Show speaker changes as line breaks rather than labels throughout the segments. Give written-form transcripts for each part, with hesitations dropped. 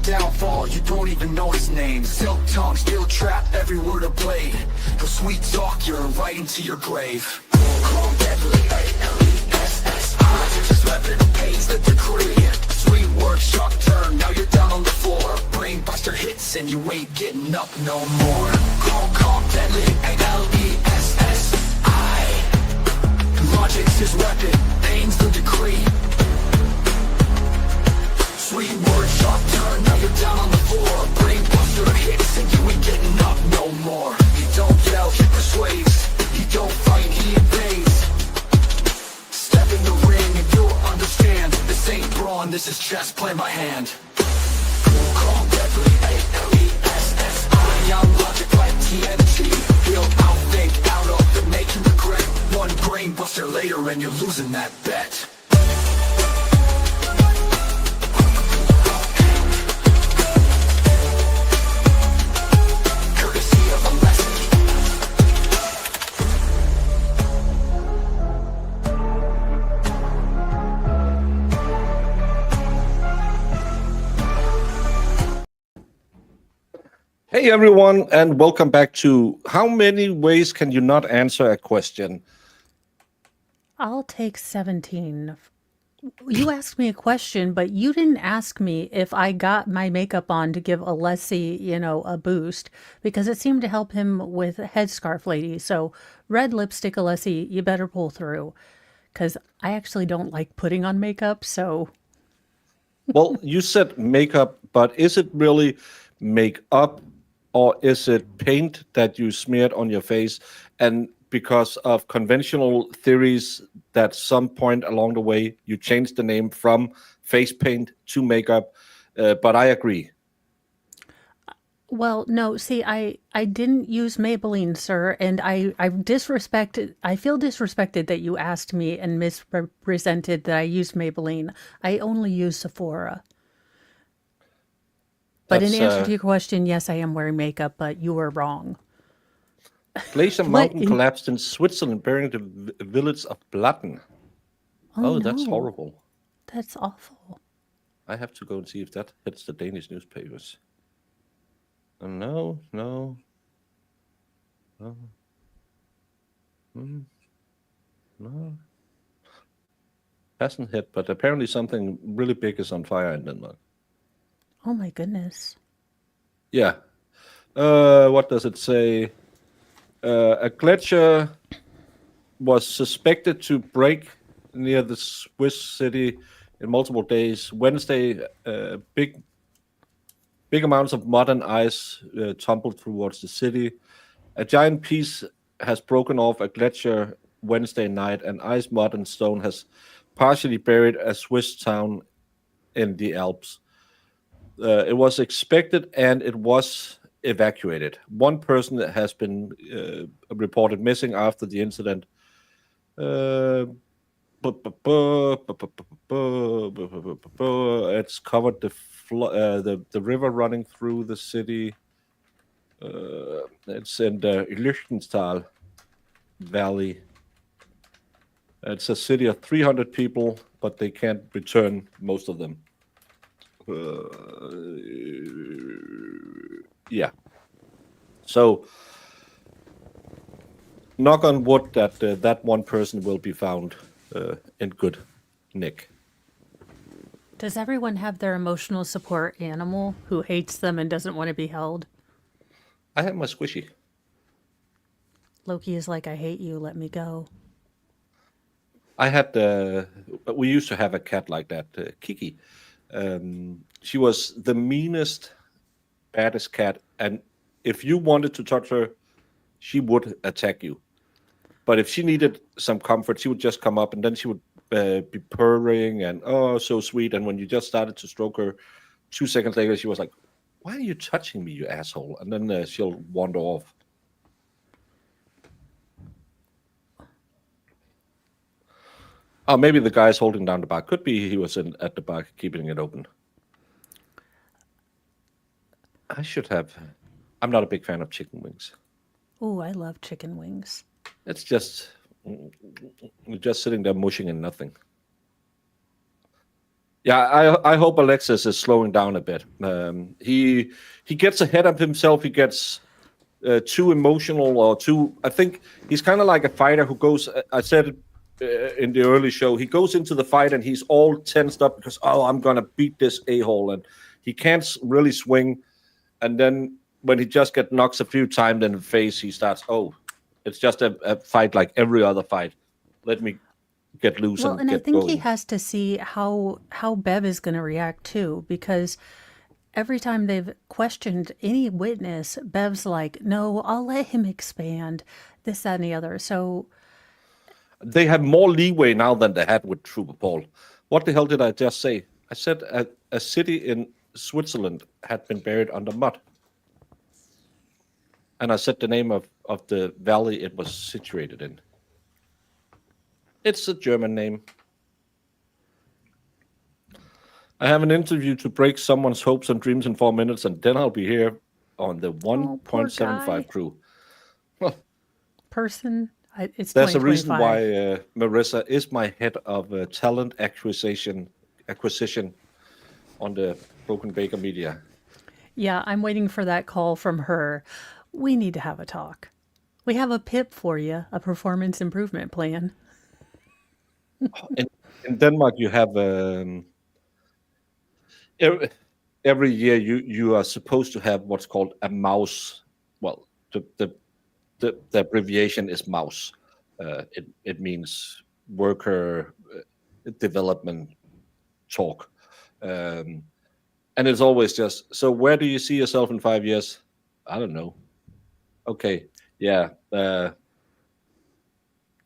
downfall, you don't even know his name. Silk tongue, steel trap, every word a blade. The sweet talk, you're right into your grave. Call deadly, A-L-E-S-S-I. Just weapon pays the decree. Sweet word, sharp turn, now you're down on the floor. Brain buster hits and you ain't getting up no more. Call deadly, A-L-E-S-S-I. Logic's his weapon, pain's the decree. Sweet word, sharp turn, now you're down on the floor. Brain buster hits and you ain't getting up no more. He don't yell, he persuades. He don't fight, he invades. Step in the ring and you'll understand. This ain't brawn, this is chess, play my hand. Call deadly, A-L-E-S-S-I. I'm logic like TNT. He'll outthink, out of the making regret. One brain buster later and you're losing that bet.
Hey everyone, and welcome back to How Many Ways Can You Not Answer a Question?
I'll take 17. You asked me a question, but you didn't ask me if I got my makeup on to give Alessi, a boost, because it seemed to help him with headscarf lady. So red lipstick, Alessi, you better pull through, because I actually don't like putting on makeup, so...
Well, you said makeup, but is it really makeup? Or is it paint that you smeared on your face? And because of conventional theories that some point along the way, you changed the name from face paint to makeup. But I agree.
Well, no, see, I didn't use Maybelline, sir, and I feel disrespected that you asked me and misrepresented that I used Maybelline. I only use Sephora. But in answer to your question, yes, I am wearing makeup, but you were wrong.
Glacier Mountain collapsed in Switzerland, burying the village of Blatten. Oh, that's
no.
horrible.
That's awful.
I have to go and see if that hits the Danish newspapers. No. Hasn't hit, but apparently something really big is on fire in Denmark.
Oh my goodness.
Yeah. What does it say? A glacier was suspected to break near the Swiss city in multiple days. Wednesday, big amounts of mud and ice tumbled towards the city. A giant piece has broken off a glacier Wednesday night, and ice, mud, and stone has partially buried a Swiss town in the Alps. It was expected, and it was evacuated. One person has been reported missing after the incident. It's covered the river running through the city. It's in the Liechtenstein Valley. It's a city of 300 people, but they can't return most of them. Yeah. So, knock on wood that that one person will be found in good nick.
Does everyone have their emotional support animal who hates them and doesn't want to be held?
I have my squishy.
Loki is like, I hate you, let me go.
I had we used to have a cat like that, Kiki. She was the meanest, baddest cat, and if you wanted to touch her, she would attack you. But if she needed some comfort, she would just come up, and then she would be purring and so sweet. And when you just started to stroke her, 2 seconds later, she was like, "Why are you touching me, you asshole?" And then she'll wander off. Oh, maybe the guy's holding down the bar. Could be he was at the bar keeping it open. I should have. I'm not a big fan of chicken wings.
Oh, I love chicken wings.
It's just you're just sitting there mushing and nothing. Yeah, I hope Alexis is slowing down a bit. He gets ahead of himself. He gets too emotional or too. I think he's kind of like a fighter who goes. I said it in the early show. He goes into the fight and he's all tensed up because I'm gonna beat this a-hole, and he can't really swing. And then when he just gets knocked a few times in the face, he starts. It's just a fight like every other fight. Let me get loose
Well,
and
and I
get
think he
going.
has to see how Bev is going to react too, because every time they've questioned any witness, Bev's like, "No, I'll let him expand this, that, and the other." So,
They have more leeway now than they had with Trooper Paul. What the hell did I just say? I said a city in Switzerland had been buried under mud. And I said the name of the valley it was situated in. It's a German name. I have an interview to break someone's hopes and dreams in 4 minutes, and then I'll be here on the
oh, poor guy,
1.75 crew. Well,
person. It's
there's a reason
2025.
why Marissa is my head of talent acquisition on the Broken Baker Media.
Yeah, I'm waiting for that call from her. We need to have a talk. We have a PIP for you, a performance improvement plan.
In Denmark, you have every year you are supposed to have what's called a mouse. Well, the abbreviation is mouse. It means worker development talk, and it's always just. So, where do you see yourself in 5 years? I don't know. Okay, yeah,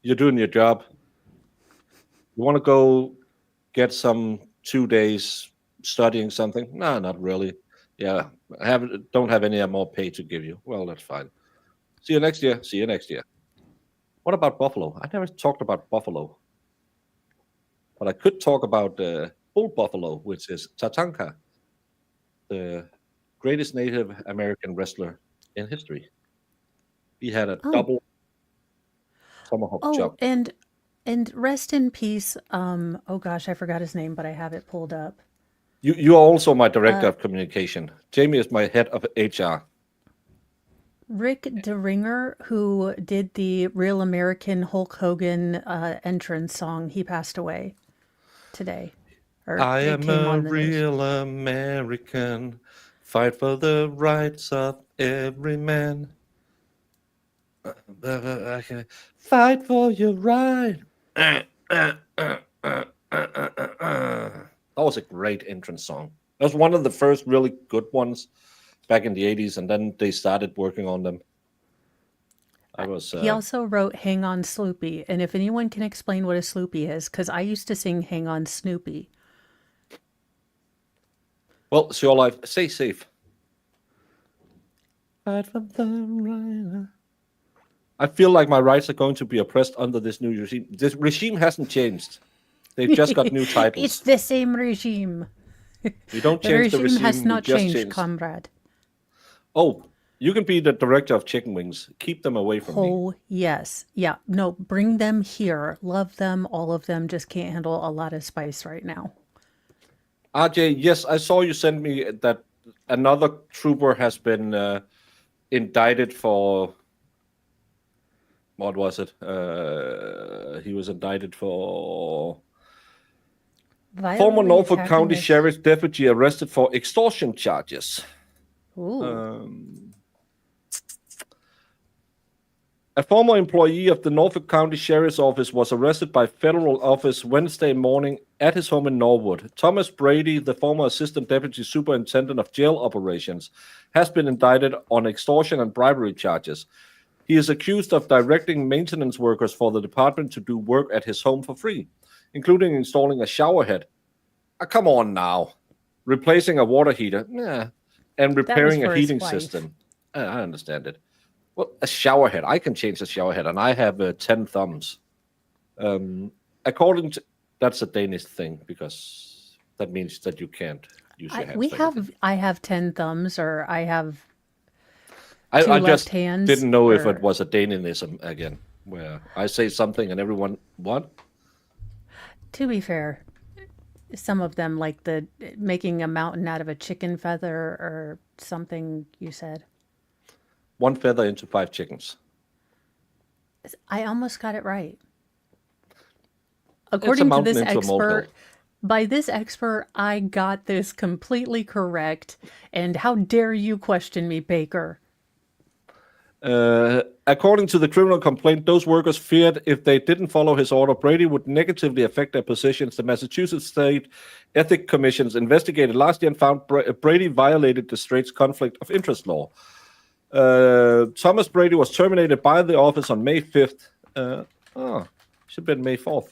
you're doing your job. You want to go get some 2 days studying something? No, not really. Yeah, don't have any more pay to give you. Well, that's fine. See you next year. See you next year. What about Buffalo? I never talked about Buffalo, but I could talk about Bull Buffalo, which is Tatanka, the greatest Native American wrestler in history. He had a
Oh,
double tomahawk
oh,
chop.
and rest in peace. Oh gosh, I forgot his name, but I have it pulled up.
You are also my director
Uh,
of communication. Jamie is my head of HR.
Rick DeRinger, who did the Real American Hulk Hogan entrance song, he passed away today, or
I
it
am
came
a
on the news.
real American. Fight for the rights of every man. Okay. Fight for your right. That was a great entrance song. That was one of the first really good ones back in the 80s, and then they started working on them. I was
He also wrote Hang On Sloopy, and if anyone can explain what a Sloopy is, because I used to sing Hang On Snoopy.
well, it's your life. Stay safe. Fight for the right. I feel like my rights are going to be oppressed under this new regime. This regime hasn't changed. They've just got new
It's
titles.
the same regime.
We don't
The
change the
regime has
regime, we
not
just
changed,
change.
comrade.
Oh, you can be the director of chicken wings. Keep them away from me.
Oh, yes. Yeah. No, bring them here. Love them, all of them. Just can't handle a lot of spice right now.
RJ, yes, I saw you send me that another trooper has been indicted for what was it? He was indicted for former
Violently
Norfolk
attacking
County
us.
Sheriff's deputy arrested for extortion charges.
Ooh.
A former employee of the Norfolk County Sheriff's Office was arrested by federal office Wednesday morning at his home in Norwood. Thomas Brady, the former assistant deputy superintendent of jail operations, has been indicted on extortion and bribery charges. He is accused of directing maintenance workers for the department to do work at his home for free, including installing a shower head. Come on now. Replacing a water heater, and
That was
repairing a
for his
heating
wife.
system. I understand it. Well, a shower head. I can change the shower head, and I have 10 thumbs. According to that's a Danish thing because that means that you can't use your hands for anything.
I have 10 thumbs, or I have
I,
two
I
left
just
hands,
didn't know if it
or
was a Danism again, where I say something and everyone what?
to be fair, some of them, like the making a mountain out of a chicken feather or something you said.
One feather into 5 chickens.
I almost got it right.
It's a
According to
mountain
this
into a molehill.
expert, by this expert, I got this completely correct. And how dare you question me, Baker?
According to the criminal complaint, those workers feared if they didn't follow his order, Brady would negatively affect their positions. The Massachusetts State Ethics Commissions investigated last year and found Brady violated the state's conflict of interest law. Thomas Brady was terminated by the office on May 5th. Should have been May 4th.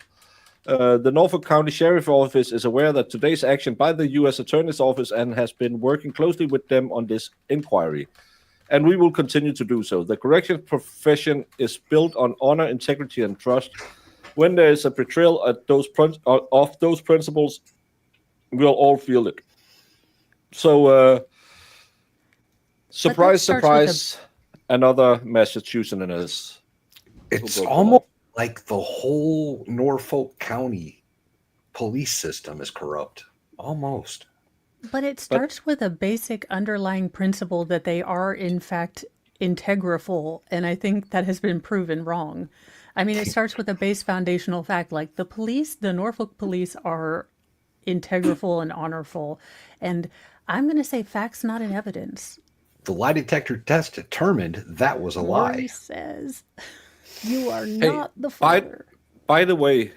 The Norfolk County Sheriff's Office is aware that today's action by the U.S. Attorney's Office and has been working closely with them on this inquiry. And we will continue to do so. The corrections profession is built on honor, integrity, and trust. When there is a betrayal of those principles, we'll all feel it. So, surprise, surprise, another Massachusetts.
It's almost like the whole Norfolk County police system is corrupt. Almost.
But it starts with a basic underlying principle that they are, in fact, integral, and I think that has been proven wrong. I mean, it starts with a base foundational fact, like the Norfolk police are integral and honorful, and I'm going to say facts, not in evidence.
The lie detector test determined that was a lie.
Lori says, you are not the father.
By the way,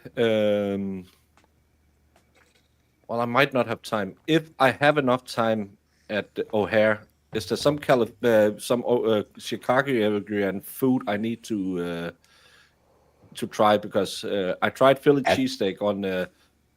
well, I might not have time. If I have enough time at O'Hare, is there some Chicago area food I need to try? Because I tried Philly cheesesteak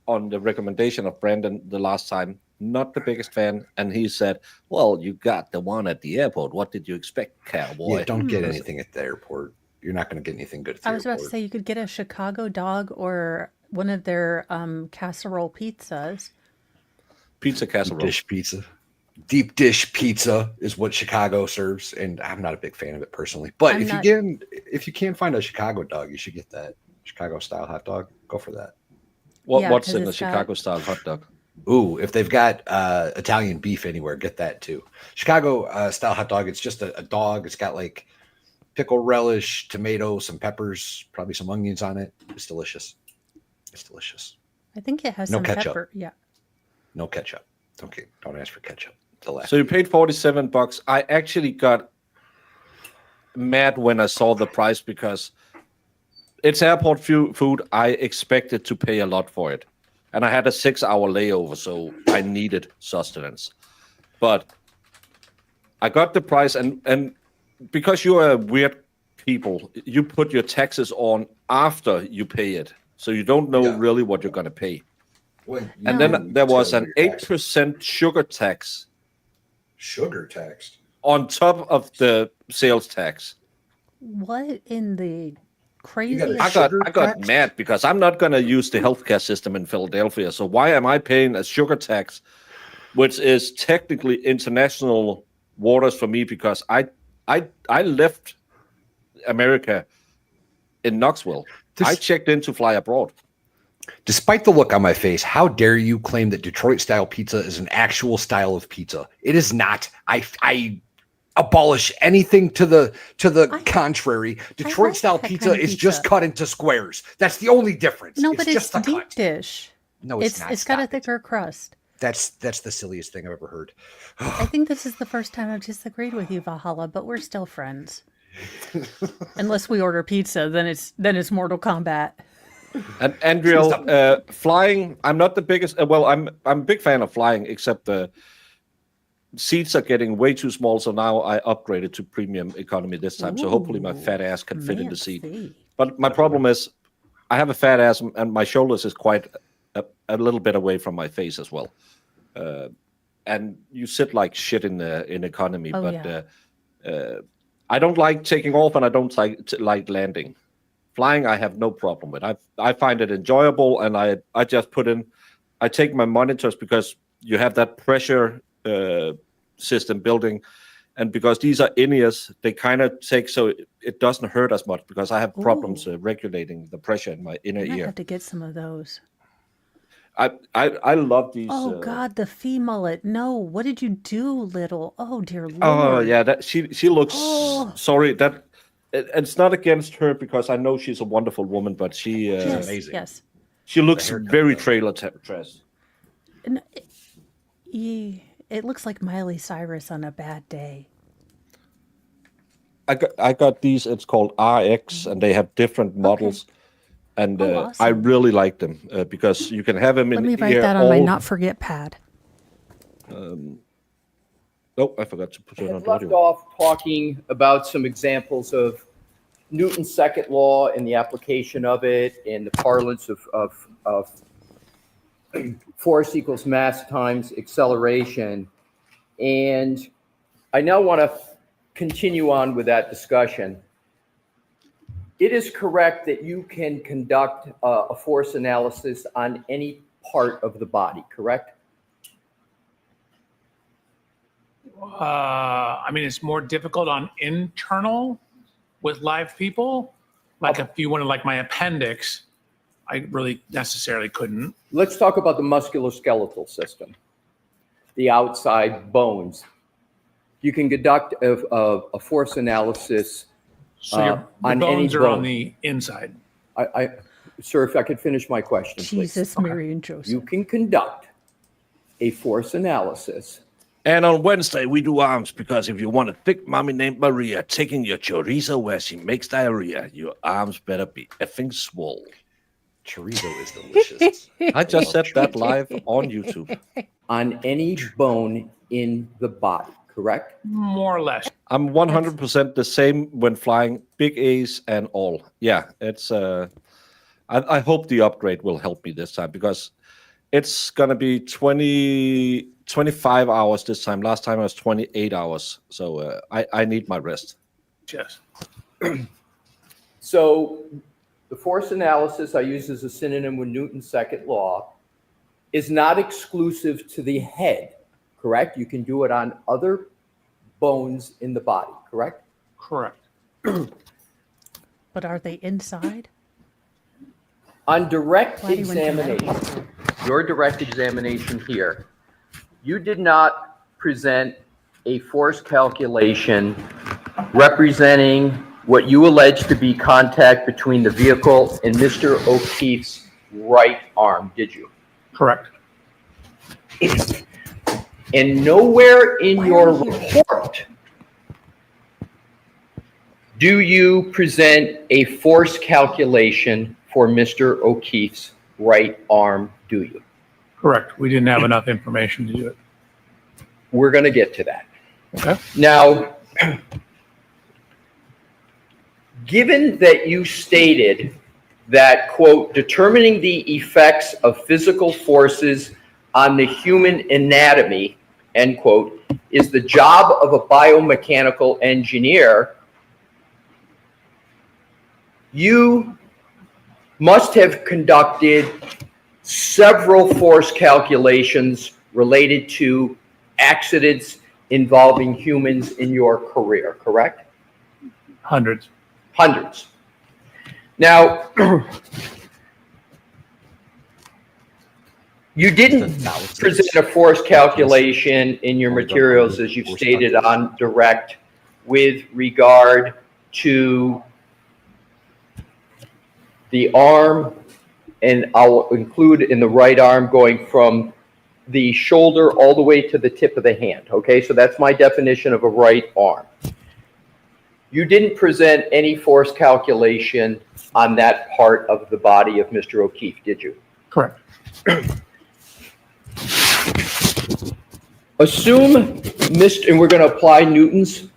on the recommendation of Brennan the last time. Not the biggest fan, and he said, "Well, you got the one at the airport. What did you expect, cowboy?"
Yeah, don't get anything at the airport. You're not going to get anything good at the
I was
airport.
about to say you could get a Chicago dog or one of their casserole pizzas.
Pizza casserole.
Dish pizza. Deep dish pizza is what Chicago serves, and I'm not a big fan of it personally. But if you can find a Chicago dog, you should get that Chicago style hot dog. Go for that.
What's in the Chicago style hot dog?
Ooh, if they've got Italian beef anywhere, get that too. Chicago style hot dog. It's just a dog. It's got like pickle relish, tomato, some peppers, probably some onions on it. It's delicious. It's delicious.
I think it has
No
some
ketchup.
pepper. Yeah.
No ketchup. Okay, don't ask for ketchup.
So you paid $47. I actually got mad when I saw the price because it's airport food. I expected to pay a lot for it. And I had a 6-hour layover, so I needed sustenance. But I got the price, and because you are weird people, you put your taxes on after you pay it. So you don't know really what you're going to pay. And then there was an 8% sugar tax.
Sugar tax?
On top of the sales tax.
What in the crazy?
I got mad because I'm not going to use the healthcare system in Philadelphia. So why am I paying a sugar tax, which is technically international waters for me because I left America in Knoxville. I checked in to fly abroad.
Despite the look on my face, how dare you claim that Detroit style pizza is an actual style of pizza? It is not. I abolish anything to the contrary. Detroit style pizza is just cut into squares. That's the only difference.
No, but it's
just a
deep
cut.
dish.
No, it's not.
It's got a thicker crust.
That's the silliest thing I've ever heard.
I think this is the first time I've disagreed with you, Valhalla, but we're still friends. Unless we order pizza, then it's Mortal Kombat.
And Andrew, flying. I'm not the biggest. Well, I'm a big fan of flying, except the seats are getting way too small. So now I upgraded to premium economy this time. So hopefully my fat ass can fit in the seat. But my problem is, I have a fat ass, and my shoulders is quite a little bit away from my face as well. And you sit like shit in economy. I don't like taking off, and I don't like landing. Flying, I have no problem with. I find it enjoyable, and I just I take my monitors because you have that pressure system building, and because these are in-ears, they kind of take so it doesn't hurt as much because I have problems regulating the pressure in my inner
I
ear.
have to get some of those.
I love these.
Oh God, the fee mullet. No, what did you do, little? Oh dear
Oh
Lord.
yeah, that she looks.
Oh.
Sorry, that it's not against her because I know she's a wonderful woman, but she
Yes,
amazing.
yes.
she looks
haircut,
very
though.
trash.
And it looks like Miley Cyrus on a bad day.
I got these. It's called RX, and they have different models, and
Oh,
I
awesome.
really like them because you can have them
Let
in
me write
here
that on my
all.
not forget pad.
Oh, I forgot to put it on
had left
audio.
off talking about some examples of Newton's second law and the application of it in the parlance of force equals mass times acceleration. And I now want to continue on with that discussion. It is correct that you can conduct a force analysis on any part of the body, correct?
I mean, it's more difficult on internal with live people. Like if you wanted like my appendix, I really necessarily couldn't.
Let's talk about the musculoskeletal system, the outside bones. You can conduct a force analysis
So your
on any
bones are on
bone.
the inside.
Sir, if I could finish my question, please.
Jesus, Mary and Joseph.
You can conduct a force analysis.
And on Wednesday we do arms because if you want a thick mommy named Maria taking your chorizo where she makes diarrhea, your arms better be effing swole.
Chorizo is delicious.
I just said that live on YouTube.
On any bone in the body, correct?
More or less.
I'm 100% the same when flying big A's and all. Yeah, it's. I hope the upgrade will help me this time because it's gonna be 25 hours this time. Last time I was 28 hours, so I need my rest.
Yes.
So the force analysis I use as a synonym with Newton's second law is not exclusive to the head, correct? You can do it on other bones in the body, correct?
Correct.
But are they inside?
On direct
Why do you want to
examination, your direct examination here, you did not present a force calculation representing what you allege to be contact between the vehicle and Mr. O'Keefe's right arm, did you?
Correct.
And nowhere in your report do you present a force calculation for Mr. O'Keefe's right arm, do you?
Correct. We didn't have enough information to do it.
We're going to get to that.
Okay.
Now, given that you stated that, quote, determining the effects of physical forces on the human anatomy, end quote, is the job of a biomechanical engineer, you must have conducted several force calculations related to accidents involving humans in your career, correct?
Hundreds.
Hundreds. Now, you didn't present a force calculation in your materials, as you've stated, on direct with regard to the arm, and I'll include in the right arm going from the shoulder all the way to the tip of the hand, okay? So that's my definition of a right arm. You didn't present any force calculation on that part of the body of Mr. O'Keefe, did you?
Correct.
Assume, and we're going to apply Newton's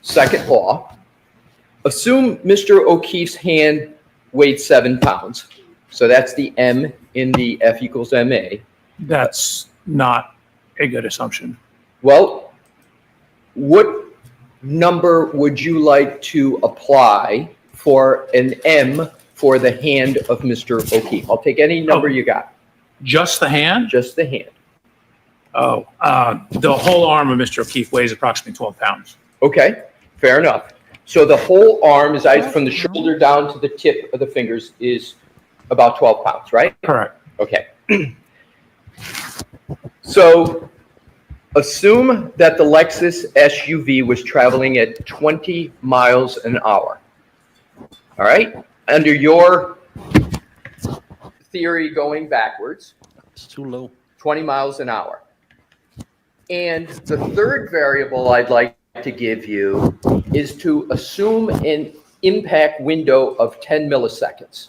second law. Assume Mr. O'Keefe's hand weighed 7 pounds. So that's the M in the F equals MA.
That's not a good assumption.
Well, what number would you like to apply for an M for the hand of Mr. O'Keefe? I'll take any number you got,
Just the hand?
just the hand.
Oh, the whole arm of Mr. O'Keefe weighs approximately 12 pounds.
Okay, fair enough. So the whole arm, is from the shoulder down to the tip of the fingers, is about 12 pounds, right?
Correct.
Okay. So assume that the Lexus SUV was traveling at 20 miles an hour. All right? Under your theory going backwards,
It's too low.
20 miles an hour. And the third variable I'd like to give you is to assume an impact window of 10 milliseconds.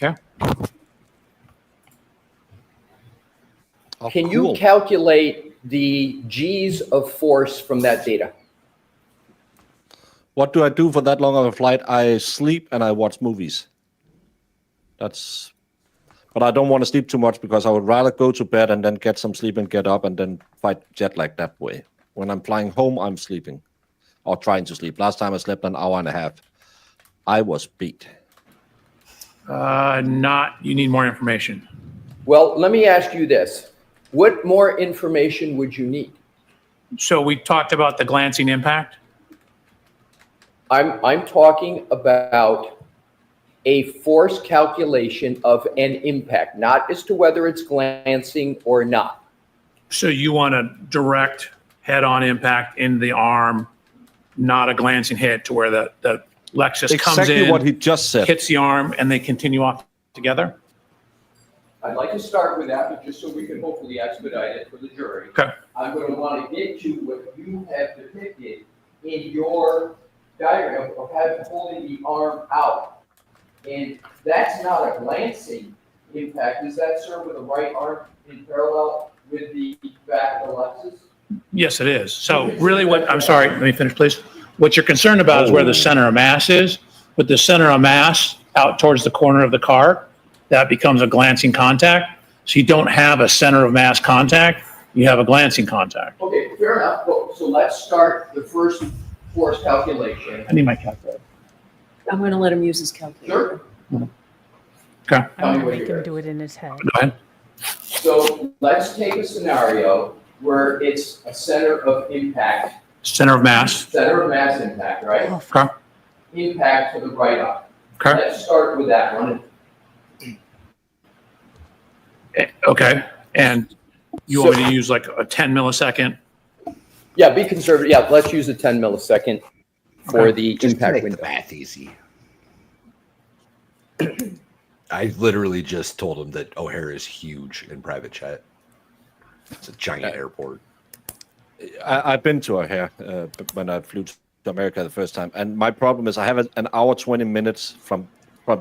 Okay.
Oh,
Can you
cool.
calculate the G's of force from that data?
What do I do for that long of a flight? I sleep and I watch movies. But I don't want to sleep too much because I would rather go to bed and then get some sleep and get up and then fight jet lag that way. When I'm flying home, I'm sleeping or trying to sleep. Last time I slept an hour and a half. I was beat.
You need more information.
Well, let me ask you this. What more information would you need?
So we talked about the glancing impact.
I'm talking about a force calculation of an impact, not as to whether it's glancing or not.
So you want a direct head-on impact in the arm, not a glancing hit to where the Lexus comes
Exactly
in,
what he just said.
hits the arm, and they continue off together?
I'd like to start with that, but just so we can hopefully expedite it for the jury.
Okay.
I'm going to want to get to what you have depicted in your diagram of having holding the arm out. And that's not a glancing impact. Is that, sir, with the right arm in parallel with the back of the Lexus?
Yes, it is. So really I'm sorry, let me finish, please. What you're concerned about is where the center of mass is. With the center of mass out towards the corner of the car, that becomes a glancing contact. So you don't have a center of mass contact, you have a glancing contact.
Okay, fair enough. Well, so let's start the first force calculation.
I need my calculator.
I'm going to let him use his calculator.
Sure.
Okay,
I'm gonna make him do it in his head.
go ahead.
So let's take a scenario where it's a center of impact,
Center of mass.
center of mass impact, right?
Oh,
Okay,
Impact to the right arm.
okay,
Let's start with that one.
okay. And you want me to use like a 10 millisecond?
Yeah, be conservative. Yeah, let's use a 10 millisecond for
Okay.
the
Just to
impact
make
window.
the math easy. I literally just told him that O'Hare is huge in private jet. It's a giant airport.
I've been to O'Hare when I flew to America the first time, and my problem is I have an hour 20 minutes from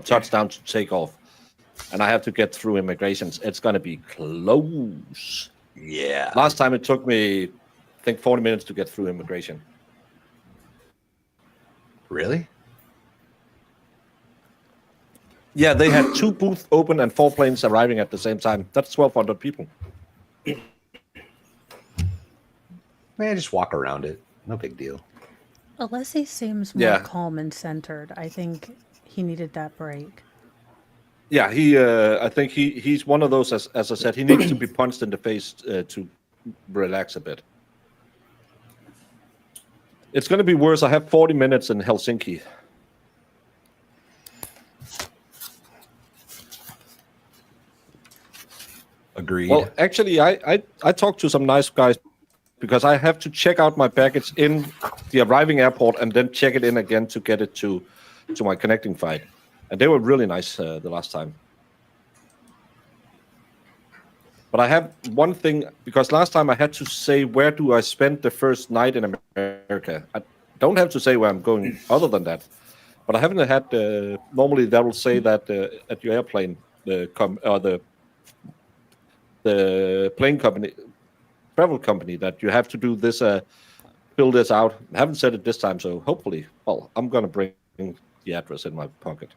touchdown to takeoff, and I have to get through immigrations. It's going to be close.
Yeah.
Last time it took me, I think, 40 minutes to get through immigration.
Really?
Yeah, they had 2 booths open and 4 planes arriving at the same time. That's 1,200 people.
Man, just walk around it. No big deal.
Alessi seems more
Yeah.
calm and centered. I think he needed that break.
Yeah, I think he's one of those, as I said, he needs to be punched in the face to relax a bit. It's going to be worse. I have 40 minutes in Helsinki.
Agreed.
Well, actually, I talked to some nice guys because I have to check out my baggage in the arriving airport and then check it in again to get it to my connecting flight. And they were really nice the last time. But I have one thing, because last time I had to say, where do I spend the first night in America? I don't have to say where I'm going other than that. But I haven't had, normally that will say that at your airplane, the plane company, travel company, that you have to do this, fill this out. I haven't said it this time, so hopefully, well, I'm going to bring the address in my pocket.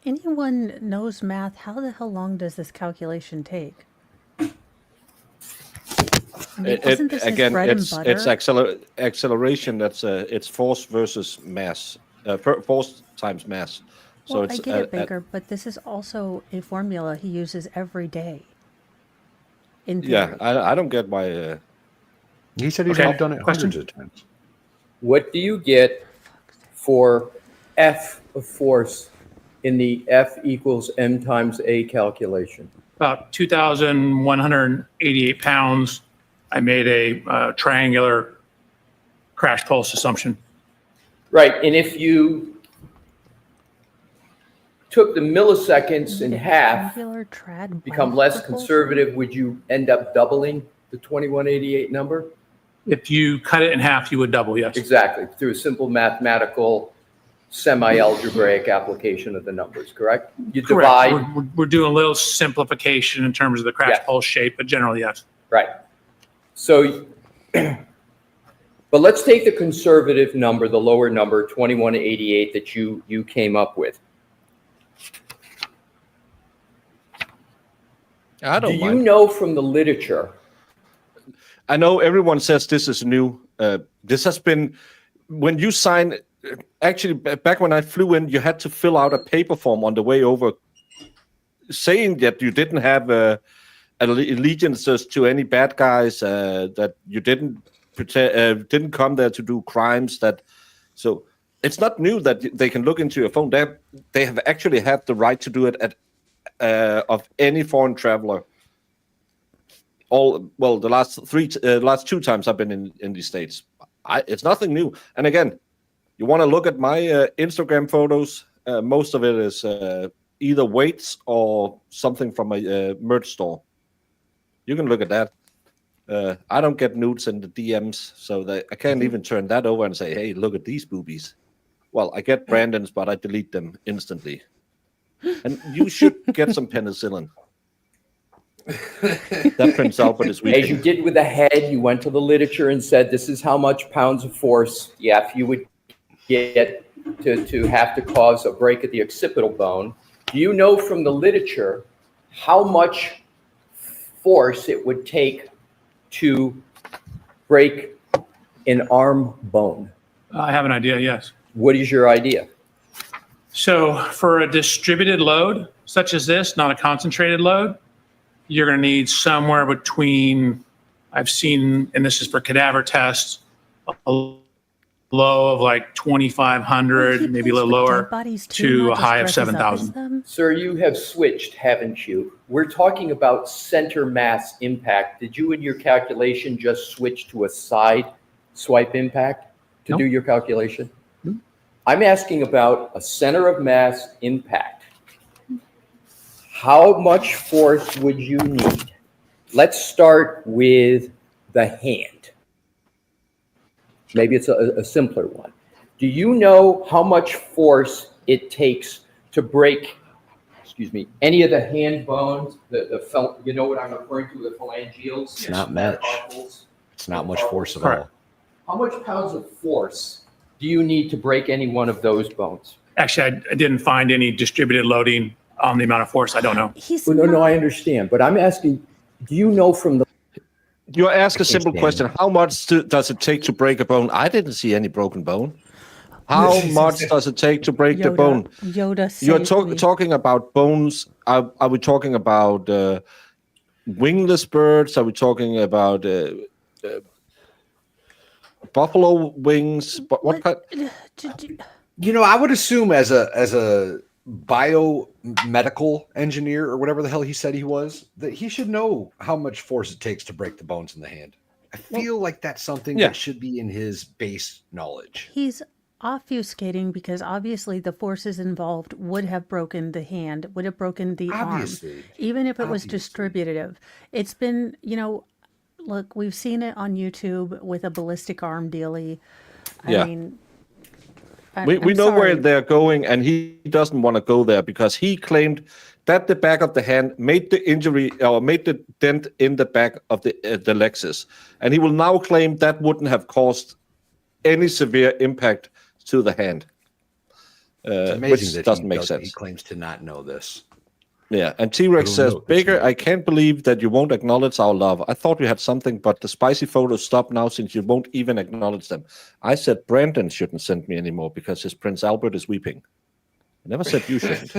Anyone knows math? How the hell long does this calculation take? I mean, isn't this his bread and butter?
It's acceleration. That's it's force versus mass, force times mass. So
Well,
it's
I get it, Baker, but this is also a formula he uses every day. In theory.
yeah. I don't get why.
he said he's
Okay.
only done it
Question?
hundreds of times.
What do you get for F of force in the F equals M times A calculation?
about 2,188 pounds. I made a triangular crash pulse assumption.
Right, and if you took the milliseconds in half,
Triangular trad
become
bike
less
propulsion?
conservative, would you end up doubling the 2188 number?
If you cut it in half, you would double, yes.
Exactly, through a simple mathematical, semi-algebraic application of the numbers, correct? You
Correct.
divide,
We're doing a little simplification in terms of the crash
Yes.
pulse shape, but generally, yes.
right. So, but let's take the conservative number, the lower number, 2188 that you came up with.
I
Do
don't
you
mind.
know from the literature?
I know everyone says this is new. This has been, when you sign, actually back when I flew in, you had to fill out a paper form on the way over saying that you didn't have allegiances to any bad guys, that you didn't come there to do crimes. So it's not new that they can look into your phone. They have actually had the right to do it of any foreign traveler. The last two times I've been in the States. It's nothing new. And again, you want to look at my Instagram photos, most of it is either weights or something from a merch store. You can look at that. I don't get nudes in the DMs, so I can't even turn that over and say, hey, look at these boobies. Well, I get Brandon's, but I delete them instantly. And you should get some penicillin. That Prince Albert is weak.
As you did with the head, you went to the literature and said, this is how much pounds of force, you would get to have to cause a break at the occipital bone. Do you know from the literature how much force it would take to break an arm bone?
I have an idea, yes.
What is your idea?
So for a distributed load, such as this, not a concentrated load, you're going to need somewhere between, I've seen, and this is for cadaver tests, a low of like 2,500, maybe a little lower, to a high of 7,000.
Sir, you have switched, haven't you? We're talking about center mass impact. Did you in your calculation just switch to a side swipe impact to
Nope.
do your calculation? I'm asking about a center of mass impact. How much force would you need? Let's start with the hand. Maybe it's a simpler one. Do you know how much force it takes to break, any of the hand bones, you know what I'm referring to, the phalangeals?
It's not much.
Carpals?
It's not much force at
Correct.
all.
How much pounds of force do you need to break any one of those bones?
Actually, I didn't find any distributed loading on the amount of force. I don't know.
Well, no, I understand, but I'm asking, do you know from the
You ask a simple question. How much does it take to break a bone? I didn't see any broken bone. How much does it take to break the bone?
Yoda
You're
saved me.
talking about bones. Are we talking about wingless birds? Are we talking about buffalo wings? What kind?
You know, I would assume as a biomedical engineer or whatever the hell he said he was, that he should know how much force it takes to break the bones in the hand. I feel like that's something
Yeah.
that should be in his base knowledge.
He's obfuscating because obviously the forces involved would have broken the hand, would have broken the
Obviously.
arm, even if it was
Obviously.
distributive. It's been, look, we've seen it on YouTube with a ballistic arm dealie.
Yeah.
I mean,
We
I'm
know where
sorry.
they're going, and he doesn't want to go there because he claimed that the back of the hand made the injury or made the dent in the back of the Lexus, and he will now claim that wouldn't have caused any severe impact to the hand,
It's amazing
which
that
doesn't make
he
sense.
claims to not know this.
Yeah, and T-Rex
I don't
says,
know.
Baker, I can't believe that you won't acknowledge our love. I thought we had something, but the spicy photos stop now since you won't even acknowledge them. I said Brandon shouldn't send me anymore because his Prince Albert is weeping. I never said you shouldn't.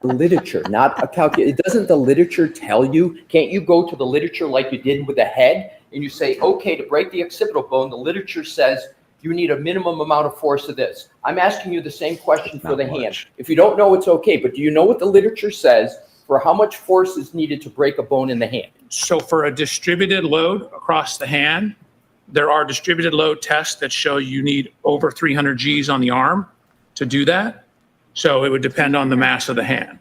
literature, not a calculation? Doesn't the literature tell you? Can't you go to the literature like you did with the head and you say, okay, to break the occipital bone, the literature says you need a minimum amount of force of this. I'm asking you the same question for
Not
the hand.
much.
If you don't know, it's okay, but do you know what the literature says for how much force is needed to break a bone in the hand?
So for a distributed load across the hand, there are distributed load tests that show you need over 300 Gs on the arm to do that. So it would depend on the mass of the hand.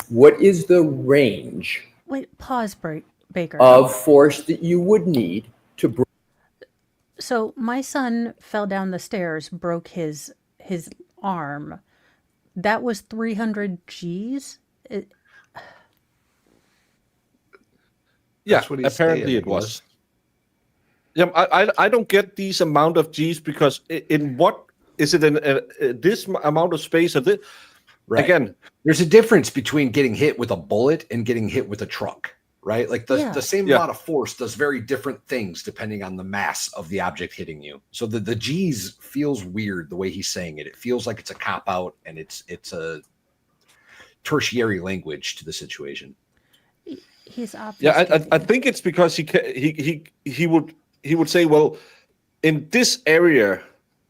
What is the range
Wait, pause, Baker.
of force that you would need to break?
So my son fell down the stairs, broke his arm. That was 300 Gs.
Yeah,
That's what he's
apparently
saying,
it was. Yeah, I don't get these amount of G's because in what is it in this amount of space? Of this?
Right.
Again,
There's a difference between getting hit with a bullet and getting hit with a truck, right? Like the same
Yeah.
amount of force does very different things depending on the mass of the object hitting you. So the G's feels weird the way he's saying it. It feels like it's a cop out and it's a tertiary language to the situation.
He's
yeah,
obfuscating.
I think it's because he would say, well, in this area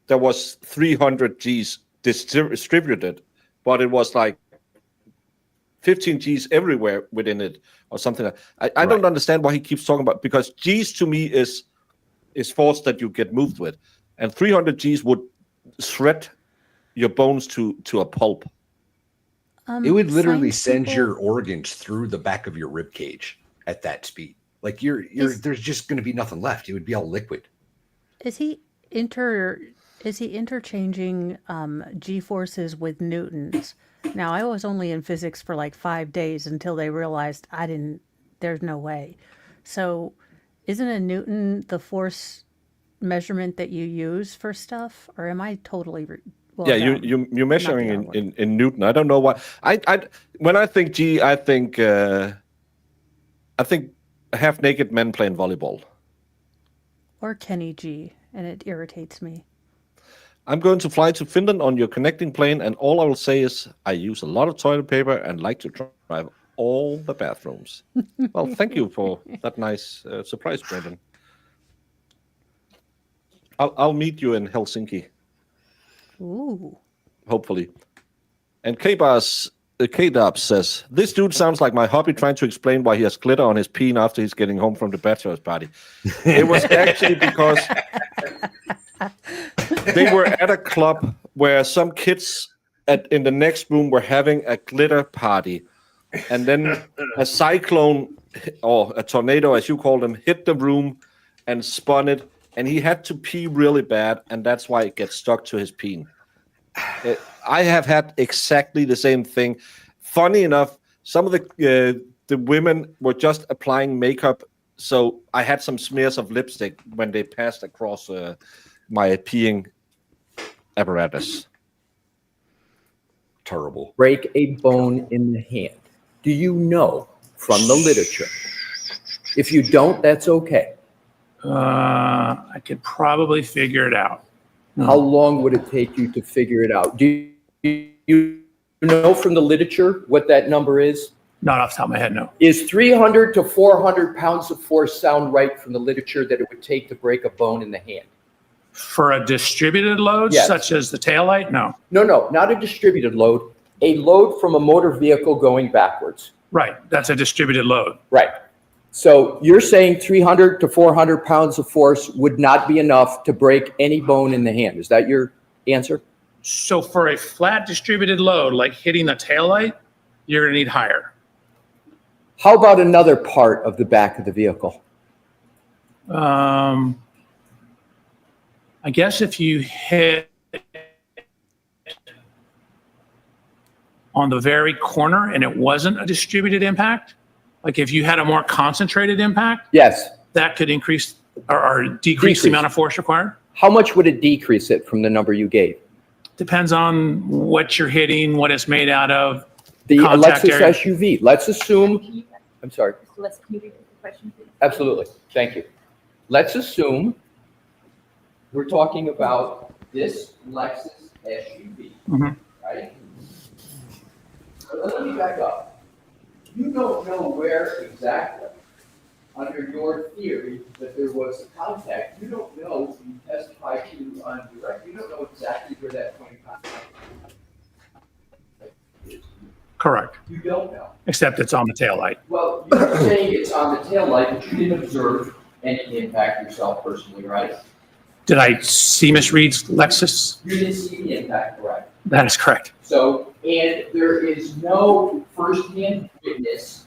there was 300 G's distributed, but it was like 15 G's everywhere within it or something. I don't understand why he keeps talking about, because G's to me is force that you get moved with, and 300 G's would shred your bones to a pulp.
It would literally
science
send
people-
your organs through the back of your rib cage at that speed. Like there's just going to be nothing left. It would be all liquid.
Is he interchanging G forces with newtons? Now, I was only in physics for like 5 days until they realized there's no way. So isn't a newton the force measurement that you use for stuff? Or am I totally
Yeah, you're measuring in Newton. I don't know why. When I think G, I think half naked men playing volleyball.
Or Kenny G, and it irritates me.
I'm going to fly to Finland on your connecting plane, and all I will say is I use a lot of toilet paper and like to drive all the bathrooms. Well, thank you for that nice surprise, Brennan. I'll meet you in Helsinki.
Ooh.
Hopefully. And K-Dubs says, this dude sounds like my hobby trying to explain why he has glitter on his peen after he's getting home from the bachelor's party. It was actually because they were at a club where some kids in the next room were having a glitter party. And then a cyclone, or a tornado, as you call them, hit the room and spun it. And he had to pee really bad, and that's why it gets stuck to his peen. I have had exactly the same thing. Funny enough, some of the women were just applying makeup, so I had some smears of lipstick when they passed across my peeing apparatus.
Terrible.
Break a bone in the hand. Do you know from the literature? If you don't, that's okay.
I could probably figure it out.
How long would it take you to figure it out? Do you know from the literature what that number is?
Not off the top of my head, no.
Is 300 to 400 pounds of force sound right from the literature that it would take to break a bone in the hand?
For a distributed load,
Yes.
such as the taillight, no.
No, not a distributed load. A load from a motor vehicle going backwards.
Right, that's a distributed load.
Right. So you're saying 300 to 400 pounds of force would not be enough to break any bone in the hand. Is that your answer?
So for a flat distributed load, like hitting the taillight, you're gonna need higher.
How about another part of the back of the vehicle?
I guess if you hit on the very corner and it wasn't a distributed impact, like if you had a more concentrated impact,
Yes.
that could increase or decrease the amount of force required.
How much would it decrease it from the number you gave?
Depends on what you're hitting, what it's made out of.
The
Contact
Lexus
area.
SUV. Let's assume, I'm sorry.
Can you repeat the question, please?
Absolutely. Thank you. Let's assume we're talking about this Lexus SUV,
Mhm.
right? So let me back up. You don't know where exactly under your theory that there was a contact, you don't know, you testified to on direct, you don't know exactly where that point of contact is.
Correct.
You don't know.
Except it's on the taillight.
Well, you're saying it's on the taillight, but you didn't observe any impact yourself personally, right?
Did I see Miss Reed's Lexus?
You didn't see the impact, correct?
That is correct.
So, and there is no firsthand witness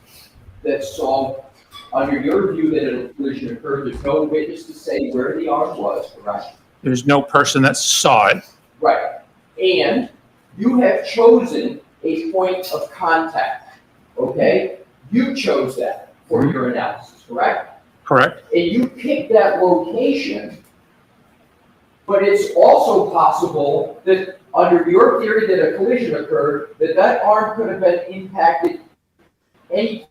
that saw, under your view that a collision occurred, there's no witness to say where the arm was, correct?
There's no person that saw it.
Right. And you have chosen a point of contact, okay? You chose that for your analysis, correct?
Correct.
And you picked that location, but it's also possible that under your theory that a collision occurred, that that arm could have been impacted any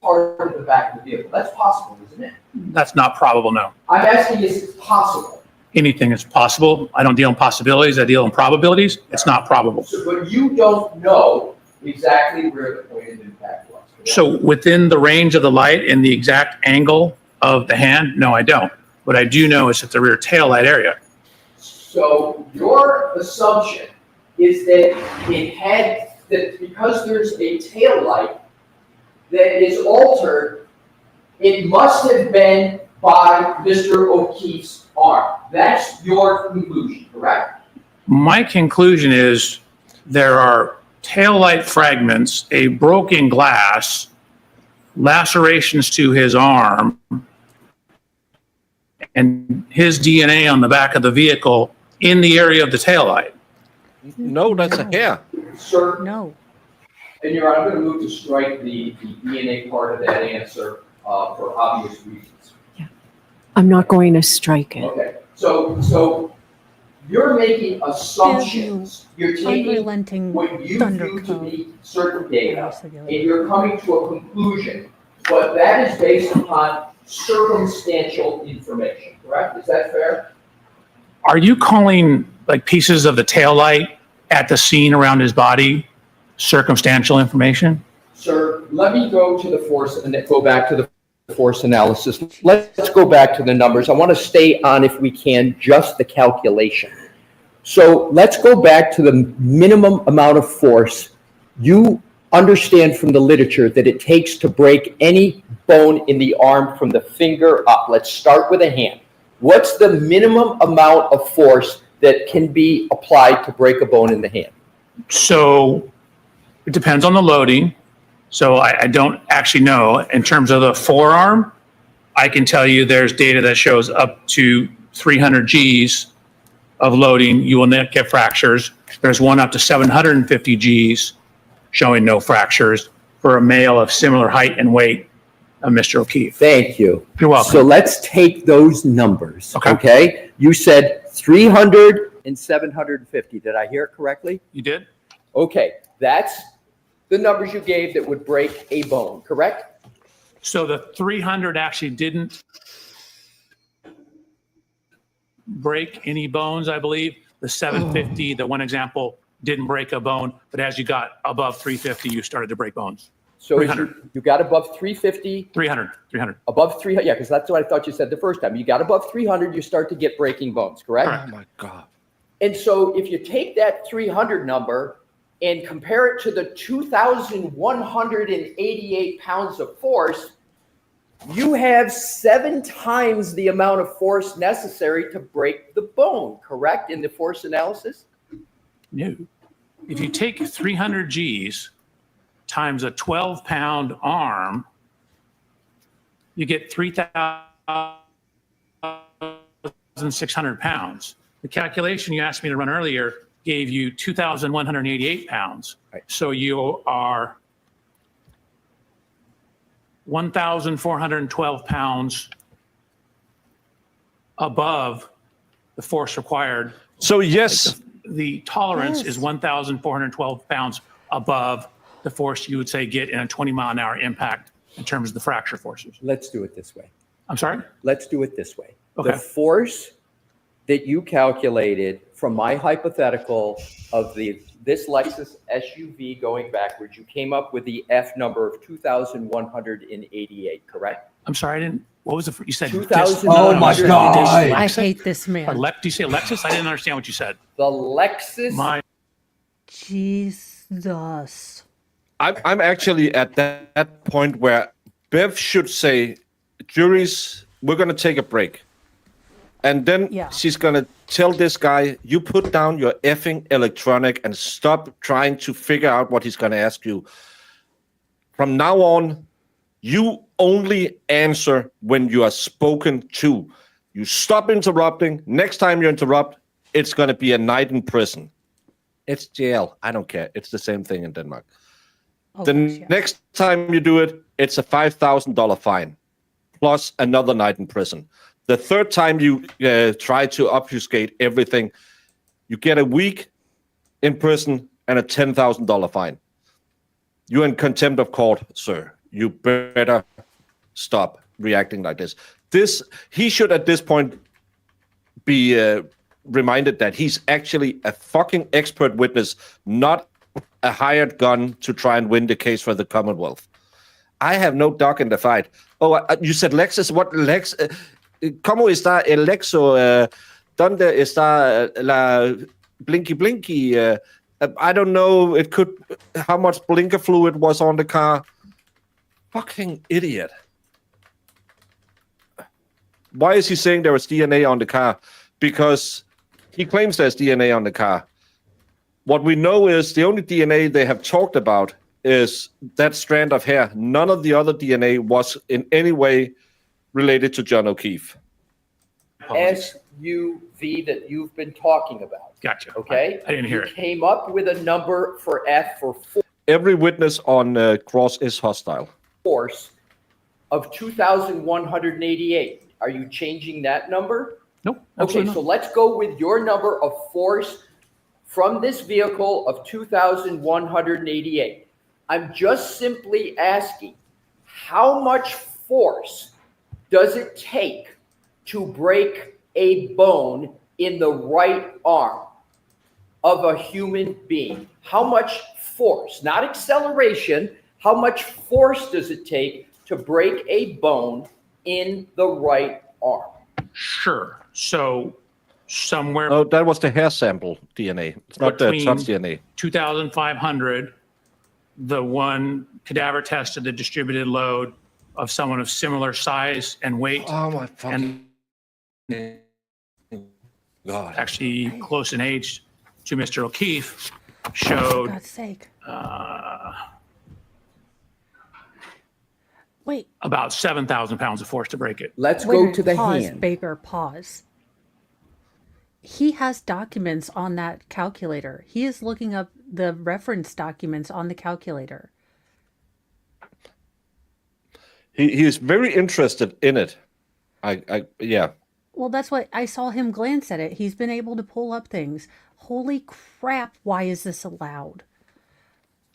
part of the back of the vehicle. That's possible, isn't it?
That's not probable, no.
I'm asking, is it possible?
Anything is possible. I don't deal in possibilities, I deal in probabilities. It's not probable.
So, but you don't know exactly where the point of impact was, correct?
So within the range of the light and the exact angle of the hand, no, I don't. What I do know is at the rear tail light area.
So your assumption is that it had, that because there's a tail light that is altered, it must have been by Mr. O'Keefe's arm. That's your conclusion, correct?
My conclusion is there are tail light fragments, a broken glass, lacerations to his arm, and his DNA on the back of the vehicle in the area of the taillight.
No, that's a hair.
Sir,
No.
and Your Honor, I'm going to move to strike the DNA part of that answer for obvious reasons.
I'm not going to strike it.
Okay, so you're making assumptions. You're taking
Unrelenting
what you
thunder
view to
code.
be certain data, and you're coming to a conclusion, but that is based upon circumstantial information, correct? Is that fair?
Are you calling like pieces of the taillight at the scene around his body circumstantial information?
Sir, let me go to the force and then go back to the force analysis. Let's go back to the numbers. I want to stay on, if we can, just the calculation. So let's go back to the minimum amount of force you understand from the literature that it takes to break any bone in the arm from the finger up. Let's start with a hand. What's the minimum amount of force that can be applied to break a bone in the hand?
So it depends on the loading. So I don't actually know. In terms of the forearm, I can tell you there's data that shows up to 300 Gs of loading, you will not get fractures. There's one up to 750 Gs showing no fractures for a male of similar height and weight of Mr. O'Keefe.
Thank you.
You're welcome.
So let's take those numbers,
Okay.
okay? You said 300 and 750. Did I hear it correctly?
You did?
Okay, that's the numbers you gave that would break a bone, correct?
So the 300 actually didn't break any bones, I believe. The 750, the one example, didn't break a bone, but as you got above 350, you started to break bones.
So as
300.
you got above 350,
300.
above 300, yeah, because that's what I thought you said the first time. You got above 300, you start to get breaking bones, correct?
Correct.
Oh my God.
And so if you take that 300 number and compare it to the 2,188 pounds of force, you have 7 times the amount of force necessary to break the bone, correct, in the force analysis?
No. If you take 300 Gs times a 12-pound arm, you get 3,600 pounds. The calculation you asked me to run earlier gave you 2,188 pounds.
Right.
So you are 1,412 pounds above the force required.
So yes,
The tolerance
Yes.
is 1,412 pounds above the force you would say get in a 20-mile-an-hour impact in terms of the fracture forces.
Let's do it this way.
I'm sorry?
Let's do it this way.
Okay.
The force that you calculated from my hypothetical of this Lexus SUV going backwards, you came up with the F number of 2,188, correct?
I'm sorry, I didn't, what was you said?
2,000.
Oh my God.
I hate this man.
Do you say Lexus? I didn't understand what you said.
The Lexus.
Jesus.
I'm actually at that point where Bev should say, juries, we're going to take a break. And then she's going to tell this guy, you put down your effing electronic and stop trying to figure out what he's going to ask you. From now on, you only answer when you are spoken to. You stop interrupting. Next time you interrupt, it's going to be a night in prison. It's jail. I don't care. It's the same thing in Denmark. Next time you do it, it's a $5,000 fine plus another night in prison. The third time you try to obfuscate everything, you get a week in prison and a $10,000 fine. You're in contempt of court, sir. You better stop reacting like this. He should at this point be reminded that he's actually a fucking expert witness, not a hired gun to try and win the case for the Commonwealth. I have no dog in the fight. Oh, you said Lexus. What Lex? ¿Cómo está el Lexo? ¿Dónde está la blinky blinky? I don't know. It could. How much blinker fluid was on the car? Fucking idiot. Why is he saying there was DNA on the car? Because he claims there's DNA on the car. What we know is the only DNA they have talked about is that strand of hair. None of the other DNA was in any way related to John O'Keefe.
SUV that you've been talking about.
Gotcha.
Okay?
I didn't hear
You
it.
came up with a number for F for
Every witness on cross is hostile.
force of 2,188. Are you changing that number?
Nope.
Okay, so let's go with your number of force from this vehicle of 2,188. I'm just simply asking, how much force does it take to break a bone in the right arm of a human being? How much force, not acceleration, how much force does it take to break a bone in the right arm?
Sure. So somewhere
No, that was the hair sample DNA. It's not the
Between-
touch DNA.
2,500, the one cadaver tested the distributed load of someone of similar size and weight,
Oh my fucking God.
actually close in age to Mr. O'Keefe,
For
showed
God's sake. Wait.
about 7,000 pounds of force to break it.
Let's
Wait a
go
minute,
to the
pause,
hand.
Baker, pause. He has documents on that calculator. He is looking up the reference documents on the calculator.
He is very interested in it. Yeah.
Well, that's what I saw him glance at it. He's been able to pull up things. Holy crap, why is this allowed?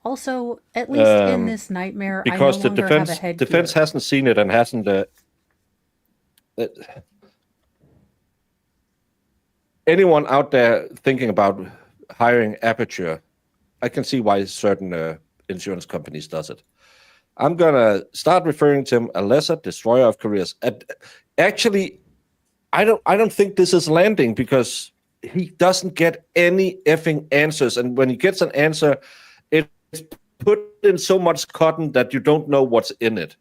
Also, at least in this nightmare,
Because
I
the
no longer have a
defense
headgear.
hasn't seen it and hasn't. Anyone out there thinking about hiring Aperture, I can see why certain insurance companies does it. I'm gonna start referring to him a lesser destroyer of careers. Actually, I don't think this is landing because he doesn't get any effing answers, and when he gets an answer, it's put in so much cotton that you don't know what's in it.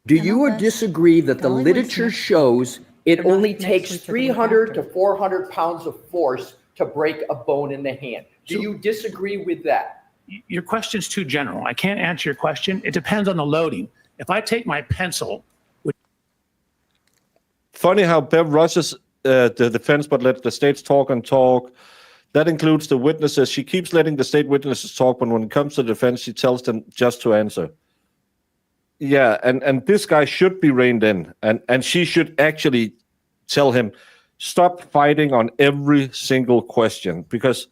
Do
I
you
love that.
disagree that the
only way
literature
next-
shows it
They're not
only
next
takes
week, they're the week
300 to
after.
400 pounds of force to break a bone in the hand? Do you disagree with that?
Your question's too general. I can't answer your question. It depends on the loading. If I take my pencil,
Funny how Bev rushes the defense but let the states talk and talk. That includes the witnesses. She keeps letting the state witnesses talk, but when it comes to the defense, she tells them just to answer. Yeah, and this guy should be reined in, and she should actually tell him, stop fighting on every single question, because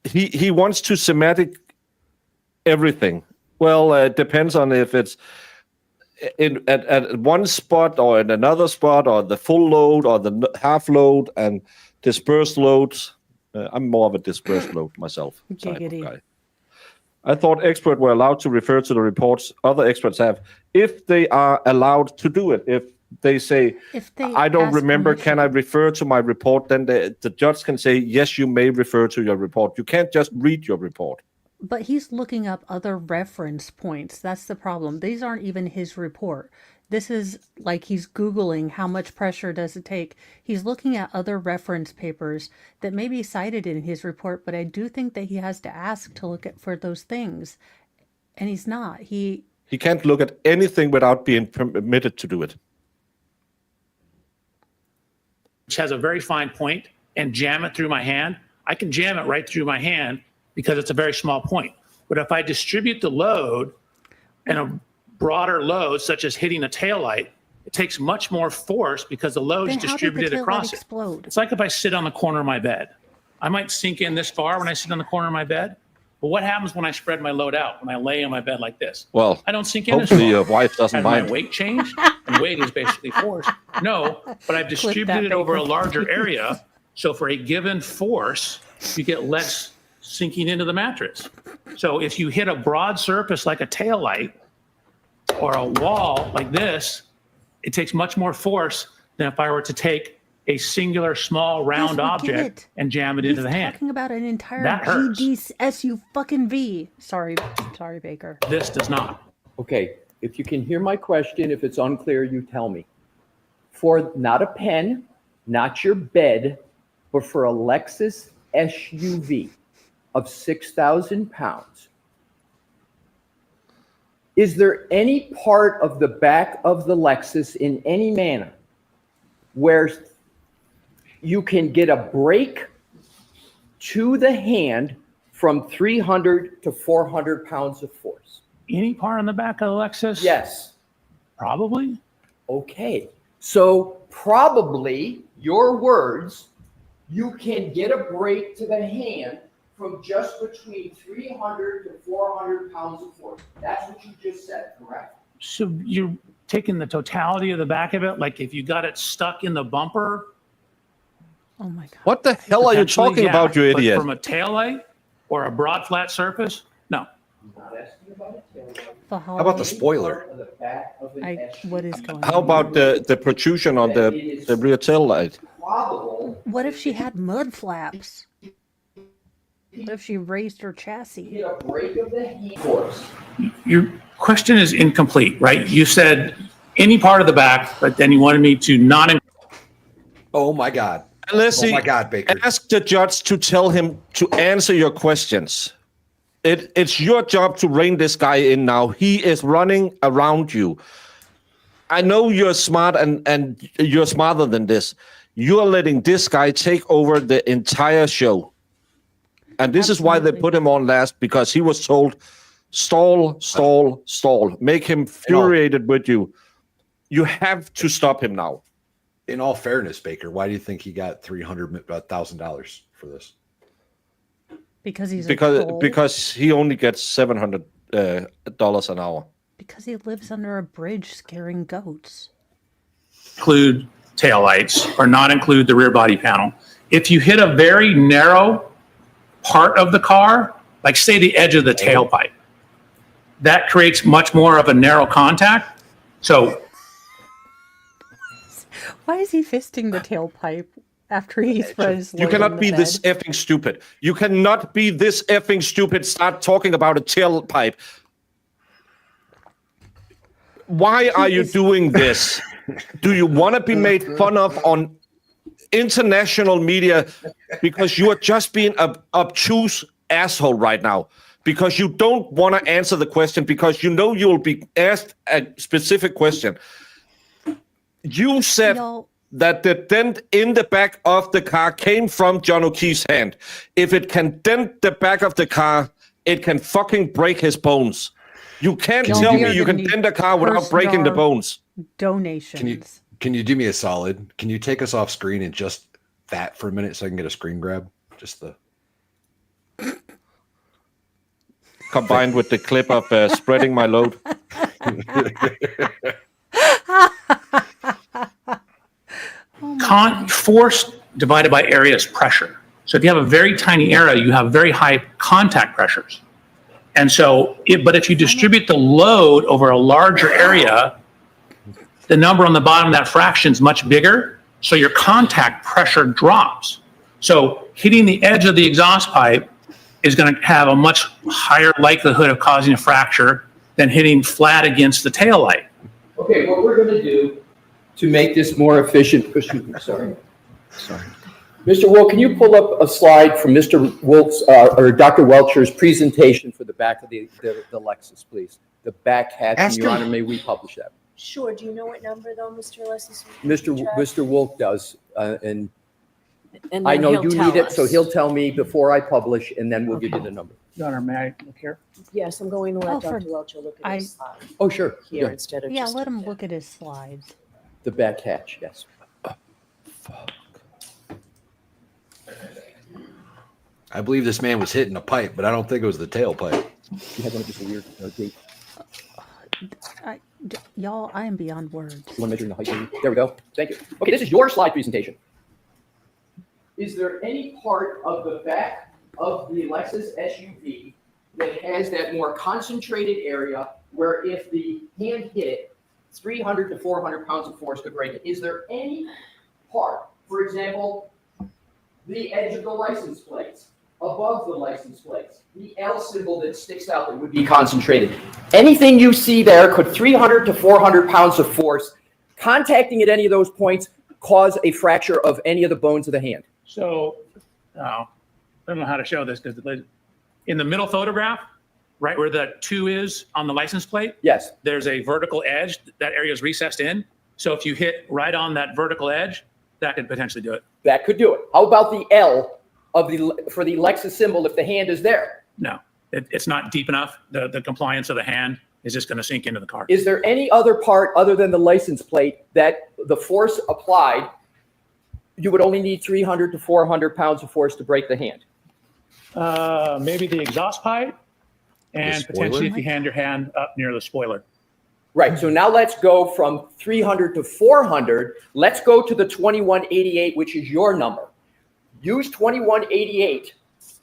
he wants to semantic everything. Well, it depends on if it's at one spot or in another spot, or the full load or the half load and dispersed loads. I'm more of a dispersed load myself. type of
Giggity.
guy. I thought experts were allowed to refer to the reports other experts have if they are allowed to do it. If they say,
If they
I don't
ask
remember, can I
permission.
refer to my report? Then the judge can say, yes, you may refer to your report. You can't just read your report.
But he's looking up other reference points. That's the problem. These aren't even his report. This is like he's Googling how much pressure does it take. He's looking at other reference papers that may be cited in his report, but I do think that he has to ask to look at for those things. And he's not.
He can't look at anything without being permitted to do it.
Which has a very fine point, and jam it through my hand. I can jam it right through my hand because it's a very small point. But if I distribute the load and a broader load, such as hitting a taillight, it takes much more force because the load is
Then how did the
distributed
taillight
across it.
explode?
It's like if I sit on the corner of my bed. I might sink in this far when I sit on the corner of my bed. But what happens when I spread my load out, when I lay on my bed like this?
Well,
I don't sink in as
hopefully
far.
your wife doesn't
Has my
mind.
weight changed? And weight is basically force. No, but I've distributed it over a
Baker.
larger area. So for a given force, you get less sinking into the mattress. So if you hit a broad surface like a tail light or a wall like this, it takes much more force than if I were to take a singular small round
Yes, we get
object
it.
and jam it
He's
into the hand.
talking about an entire
That hurts.
GDSU fucking V. Sorry, Baker.
This does not.
Okay, if you can hear my question, if it's unclear, you tell me. For not a pen, not your bed, but for a Lexus SUV of 6,000 pounds, is there any part of the back of the Lexus in any manner where you can get a brake to the hand from 300 to 400 pounds of force?
Any part on the back of the Lexus?
Yes.
Probably.
Okay. So probably, your words, you can get a brake to the hand from just between 300 to 400 pounds of force. That's what you just said, correct?
So you're taking the totality of the back of it, like if you got it stuck in the bumper.
Oh my God.
What the hell are you
potentially,
talking
yeah,
about, you
but
idiot?
From a taillight or a broad flat surface? No.
I'm not asking about a taillight.
How about the
Fahali,
spoiler?
Part of the back of an SUV.
what is going
How
on?
about the protrusion on the rear tail light?
Probable.
What if she had mud flaps? What if she raised her chassis?
Get a brake of the hand force.
Your question is incomplete, right? You said any part of the back, but then you wanted me to not.
Oh my God.
Leslie,
Oh my God, Baker.
ask the judge to tell him to answer your questions. It's your job to rein this guy in now. He is running around you. I know you're smart and you're smarter than this. You're letting this guy take over the entire show. And this is why they
Absolutely.
put him on last, because he was told, stall, stall, stall. Make him infuriated with you. You have to stop him now.
In all fairness, Baker, why do you think he got $300,000 for this?
Because he's a troll?
Because he only gets $700 an hour.
Because he lives under a bridge scaring goats.
Include taillights or not include the rear body panel. If you hit a very narrow part of the car, like say the edge of the tailpipe, that creates much more of a narrow contact. So
Why is he fisting the tailpipe after he spread his
You
load on
cannot
the
be this
bed?
effing stupid. You cannot be this effing stupid. Start talking about a tailpipe. Why are you doing this? Do you want to be made fun of on international media because you are just being an obtuse asshole right now? Because you don't want to answer the question because you know you'll be asked a specific question. You said
Y'all-
that the dent in the back of the car came from John O'Keefe's hand. If it can dent the back of the car, it can fucking break his bones. You can't
Y'all,
tell
we
me
are
you
gonna
can
need
dent a car without
first
breaking the
jar
bones.
Donations.
Can you do me a solid? Can you take us off screen and just that for a minute so I can get a screen grab? Just the
Combined with the clip of spreading my load.
Force divided by area is pressure. So if you have a very tiny area, you have very high contact pressures. And so, but if you distribute the load over a larger area, the number on the bottom of that fraction is much bigger, so your contact pressure drops. So hitting the edge of the exhaust pipe is going to have a much higher likelihood of causing a fracture than hitting flat against the tail light.
Okay, what we're going to do to make this more efficient, excuse me, sorry. Mr. Wolf, can you pull up a slide from Mr. Wolf's or Dr. Welcher's presentation for the back of the Lexus, please? The back hatch, and Your Honor, may we publish that?
Sure. Do you know what number though, Mr. Leslie?
Mr. Wolf does, and
And
I
then
know
he'll
you
tell
need it, so
us.
he'll tell me before I publish, and then we'll give you the number.
Your Honor, may I look here?
Yes, I'm going to
Oh,
let
for-
Dr. Welcher look at his slide
Oh, sure.
here
Yeah.
instead of
Yeah,
just.
let him look at his slides.
The back hatch, yes.
I believe this man was hitting a pipe, but I don't think it was the tailpipe.
You have one of just a weird date.
Y'all, I am beyond words.
You want to measure the height? Maybe? There we go. Thank you. Okay, this is your slide presentation. Is there any part of the back of the Lexus SUV that has that more concentrated area where if the hand hit it, 300 to 400 pounds of force could break it? Is there any part, for example, the edge of the license plates, above the license plates, the L symbol that sticks out that would be concentrated? Anything you see there could 300 to 400 pounds of force contacting at any of those points cause a fracture of any of the bones of the hand.
So, I don't know how to show this because in the middle photograph, right where the 2 is on the license plate,
Yes.
there's a vertical edge. That area is recessed in. So if you hit right on that vertical edge, that could potentially do it.
That could do it. How about the L for the Lexus symbol if the hand is there?
No, it's not deep enough. The compliance of the hand is just going to sink into the car.
Is there any other part other than the license plate that the force applied, you would only need 300 to 400 pounds of force to break the hand?
Maybe the exhaust pipe, and
spoiler?
potentially if you hand your hand up near the spoiler.
Right, so now let's go from 300 to 400. Let's go to the 2188, which is your number. Use 2188.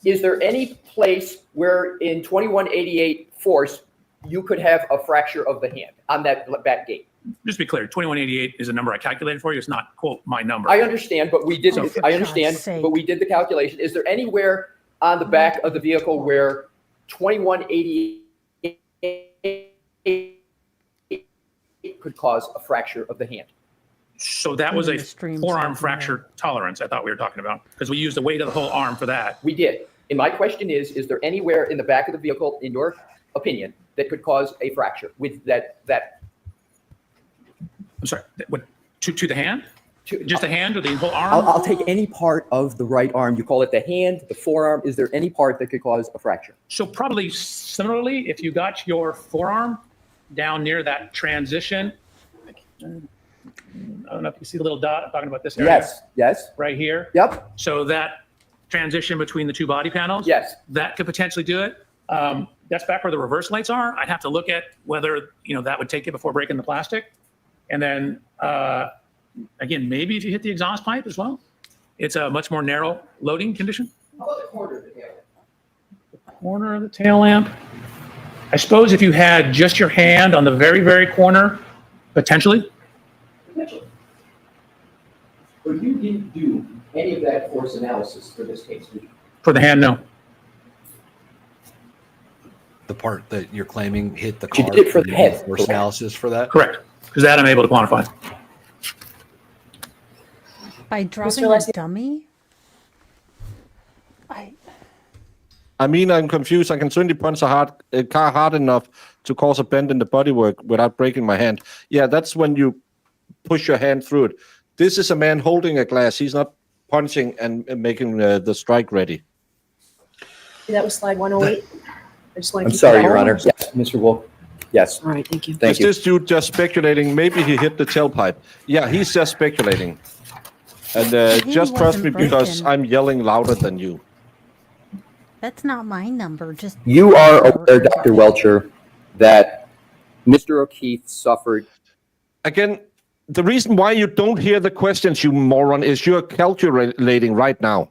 Is there any place where in 2188 force you could have a fracture of the hand on that back gate?
Just to be clear, 2188 is a number I calculated for you. It's not, quote, my number.
I understand, but we did.
Oh, for
I understand,
God's sake.
but we did the calculation. Is there anywhere on the back of the vehicle where 2188 could cause a fracture of the hand?
So that was a
The streams
forearm
have
fracture tolerance I thought we were talking about, because we used the weight of the whole arm for that.
We did. And my question is there anywhere in the back of the vehicle, in your opinion, that could cause a fracture with that
I'm sorry, what, to the hand?
to-
Just the hand or the whole arm?
I'll take any part of the right arm. You call it the hand, the forearm. Is there any part that could cause a fracture?
So probably similarly, if you got your forearm down near that transition, I don't know if you see the little dot, I'm talking about this area.
Yes.
Right here.
Yep.
So that transition between the 2 body panels.
Yes.
That could potentially do it. That's back where the reverse lights are. I'd have to look at whether, that would take it before breaking the plastic. And then, again, maybe if you hit the exhaust pipe as well, it's a much more narrow loading condition.
How about the corner of the tail?
Corner of the tail lamp. I suppose if you had just your hand on the very, very corner, potentially.
Potentially. But you didn't do any of that force analysis for this case, did you?
For the hand, no.
The part that you're claiming hit the
You
car.
did it for the head,
Force
correct?
analysis for that.
Correct. Because that I'm able to quantify.
By dropping a
Leslie-
dummy?
I mean, I'm confused. I can certainly punch a car hard enough to cause a bend in the bodywork without breaking my hand. Yeah, that's when you push your hand through it. This is a man holding a glass. He's not punching and making the strike ready.
That was slide 108. I just want to
I'm
keep
sorry,
that
Your
all.
Honor. Yes, Mr. Wolf. Yes,
All right, thank you.
thank
Is
you.
this dude just speculating? Maybe he hit the tailpipe. Yeah, he's just speculating. And
hand
just trust me
wasn't
because
broken.
I'm yelling louder than you.
That's not my number. Just
You are aware, Dr. Welcher, that Mr. O'Keefe suffered.
Again, the reason why you don't hear the questions, you moron, is you're calculating right now.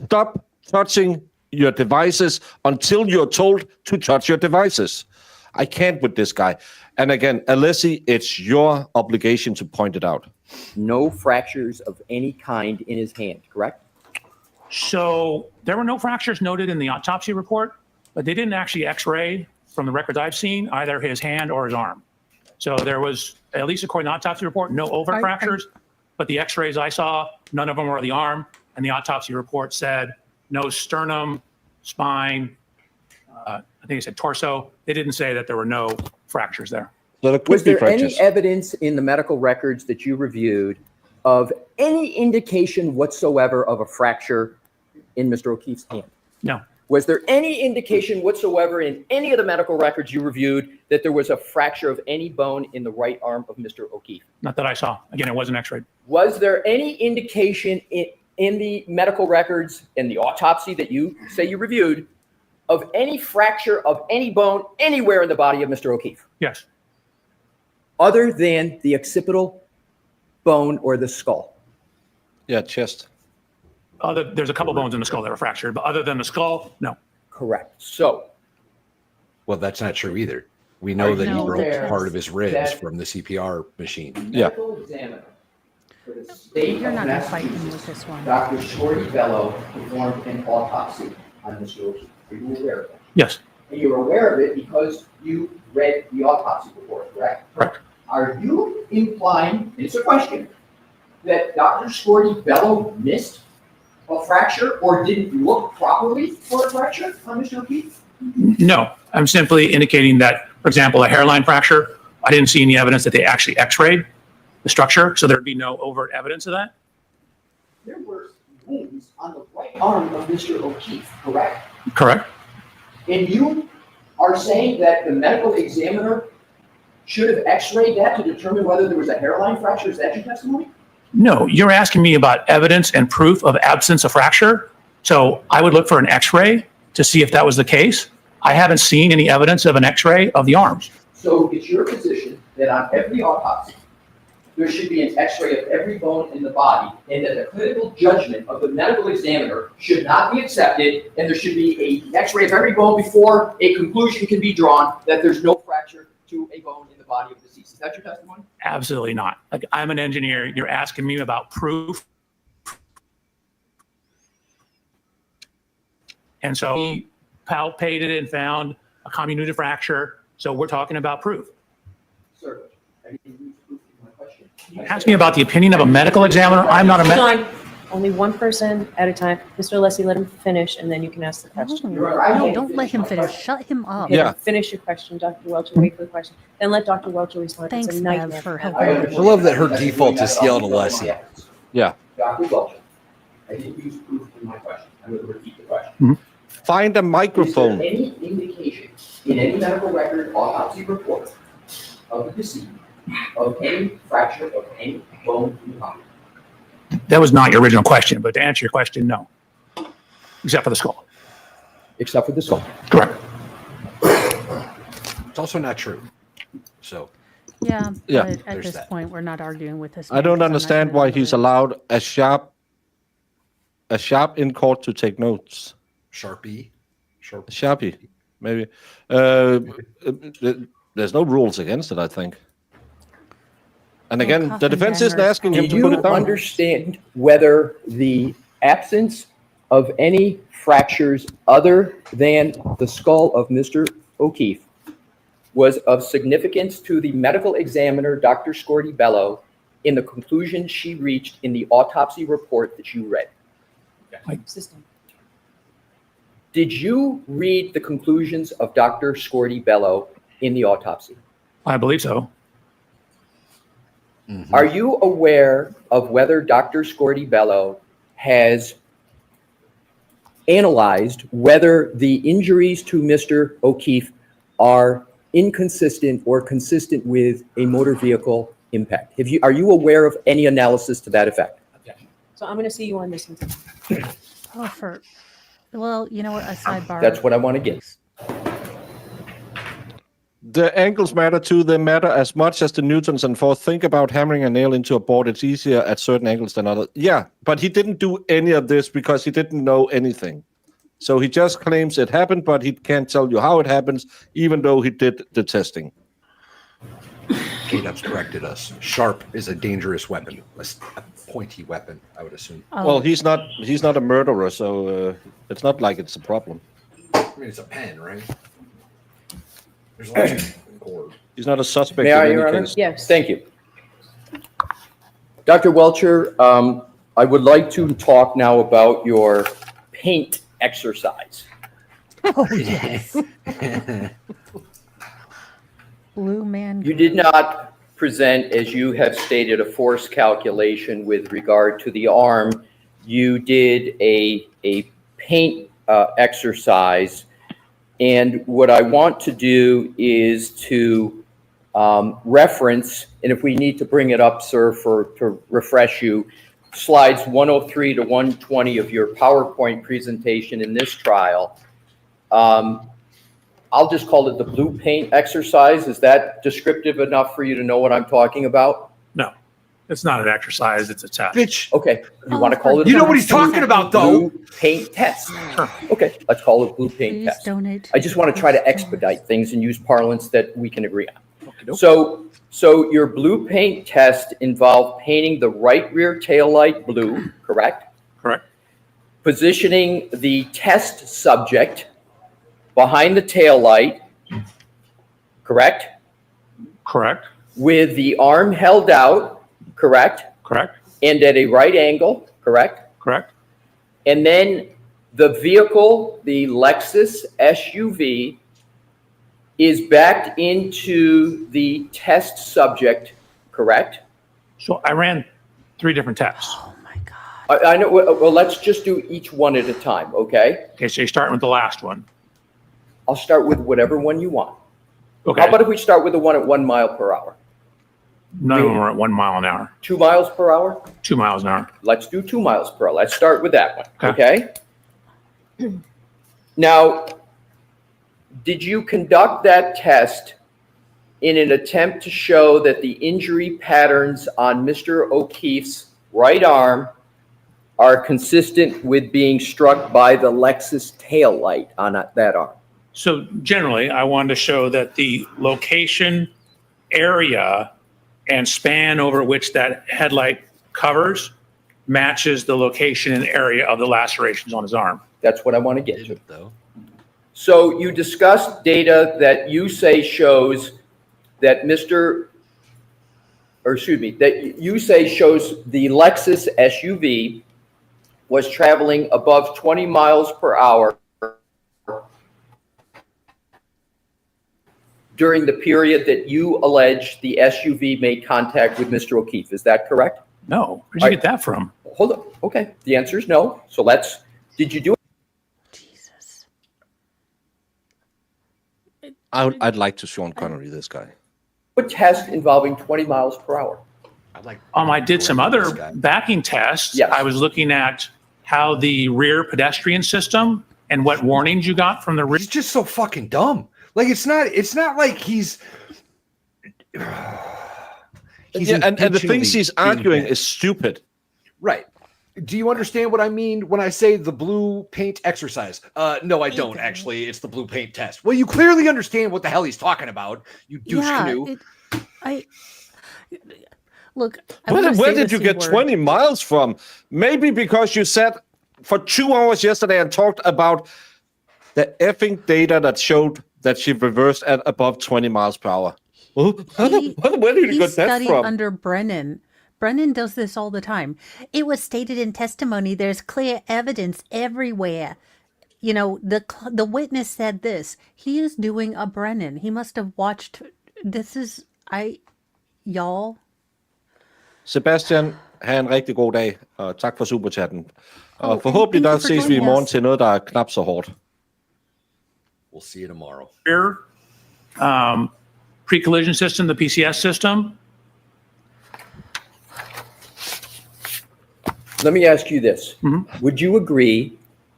Stop touching your devices until you're told to touch your devices. I can't with this guy. And again, Alessi, it's your obligation to point it out.
No fractures of any kind in his hand, correct?
So there were no fractures noted in the autopsy report, but they didn't actually x-ray from the records I've seen, either his hand or his arm. So there was, at least according to the autopsy report, no overt fractures, but the x-rays I saw, none of them were the arm, and the autopsy report said no sternum, spine, I think it said torso. They didn't say that there were no fractures there.
So there could
Was
be
there any
fractures.
evidence in the medical records that you reviewed of any indication whatsoever of a fracture in Mr. O'Keefe's hand?
No,
Was there any indication whatsoever in any of the medical records you reviewed that there was a fracture of any bone in the right arm of Mr. O'Keefe?
not that I saw. Again, it wasn't x-rayed.
Was there any indication in the medical records and the autopsy that you say you reviewed of any fracture of any bone anywhere in the body of Mr. O'Keefe,
Yes.
other than the occipital bone or the skull?
Yeah, chest.
There's a couple bones in the skull that were fractured, but other than the skull, no.
Correct. So,
Well, that's not true either. We know that he
No,
broke
there
part of his ribs
that-
from the CPR machine.
Yeah.
medical examiner for the state
You're
of
not going to fight him with
Massachusetts,
this one.
Dr. Shorty Bello performed an autopsy on Mr. O'Keefe. Are you aware of that?
Yes.
And you're aware of it because you read the autopsy report, correct?
Correct.
Are you implying, it's a question, that Dr. Shorty Bello missed a fracture or didn't look properly for a fracture on Mr. O'Keefe?
No, I'm simply indicating that, for example, a hairline fracture, I didn't see any evidence that they actually x-rayed the structure, so there'd be no overt evidence of that.
There were wounds on the right arm of Mr. O'Keefe, correct?
Correct?
And you are saying that the medical examiner should have x-rayed that to determine whether there was a hairline fracture? Is that your testimony?
No, you're asking me about evidence and proof of absence of fracture. So I would look for an x-ray to see if that was the case. I haven't seen any evidence of an x-ray of the arms.
So it's your position that on every autopsy, there should be an x-ray of every bone in the body, and that the clinical judgment of the medical examiner should not be accepted, and there should be an x-ray of every bone before a conclusion can be drawn that there's no fracture to a bone in the body of the deceased. Is that your testimony?
Absolutely not. Like, I'm an engineer. You're asking me about proof. And so he palpated and found a comminuted fracture. So we're talking about proof.
Sir, I didn't use proof in my question.
You asked me about the opinion of a medical examiner. I'm not a
Hold
medical.
on. Only one person at a time. Mr. Alessi, let him finish, and then you can ask the question.
No, don't let him finish. Shut him up.
Okay,
Yeah.
Finish your question, Dr. Welcher. Wait for the question. Then let Dr. Welcher respond.
Thanks,
It's a
Bev,
nightmare.
for
I
helping.
understand.
I love that her default is to yell at Alessi.
Yeah.
Dr. Welcher, I didn't use proof in my question. I'm going to repeat the question.
Find a
Is
microphone.
there any indication in any medical record, autopsy report of the deceased of any fracture of any bone in the body?
That was not your original question, but to answer your question, no. Except for the skull.
Except for the skull.
Correct.
It's also not true. So
Yeah,
Yeah.
but at
There's
this
that.
point, we're not arguing with this.
I
man
don't
'cause I'm not
understand
gonna
why
do
he's
it.
allowed a sharp in court to take notes.
Sharpie.
A Sharpie, maybe. There's no rules against it, I think. And
No
again, the
coffin
defense isn't
bangers.
asking
Do
him to put
you
it down.
understand whether the absence of any fractures other than the skull of Mr. O'Keefe was of significance to the medical examiner, Dr. Scorty Bello, in the conclusion she reached in the autopsy report that you read?
System.
Did you read the conclusions of Dr. Scorty Bello in the autopsy?
I believe so.
Are you aware of whether Dr. Scorty Bello has analyzed whether the injuries to Mr. O'Keefe are inconsistent or consistent with a motor vehicle impact? Are you aware of any analysis to that effect?
So I'm going to see you on this one.
Oh, well, you know what? A sidebar.
That's what I want to get.
The angles matter too. They matter as much as the newtons and force. Think about hammering a nail into a board. It's easier at certain angles than others. Yeah, but he didn't do any of this because he didn't know anything. So he just claims it happened, but he can't tell you how it happens, even though he did the testing.
K-Dub's corrected us. Sharp is a dangerous weapon, a pointy weapon, I would assume.
Well, he's not a murderer, so it's not like it's a problem.
I mean, it's a pen, right? There's a lot of cord.
He's not a suspect.
May I,
in
Your
any
Honor?
case.
Yes.
Thank you. Dr. Welcher, I would like to talk now about your paint exercise.
Oh, yes. Blue man.
You did not present, as you have stated, a force calculation with regard to the arm. You did a paint exercise. And what I want to do is to reference, and if we need to bring it up, sir, to refresh you, slides 103 to 120 of your PowerPoint presentation in this trial. I'll just call it the blue paint exercise. Is that descriptive enough for you to know what I'm talking about?
No, it's not an exercise, it's a test.
Bitch,
Okay, you want to call it?
you know what he's talking about, though.
Blue paint test. Okay, let's call it blue paint
Please
test.
donate.
I just want to try to expedite things and use parlance that we can agree on.
Okey-doke.
So your blue paint test involved painting the right rear tail light blue, correct?
Correct.
Positioning the test subject behind the tail light, correct?
Correct.
With the arm held out, correct?
Correct.
And at a right angle, correct?
Correct.
And then the vehicle, the Lexus SUV, is backed into the test subject, correct?
So I ran 3 different tests.
Oh my God.
I know, well, let's just do each one at a time, okay?
Okay, so you're starting with the last one.
I'll start with whatever one you want.
Okay.
How about if we start with the one at 1 mile per hour?
None of them are at 1 mile an hour,
2 miles per hour?
2 miles an hour.
Let's do 2 miles per hour. Let's start with that one,
Okay.
okay? Now, did you conduct that test in an attempt to show that the injury patterns on Mr. O'Keefe's right arm are consistent with being struck by the Lexus tail light on that arm?
So generally, I wanted to show that the location, area, and span over which that headlight covers matches the location and area of the lacerations on his arm.
That's what I want to get to. So you discussed data that you say shows that that you say shows the Lexus SUV was traveling above 20 miles per hour during the period that you allege the SUV made contact with Mr. O'Keefe. Is that correct?
No, where'd you get that from?
Hold on. Okay. The answer is no. So did you do
Jesus.
I'd like to Sean Connery this guy.
a test involving 20 miles per hour?
I did some other backing tests.
Yes.
I was looking at how the rear pedestrian system and what warnings you got from the rear.
He's just so fucking dumb. Like it's not like he's
Yeah, and the things he's arguing is stupid.
right. Do you understand what I mean when I say the blue paint exercise? No, I don't actually. It's the blue paint test. Well, you clearly understand what the hell he's talking about, you douche canoe.
Look.
Where did you get 20 miles from? Maybe because you sat for 2 hours yesterday and talked about the effing data that showed that she reversed at above 20 miles per hour. Where did you get that
studied
from?
under Brennan. Brennan does this all the time. It was stated in testimony. There's clear evidence everywhere. You know, the witness said this. He is doing a Brennan. He must have watched. Y'all.
Sebastian, have en rigtig god dag, og tak for superchatten. Og forhåbentlig
thank
der
you for
ses vi i
joining
morgen
us.
til noget, der er knap så hårdt.
We'll see you tomorrow.
rear pre-collision system, the PCS system.
Let me ask you this. Would you agree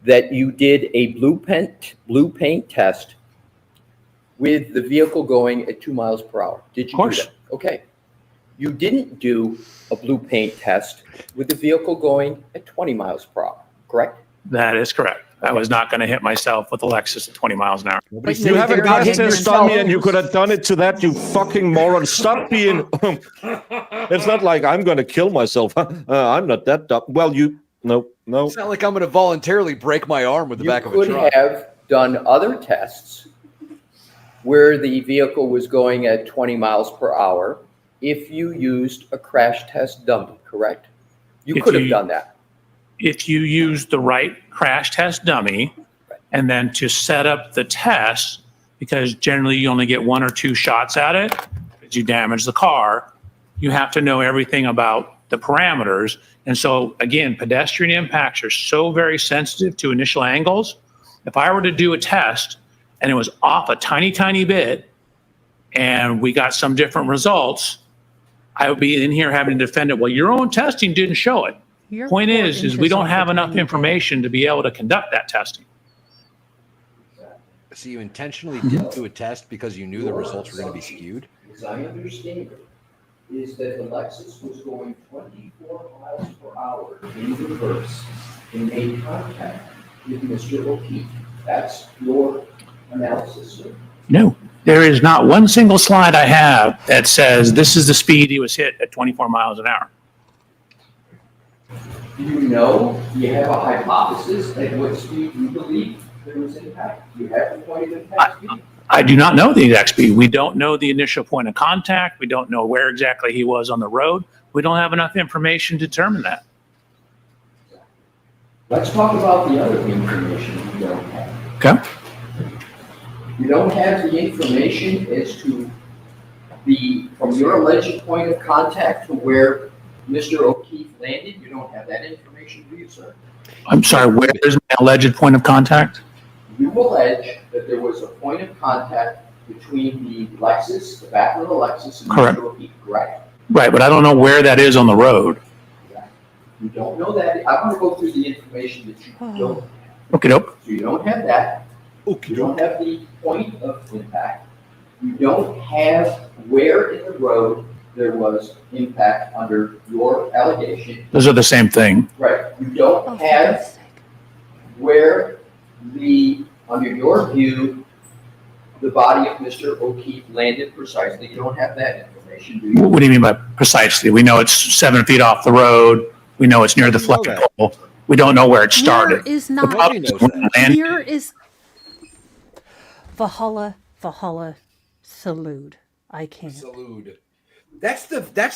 that you did a blue paint test with the vehicle going at 2 miles per hour? Did you do
course.
that? Okay. You didn't do a blue paint test with the vehicle going at 20 miles per hour, correct?
That is correct. I was not going to hit myself with a Lexus at 20 miles an hour.
Nobody's
You
saying
have a
anything about
crash
hitting
test
yourself.
dummy and you could have done it to that, you fucking moron. Stop being. It's not like I'm going to kill myself. I'm not that dumb. Well, no.
It's not like I'm going to voluntarily break my arm with the back of a
You
truck.
could have done other tests where the vehicle was going at 20 miles per hour if you used a crash test dummy, correct? You
If
could have
you-
done that.
If you use the right crash test dummy and then to set up the test, because generally you only get 1 or 2 shots at it, because you damage the car, you have to know everything about the parameters. And so again, pedestrian impacts are so very sensitive to initial angles. If I were to do a test and it was off a tiny, tiny bit and we got some different results, I would be in here having to defend it. Well, your own testing didn't show it.
You're
Point
4
is
inches
we don't
off
have
a
enough
tiny bit.
information to be able to conduct that testing.
So you intentionally didn't do a test because you knew the results were going to be skewed?
As I understand it, is that the Lexus was going 24 miles per hour in reverse and made contact with Mr. O'Keefe. That's your analysis, sir.
No, there is not one single slide I have that says this is the speed he was hit at 24 miles an hour.
Do you know, do you have a hypothesis at what speed you believe there was impact? Do you have the point of impact speed?
I do not know the exact speed. We don't know the initial point of contact. We don't know where exactly he was on the road. We don't have enough information to determine that.
Let's talk about the other information you don't have.
Okay?
You don't have the information as to from your alleged point of contact to where Mr. O'Keefe landed. You don't have that information, do you, sir?
I'm sorry, where is my alleged point of contact?
You allege that there was a point of contact between the Lexus, the back of the Lexus, and
Correct.
Mr. O'Keefe, correct?
Right, but I don't know where that is on the road.
You don't know that. I want to go through the information that you don't have.
Okay, dope.
So you don't have that. You don't have the point of impact. You don't have where in the road there was impact under your allegation.
Those are the same thing.
Right. You
Oh,
don't
for God's
have
sake.
where under your view, the body of Mr. O'Keefe landed precisely. You don't have that information, do you?
What do you mean by precisely? We know it's 7 feet off the road. We know it's near the
How do you know
flagpole. We don't know where it started.
Here is
The
not.
problem is
knows
when
that.
it landed-
Here is Valhalla, salute. I can't.
Salute. That's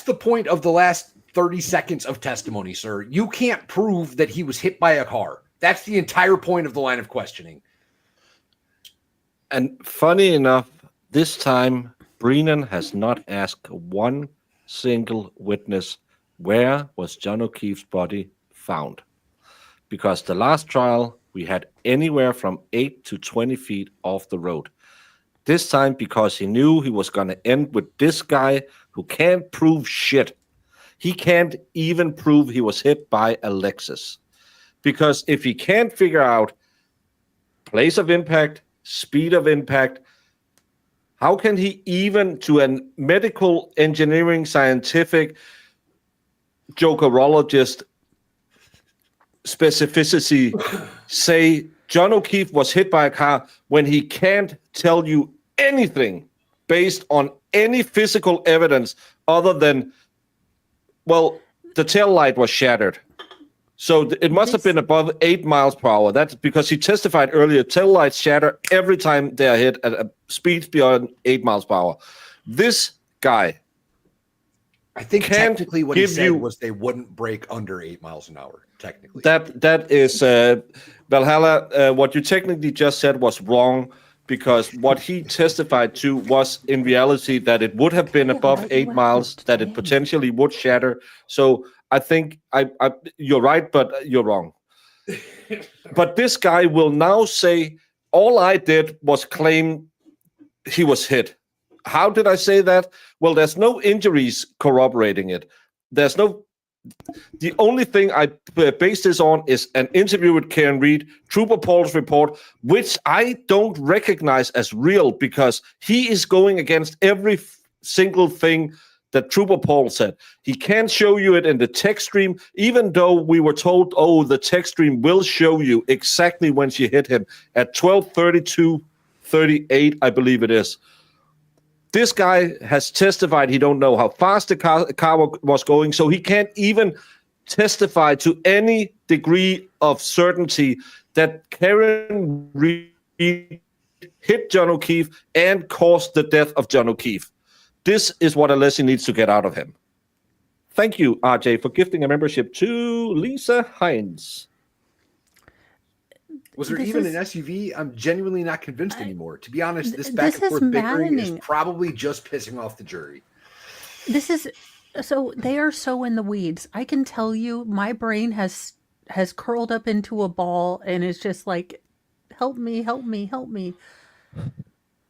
the point of the last 30 seconds of testimony, sir. You can't prove that he was hit by a car. That's the entire point of the line of questioning.
And funny enough, this time Brennan has not asked one single witness where was John O'Keefe's body found. Because the last trial, we had anywhere from 8 to 20 feet off the road. This time, because he knew he was going to end with this guy who can't prove shit. He can't even prove he was hit by a Lexus. Because if he can't figure out place of impact, speed of impact, how can he even, to a medical engineering scientific jokerologist specificity, say John O'Keefe was hit by a car when he can't tell you anything based on any physical evidence other than, well, the tail light was shattered. So it must have been above 8 miles per hour. That's because he testified earlier, tail lights shatter every time they are hit at a speed beyond 8 miles per hour. This guy,
I think
Can't
technically what he
give
said
you-
was they wouldn't break under 8 miles an hour, technically.
that is Valhalla. What you technically just said was wrong, because what he testified to was in reality that it would have been above 8 miles, that it potentially would shatter. So I think you're right, but you're wrong. But this guy will now say, all I did was claim he was hit. How did I say that? Well, there's no injuries corroborating it. There's no The only thing I base this on is an interview with Karen Reed, Trooper Paul's report, which I don't recognize as real because he is going against every single thing that Trooper Paul said. He can't show you it in the text stream, even though we were told, oh, the text stream will show you exactly when she hit him at 12:32:38, I believe it is. This guy has testified he don't know how fast the car was going, so he can't even testify to any degree of certainty that Karen Reed hit John O'Keefe and caused the death of John O'Keefe. This is what Alessi needs to get out of him. Thank you, RJ, for gifting a membership to Lisa Hines.
Was there
This
even
is-
an SUV? I'm genuinely not convinced anymore. To be honest, this
This
back and
is
forth bickering is
maddening.
probably just pissing off the jury.
This is so they are so in the weeds. I can tell you my brain has curled up into a ball and is just like, help me, help me, help me.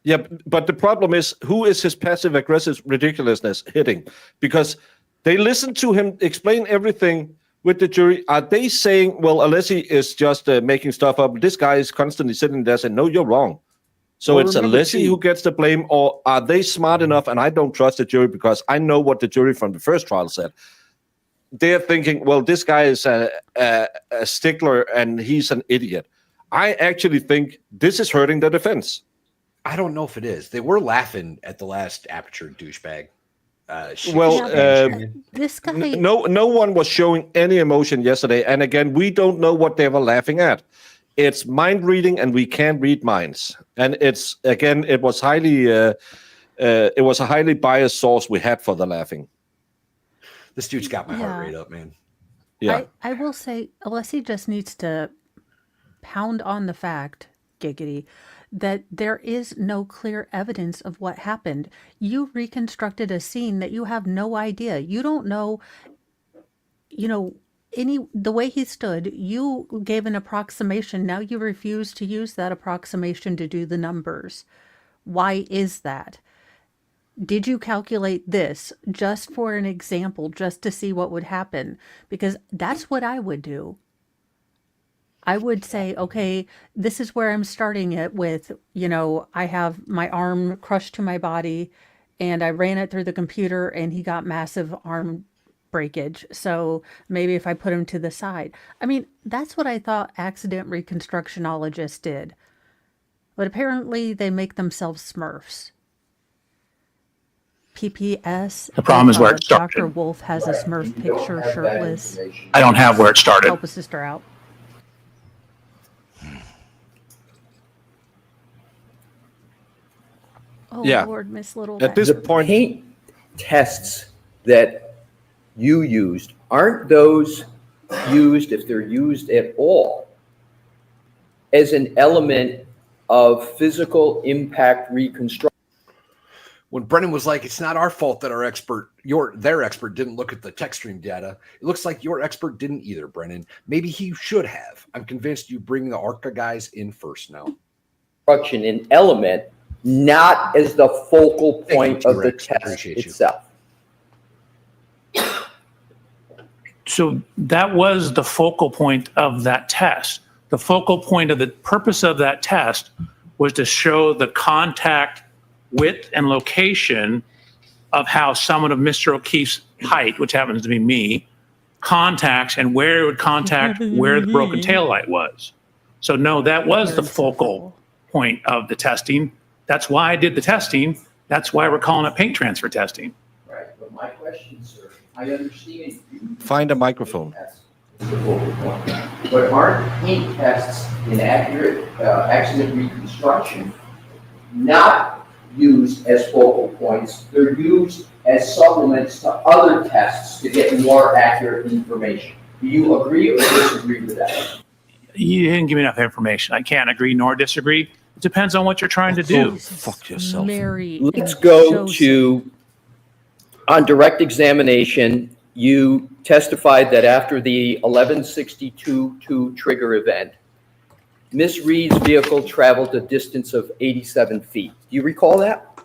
Yeah, but the problem is, who is his passive-aggressive ridiculousness hitting? Because they listen to him explain everything with the jury. Are they saying, well, Alessi is just making stuff up? This guy is constantly sitting there saying, no, you're wrong. So
Well,
it's
remember,
Alessi
too-
who gets the blame, or are they smart enough? And I don't trust the jury because I know what the jury from the first trial said. They're thinking, well, this guy is a stickler and he's an idiot. I actually think this is hurting the defense.
I don't know if it is. They were laughing at the last Aperture douchebag.
This guy,
No one was showing any emotion yesterday. And again, we don't know what they were laughing at. It's mind reading, and we can't read minds. And it's again, it was a highly biased source we had for the laughing.
This dude's got my heart
Yeah.
rate up, man.
Yeah,
I will say Alessi just needs to pound on the fact, giggity, that there is no clear evidence of what happened. You reconstructed a scene that you have no idea. You don't know, the way he stood. You gave an approximation. Now you refuse to use that approximation to do the numbers. Why is that? Did you calculate this just for an example, just to see what would happen? Because that's what I would do. I would say, okay, this is where I'm starting it with, I have my arm crushed to my body and I ran it through the computer and he got massive arm breakage. So maybe if I put him to the side. I mean, that's what I thought accident reconstructionologists did. But apparently they make themselves Smurfs. PPS.
The problem is where it started.
Dr. Wolf has a Smurf picture shirtless.
I don't have where it started.
Help a sister out. Oh,
Yeah.
Lord, Miss Little.
At this
The
point,
paint tests that you used, aren't those used, if they're used at all, as an element of physical impact reconstruction?
When Brennan was like, it's not our fault that their expert didn't look at the text stream data. It looks like your expert didn't either, Brennan. Maybe he should have. I'm convinced you bring the ARCA guys in first now.
An element, not as the focal point of the
T-Rex.
test
Appreciate you.
itself.
So that was the focal point of that test. The focal point of the purpose of that test was to show the contact width and location of how someone of Mr. O'Keefe's height, which happens to be me, contacts and where it would contact where the broken taillight was. So no, that was the focal point of the testing. That's why I did the testing. That's why we're calling it paint transfer testing.
Right, but my question, sir, I understand you.
find a microphone.
But aren't paint tests in accurate accident reconstruction not used as focal points? They're used as supplements to other tests to get more accurate information. Do you agree or disagree with that?
You didn't give me enough information. I can't agree nor disagree. It depends on what you're trying to do.
Fuck yourself.
Mary.
Let's
and
go
Joseph.
to, on direct examination, you testified that after the 1162-2 trigger event, Ms. Reed's vehicle traveled a distance of 87 feet. Do you recall that?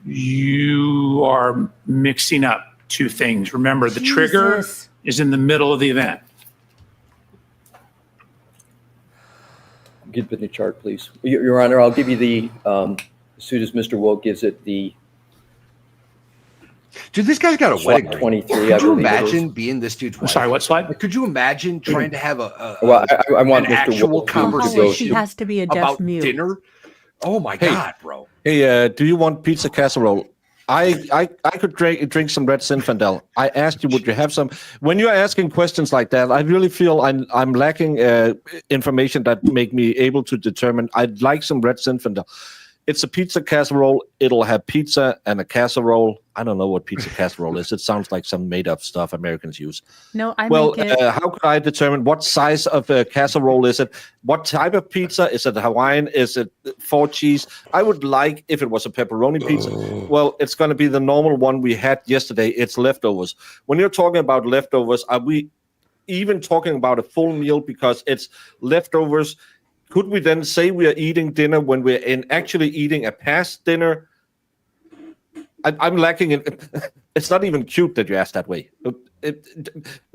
You are mixing up two things. Remember, the trigger
Jesus.
is in the middle of the event.
Give me the chart, please. Your Honor, I'll give you the, as soon as Mr. Woke gives it the
Dude, this guy's got a
slide
wedding ring.
23, I
Could you
believe it
imagine
is.
being this dude's
I'm
wife?
sorry, what slide?
Like, could you imagine trying to have
Well, I want
an
Mr.
actual
Woke to-
Holly, she
conversation
has to be a deaf
about
mute.
dinner? Oh my
Hey.
God, bro.
Hey, do you want pizza casserole? I could drink some red Zinfandel. I asked you, would you have some? When you're asking questions like that, I really feel I'm lacking information that make me able to determine. I'd like some red Zinfandel. It's a pizza casserole. It'll have pizza and a casserole. I don't know what pizza casserole is. It sounds like some made-up stuff Americans use.
No, I
Well,
make it.
how could I determine what size of a casserole is it? What type of pizza? Is it Hawaiian? Is it 4 cheese? I would like if it was a pepperoni pizza. Well, it's going to be the normal one we had yesterday. It's leftovers. When you're talking about leftovers, are we even talking about a full meal because it's leftovers? Could we then say we are eating dinner when we're actually eating a past dinner? I'm lacking in. It's not even cute that you ask that way.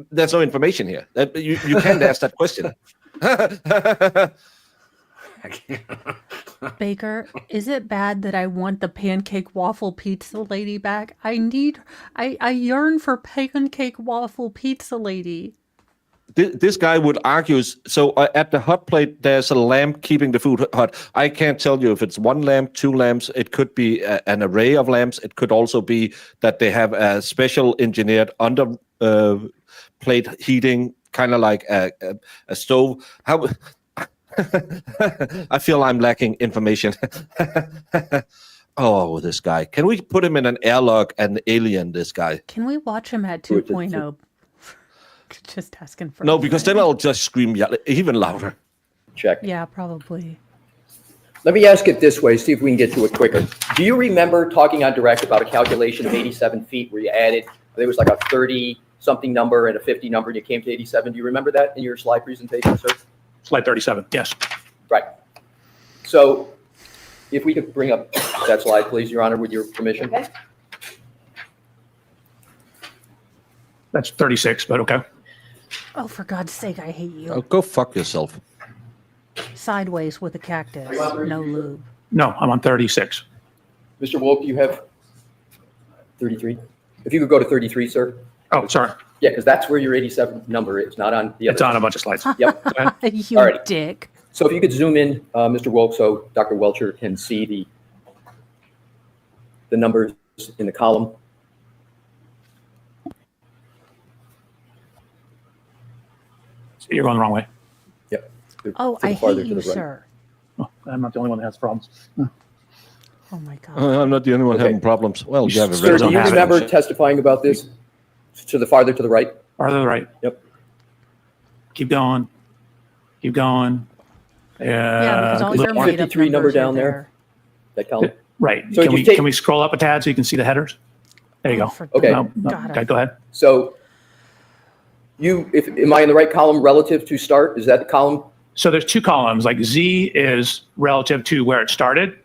There's no information here. You can't ask that question.
Baker, is it bad that I want the pancake waffle pizza lady back? I yearn for pancake waffle pizza lady.
This guy would argue, so at the hot plate, there's a lamp keeping the food hot. I can't tell you if it's one lamp, 2 lamps. It could be an array of lamps. It could also be that they have a special engineered under plate heating, kind of like a stove. How? I feel I'm lacking information. Oh, this guy. Can we put him in an airlock and alien this guy?
Can we watch him at 2.0? Just asking for.
No, because then I'll just scream even louder.
Check.
Yeah, probably.
Let me ask it this way, see if we can get to it quicker. Do you remember talking on direct about a calculation of 87 feet where you added, there was like a 30-something number and a 50 number and you came to 87? Do you remember that in your slide presentation, sir?
Slide 37, yes.
Right. So if we could bring up that slide, please, Your Honor, with your permission.
Okay.
That's 36, but okay.
Oh, for God's sake, I hate you.
Oh, go fuck yourself.
Sideways with a cactus, no lube.
No, I'm on 36.
Mr. Wolf, you have 33? If you could go to 33, sir.
Oh, sorry.
Yeah, because that's where your 87 number is, not on the other.
It's on a bunch of slides.
Yep.
Go ahead.
You
Alrighty.
dick.
So if you could zoom in, Mr. Wolf, so Dr. Welcher can see the numbers in the column.
You're going the wrong way.
Yep.
Oh,
To the
I
farther
hate
to
you,
the right.
sir.
Oh, I'm not the only one that has problems.
Oh my God.
I'm not the only one
Okay.
having problems. Well, you have a
Sir,
very
do you
don't have it.
remember testifying about this? To the farther to the right?
Farther to the right.
Yep.
Keep going. Keep going.
Yeah, because all
is
your
it
made up
53 number
numbers are
down there? That column?
Right.
So
can
you
we
take-
can we scroll up a tad so you can see the headers? There you
Oh,
go.
for
Okay.
No, no,
God,
okay, go ahead.
So am I in the right column relative to start? Is that the column?
So there's two columns. Like Z is relative to where it started,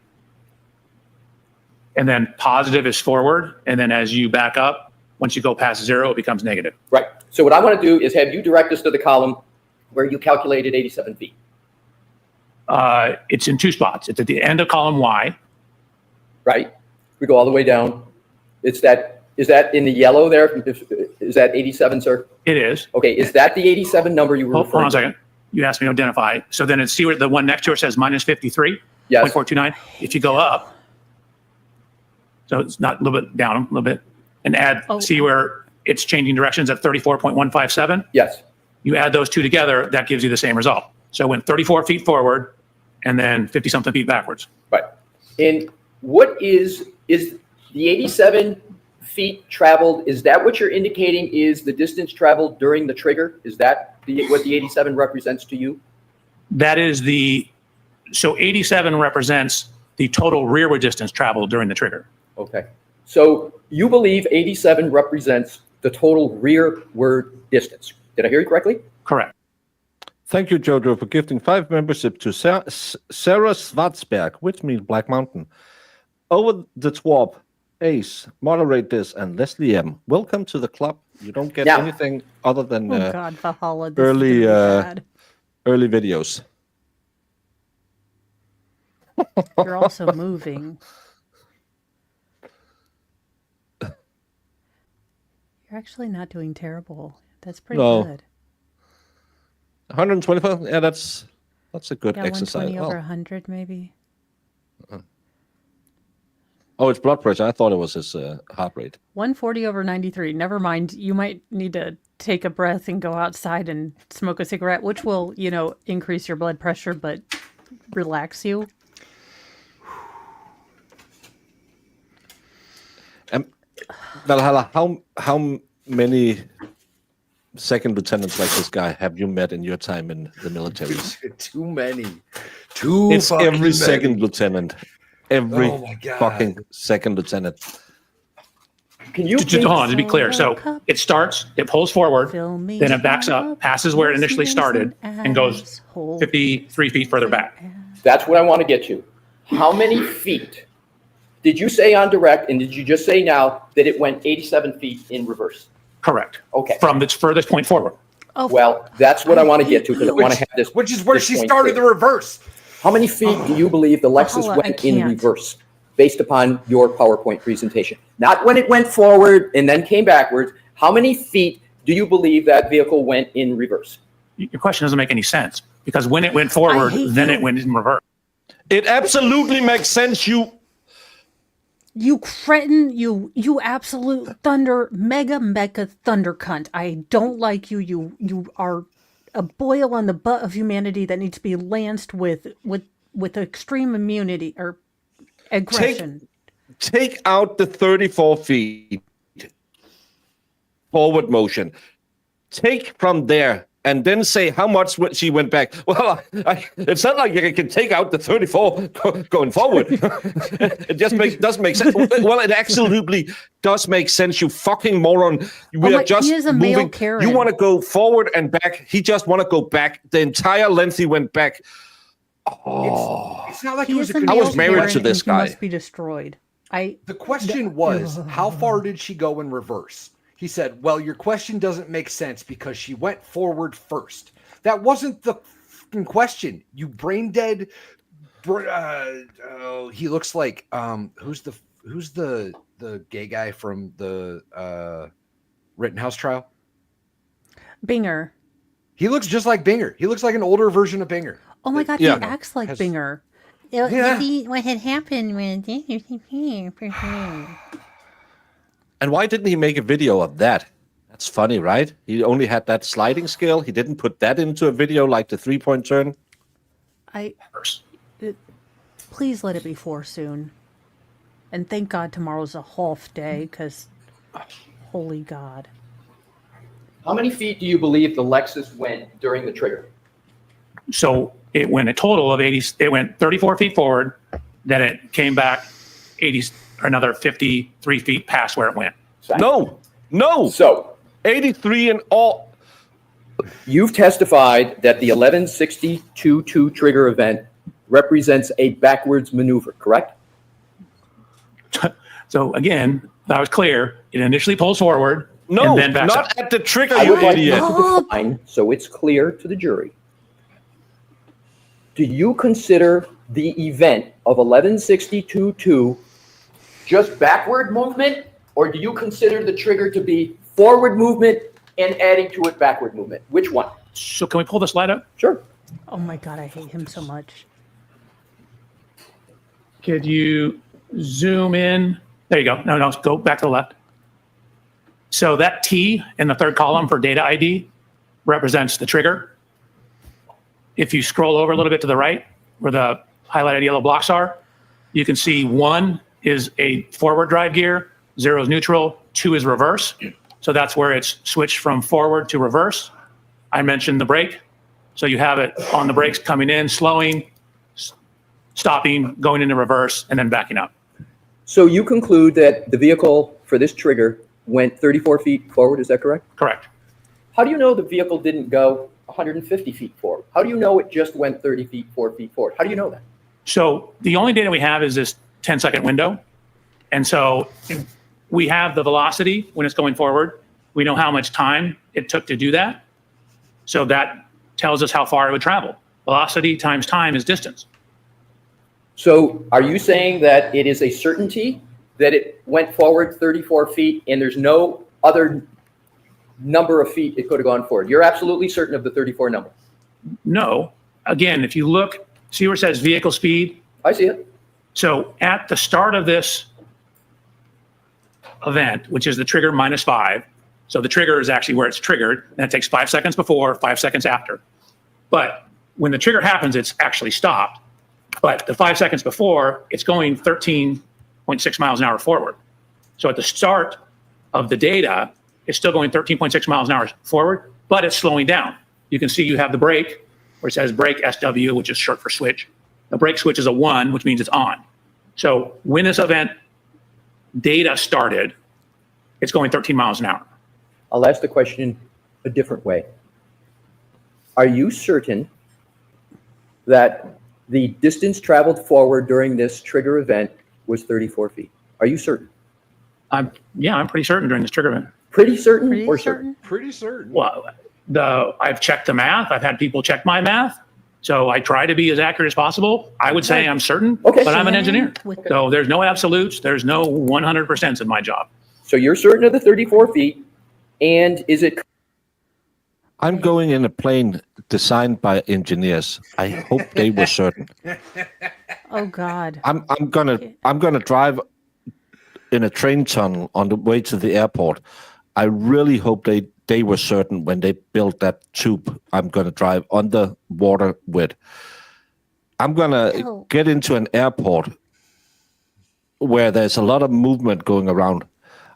and then positive is forward. And then as you back up, once you go past 0, it becomes negative.
Right. So what I want to do is have you direct us to the column where you calculated 87 feet.
It's in 2 spots. It's at the end of column Y.
Right? We go all the way down. Is that in the yellow there? Is that 87, sir?
It is.
Okay, is that the 87 number you were
Hold on
referring
a
to?
second. You asked me to identify. So then see where the one next to it says minus 53.
Yes.
0.429. If you go up, so it's not a little bit down, a little bit, and add,
Oh.
see where it's changing directions at 34.157.
Yes.
You add those two together, that gives you the same result. So it went 34 feet forward and then 50 something feet backwards.
Right. And what is the 87 feet traveled, is that what you're indicating is the distance traveled during the trigger? Is that what the 87 represents to you?
That is so 87 represents the total rearward distance traveled during the trigger.
Okay. So you believe 87 represents the total rearward distance. Did I hear you correctly?
Correct.
Thank you, Jojo, for gifting 5 membership to Sarah Schwarzberg, which means Black Mountain. Over the TWAP, Ace, moderate this, and Leslie M. Welcome to the club. You don't get
Yeah.
anything other than
Oh God, Valhalla, this
early,
is gonna be bad.
early videos.
You're also moving. You're actually not doing terrible. That's pretty
No.
good.
125. Yeah, that's a good
Yeah,
exercise.
120 over 100 maybe.
Oh, it's blood pressure. I thought it was his heart rate.
140 over 93. Never mind. You might need to take a breath and go outside and smoke a cigarette, which will, increase your blood pressure, but relax you.
Valhalla, how many second lieutenants like this guy have you met in your time in the military?
Too many. Too
It's
fucking
every
many.
second lieutenant. Every
Oh my God.
fucking second lieutenant.
Can you
Just hold on, to be clear. So
Cup.
it starts, it pulls forward,
Fill me
then it backs
up,
up, passes where it initially started, and goes
asshole.
53 feet further back.
That's what I want to get to. How many feet did you say on direct, and did you just say now that it went 87 feet in reverse?
Correct.
Okay.
From its furthest point forward.
Oh,
Well, that's what I want to get to because I want to have this.
Which is where
this
she
point
started the
clear.
reverse.
How many feet do you believe the Lexus
Valhalla, I
went in
can't.
reverse based upon your PowerPoint presentation? Not when it went forward and then came backwards. How many feet do you believe that vehicle went in reverse?
Your question doesn't make any sense because when it went forward,
hate
then
you.
it went in reverse.
It absolutely makes sense.
you cretin, you absolute mega thunder cunt. I don't like you. You are a boil on the butt of humanity that needs to be lanced with extreme immunity or aggression.
Take out the 34 feet forward motion. Take from there and then say how much she went back. Well, it's not like you can take out the 34 going forward. It just doesn't make sense. Well, it absolutely does make sense, you fucking moron. We are just
he is a male
moving.
Karen.
You want to go forward and back. He just want to go back. The entire length he went back.
It's not like it
He
was
is
a
a
I
male
was married
Karen
to this
and he
guy.
must be destroyed.
The question was, how far did she go in reverse? He said, well, your question doesn't make sense because she went forward first. That wasn't the fucking question. You brain dead. He looks like who's the gay guy from the Rittenhouse trial?
Binger.
He looks just like Binger. He looks like an older version of Binger.
Oh my God,
Yeah.
he acts like
Has-
Binger.
Yeah.
See what had happened when.
And why didn't he make a video of that? That's funny, right? He only had that sliding scale. He didn't put that into a video like the 3-point turn.
Please let it be 4 soon. And thank God tomorrow's a half day, because holy God.
How many feet do you believe the Lexus went during the trigger?
So it went a total of 80, it went 34 feet forward, then it came back 80, or another 53 feet past where it went.
No.
So
83 and all.
you've testified that the 1162-2 trigger event represents a backwards maneuver, correct?
So again, that was clear. It initially pulls forward
No,
and then backs up.
not at the trigger,
I
you
would like you
idiot.
to define, so it's clear to the jury. Do you consider the event of 1162-2 just backward movement, or do you consider the trigger to be forward movement and adding to it backward movement? Which one?
So can we pull the slide up?
Sure.
Oh my God, I hate him so much.
Could you zoom in? There you go. No, go back to the left. So that T in the third column for data ID represents the trigger. If you scroll over a little bit to the right, where the highlighted yellow blocks are, you can see 1 is a forward drive gear, 0 is neutral, 2 is reverse. So that's where it's switched from forward to reverse. I mentioned the brake. So you have it on the brakes coming in, slowing, stopping, going into reverse, and then backing up.
So you conclude that the vehicle for this trigger went 34 feet forward, is that correct?
Correct.
How do you know the vehicle didn't go 150 feet forward? How do you know it just went 30 feet, 4 feet forward? How do you know that?
So the only data we have is this 10-second window. And so we have the velocity when it's going forward. We know how much time it took to do that. So that tells us how far it would travel. Velocity times time is distance.
So are you saying that it is a certainty that it went forward 34 feet and there's no other number of feet it could have gone forward? You're absolutely certain of the 34 number?
No. Again, if you look, see where it says vehicle speed?
I see it.
So at the start of this event, which is the trigger -5, so the trigger is actually where it's triggered, and it takes 5 seconds before, 5 seconds after. But when the trigger happens, it's actually stopped. But the 5 seconds before, it's going 13.6 miles an hour forward. So at the start of the data, it's still going 13.6 miles an hour forward, but it's slowing down. You can see you have the brake, where it says brake SW, which is short for switch. The brake switch is a 1, which means it's on. So when this event data started, it's going 13 miles an hour.
I'll ask the question a different way. Are you certain that the distance traveled forward during this trigger event was 34 feet? Are you certain?
I'm pretty certain during this trigger event.
Pretty certain
Pretty
or
certain?
Pretty certain.
Well, I've checked the math. I've had people check my math. So I try to be as accurate as possible. I would say I'm certain,
Okay.
but I'm an engineer.
With-
So there's no absolutes. There's no 100% in my job.
So you're certain of the 34 feet, and is it
I'm going in a plane designed by engineers. I hope they were certain.
Oh God.
I'm gonna drive in a train tunnel on the way to the airport. I really hope they were certain when they built that tube I'm gonna drive underwater with. I'm gonna
Oh.
get into an airport where there's a lot of movement going around.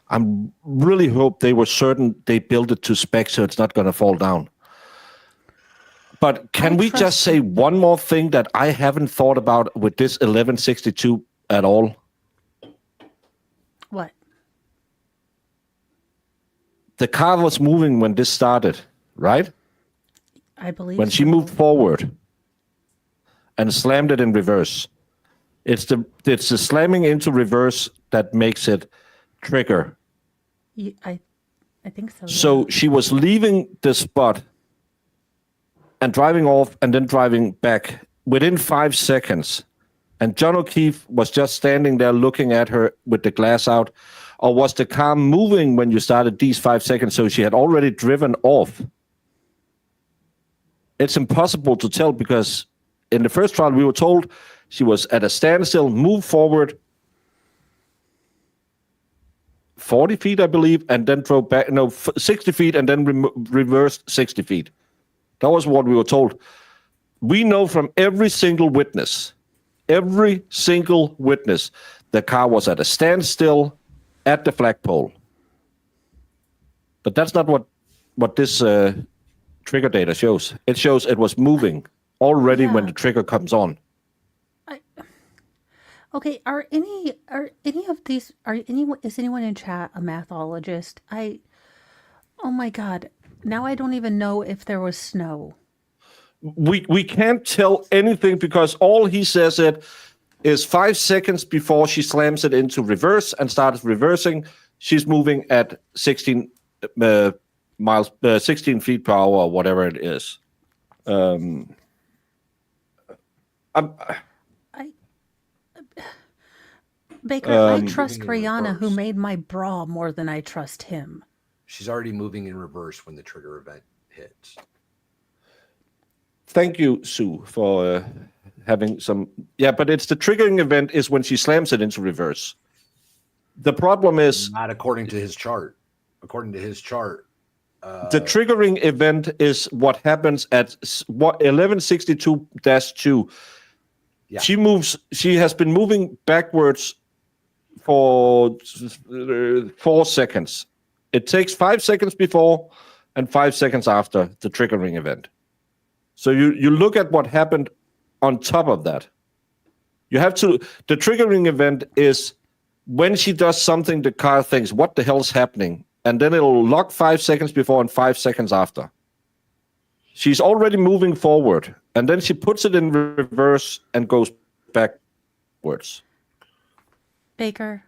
I really hope they were certain they built it to spec so it's not gonna fall down. But can
I
we
trust
just say one more thing that I haven't thought about with this 1162 at all?
What?
The car was moving when this started, right?
I believe
When she
so.
moved forward and slammed it in reverse. It's the slamming into reverse that makes it trigger.
I think so.
So she was leaving the spot and driving off and then driving back within 5 seconds. And John O'Keefe was just standing there looking at her with the glass out. Or was the car moving when you started these 5 seconds, so she had already driven off? It's impossible to tell because in the first trial we were told she was at a standstill, moved forward 40 feet, I believe, and then drove back, 60 feet, and then reversed 60 feet. That was what we were told. We know from every single witness, the car was at a standstill at the flagpole. But that's not what this trigger data shows. It shows it was moving already when
Yeah.
the trigger comes on.
Okay, is anyone in chat a mathologist? Oh my God. Now I don't even know if there was snow.
We can't tell anything because all he says it is 5 seconds before she slams it into reverse and starts reversing. She's moving at 16 feet per hour or whatever it is.
Baker, I
Um,
trust
Moving in
Rihanna, who
reverse.
made my bra, more than I trust him.
She's already moving in reverse when the trigger event hits.
Thank you, Sue, for having some. Yeah, but it's the triggering event is when she slams it into reverse. The problem is
Not according to his chart. According to his chart,
the triggering event is what happens at 1162-2.
Yeah.
She has been moving backwards for 4 seconds. It takes 5 seconds before and 5 seconds after the triggering event. So you look at what happened on top of that. The triggering event is when she does something, the car thinks, what the hell's happening? And then it'll lock 5 seconds before and 5 seconds after. She's already moving forward, and then she puts it in reverse and goes backwards.
Baker,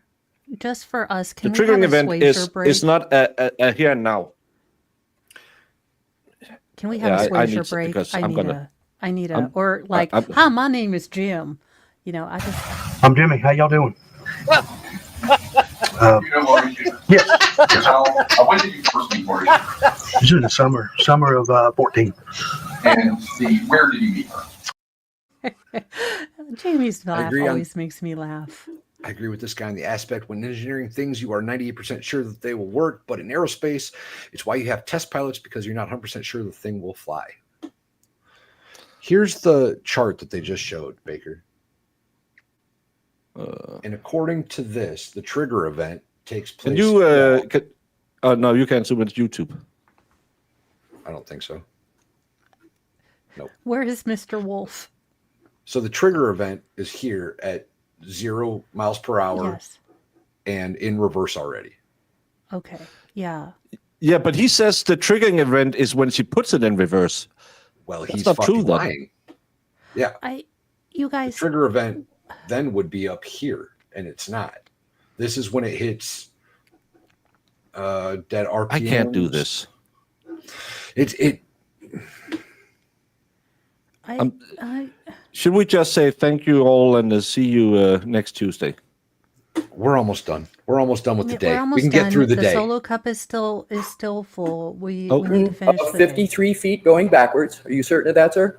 just for us,
The
can we have
triggering
a
event
Swayzer break?
is not a here and now.
Can we have a
I need
Swayzer
to,
break?
because
I
I'm
need
gonna.
a, I need a,
I'm-
or like,
I'm-
hi, my name is Jim. You know, I just,
I'm Jimmy. How y'all doing?
You know Maurice?
Yes,
When did you first meet Maurice?
this is in the summer of 14.
And where did you meet her?
Jamie's laugh
agree on-
always makes me laugh.
I agree with this guy on the aspect when engineering things, you are 98% sure that they will work, but in aerospace, it's why you have test pilots because you're not 100% sure the thing will fly. Here's the chart that they just showed, Baker. And according to this, the trigger event takes place.
Can you? No, you can't zoom into YouTube.
I don't think so.
Where is Mr. Wolf?
So the trigger event is here at 0 miles per hour
Yes.
and in reverse already.
Okay. Yeah.
Yeah, but he says the triggering event is when she puts it in reverse.
Well,
That's
he's
not
fucking
true, though.
lying. Yeah,
You
the
guys,
trigger event then would be up here, and it's not. This is when it hits dead RPMs.
I can't do this. Should we just say thank you all and see you next Tuesday?
We're almost done. We're almost done with the
we're
day.
almost
We can get
done.
through the day.
Solo cup is still full. We
Oh.
need to finish the day.
53 feet going backwards. Are you certain of that, sir?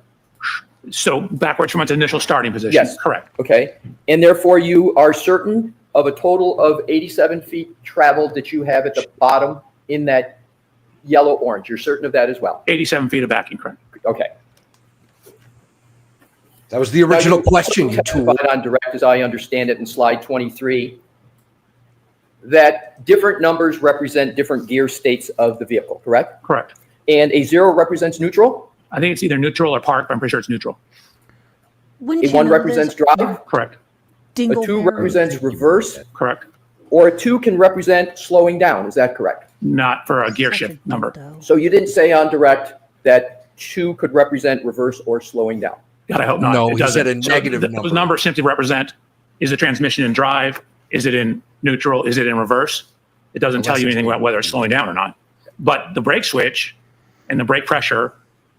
So backwards from its initial starting position.
Yes.
Correct.
Okay. And therefore, you are certain of a total of 87 feet traveled that you have at the bottom in that yellow-orange. You're certain of that as well?
87 feet of backing, correct.
Okay.
That was the original question, you tool.
testified on direct, as I understand it, in slide 23, that different numbers represent different gear states of the vehicle, correct?
Correct.
And a 0 represents neutral,
I think it's either neutral or park, but I'm pretty sure it's neutral.
Wouldn't
a
you
1
know
represents
this?
drive,
Correct.
a 2
Dingleberry.
represents reverse,
Correct.
or a 2 can represent slowing down. Is that correct?
Not for a gear
Such a
shift number.
dildo.
So you didn't say on direct that 2 could represent reverse or slowing down.
God, I hope not.
No,
It
he said
doesn't.
a negative
Those
number.
numbers simply represent, is the transmission in drive? Is it in neutral? Is it in reverse? It doesn't tell you anything about whether it's slowing down or not. But the brake switch and the brake pressure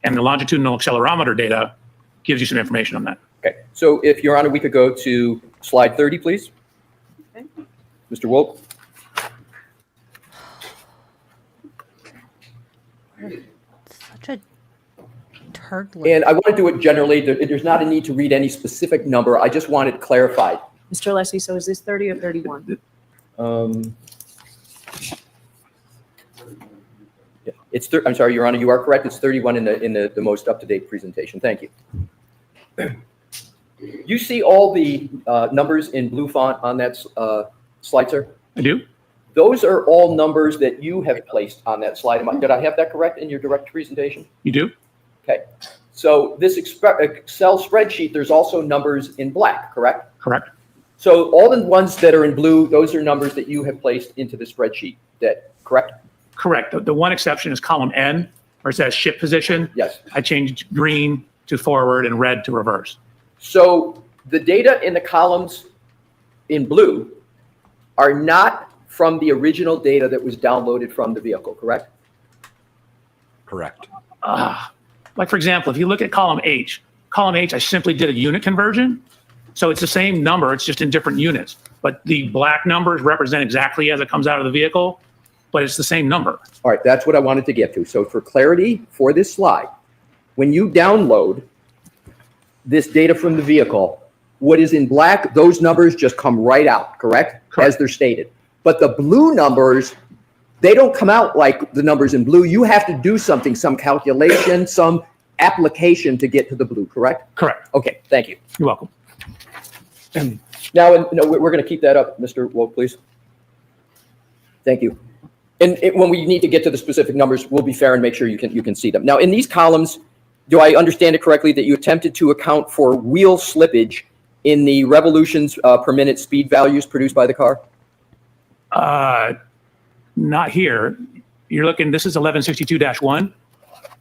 and the longitudinal accelerometer data gives you some information on that.
Okay, so if Your Honor, we could go to slide 30, please.
Okay.
Mr. Wolf?
Such a turd.
And I want to do it generally. There's not a need to read any specific number. I just want it clarified.
Mr. Leslie, so is this 30 or 31?
Yeah, I'm sorry, Your Honor, you are correct. It's 31 in the most up-to-date presentation. Thank you. You see all the numbers in blue font on that slide, sir?
I do?
Those are all numbers that you have placed on that slide. Did I have that correct in your direct presentation?
You do?
Okay. So this Excel spreadsheet, there's also numbers in black, correct?
Correct.
So all the ones that are in blue, those are numbers that you have placed into the spreadsheet. Correct?
Correct. The one exception is column N, where it says ship position.
Yes.
I changed green to forward and red to reverse.
So the data in the columns in blue are not from the original data that was downloaded from the vehicle, correct?
Correct.
Like, for example, if you look at column H, I simply did a unit conversion. So it's the same number, it's just in different units. But the black numbers represent exactly as it comes out of the vehicle, but it's the same number.
All right, that's what I wanted to get to. So for clarity for this slide, when you download this data from the vehicle, what is in black, those numbers just come right out, correct?
Correct.
As they're stated. But the blue numbers, they don't come out like the numbers in blue. You have to do something, some calculation, some application to get to the blue, correct?
Correct.
Okay, thank you.
You're welcome.
Now, we're going to keep that up, Mr. Wolf, please. Thank you. And when we need to get to the specific numbers, we'll be fair and make sure you can see them. Now, in these columns, do I understand it correctly that you attempted to account for wheel slippage in the revolutions per minute speed values produced by the car?
Not here. You're looking, this is 1162-1.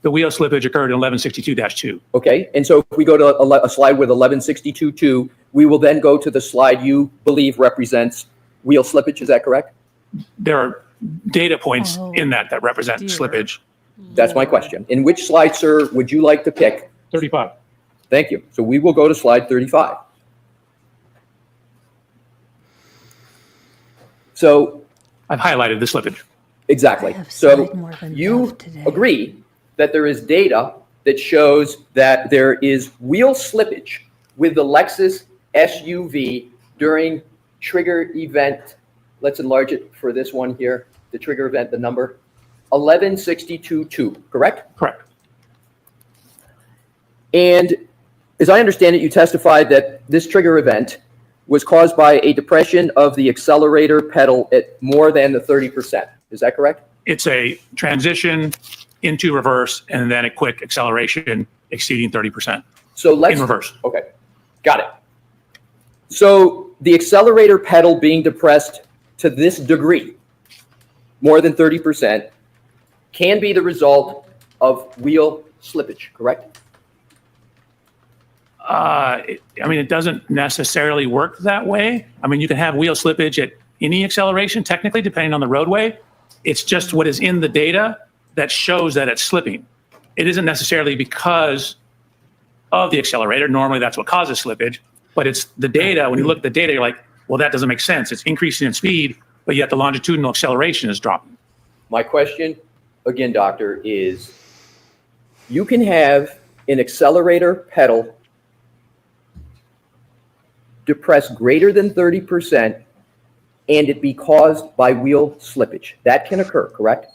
The wheel slippage occurred in 1162-2.
Okay, and so if we go to a slide with 1162.2, we will then go to the slide you believe represents wheel slippage, is that correct?
There are data points
Oh,
in that represent
dear.
slippage.
That's my question. In which slide, sir, would you like to pick?
35.
Thank you. So we will go to slide 35. So,
I've highlighted the slippage.
exactly.
I have
So
sighed more than
you
Bev today.
agree that there is data that shows that there is wheel slippage with the Lexus SUV during trigger event. Let's enlarge it for this one here. The trigger event, the number 1162-2, correct?
Correct.
And as I understand it, you testified that this trigger event was caused by a depression of the accelerator pedal at more than the 30%. Is that correct?
It's a transition into reverse and then a quick acceleration exceeding 30%
So let's
in reverse.
Okay, got it. So the accelerator pedal being depressed to this degree, more than 30%, can be the result of wheel slippage, correct?
It doesn't necessarily work that way. I mean, you can have wheel slippage at any acceleration, technically, depending on the roadway. It's just what is in the data that shows that it's slipping. It isn't necessarily because of the accelerator. Normally, that's what causes slippage. But it's the data. When you look at the data, you're like, well, that doesn't make sense. It's increasing in speed, but yet the longitudinal acceleration is dropping.
My question, again, doctor, is you can have an accelerator pedal depressed greater than 30% and it be caused by wheel slippage. That can occur, correct?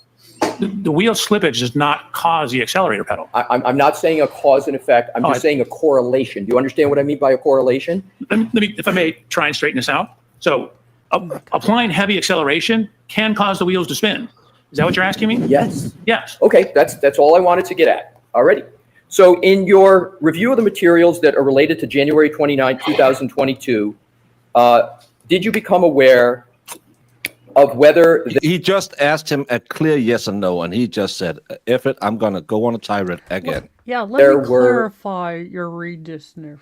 The wheel slippage does not cause the accelerator pedal.
I'm not saying a cause and effect. I'm just saying a correlation. Do you understand what I mean by a correlation?
Let me, if I may, try and straighten this out. So applying heavy acceleration can cause the wheels to spin. Is that what you're asking me?
Yes.
Yes.
Okay, that's all I wanted to get at. Alrighty. So in your review of the materials that are related to January 29, 2022, did you become aware of whether
He just asked him a clear yes or no, and he just said, "If it, I'm gonna go on a tirade again."
Yeah, let
There
me
were-
clarify your redisness.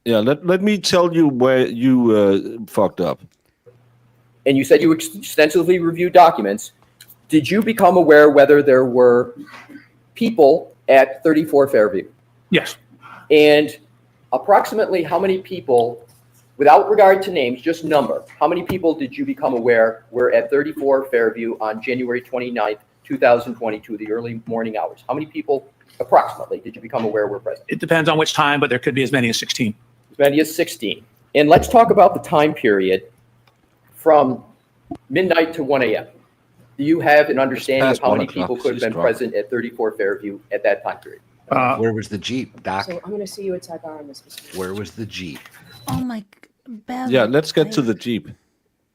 Yeah, let me tell you where you fucked up.
and you said you extensively reviewed documents, did you become aware whether there were people at 34 Fairview?
Yes.
And approximately how many people, without regard to names, just number, how many people did you become aware were at 34 Fairview on January 29th, 2022, the early morning hours? How many people approximately did you become aware were present?
It depends on which time, but there could be as many as 16.
As many as 16. And let's talk about the time period from midnight to 1 a.m. Do you have an understanding of
Past
how
1
many
o'clock,
people could have
she's
been
drunk.
present at 34 Fairview at that time period?
Where was the Jeep, Doc?
So I'm going to see you at sidebar on this. Mr.
Where was the Jeep?
Oh my, Bev.
Yeah, let's get to the Jeep.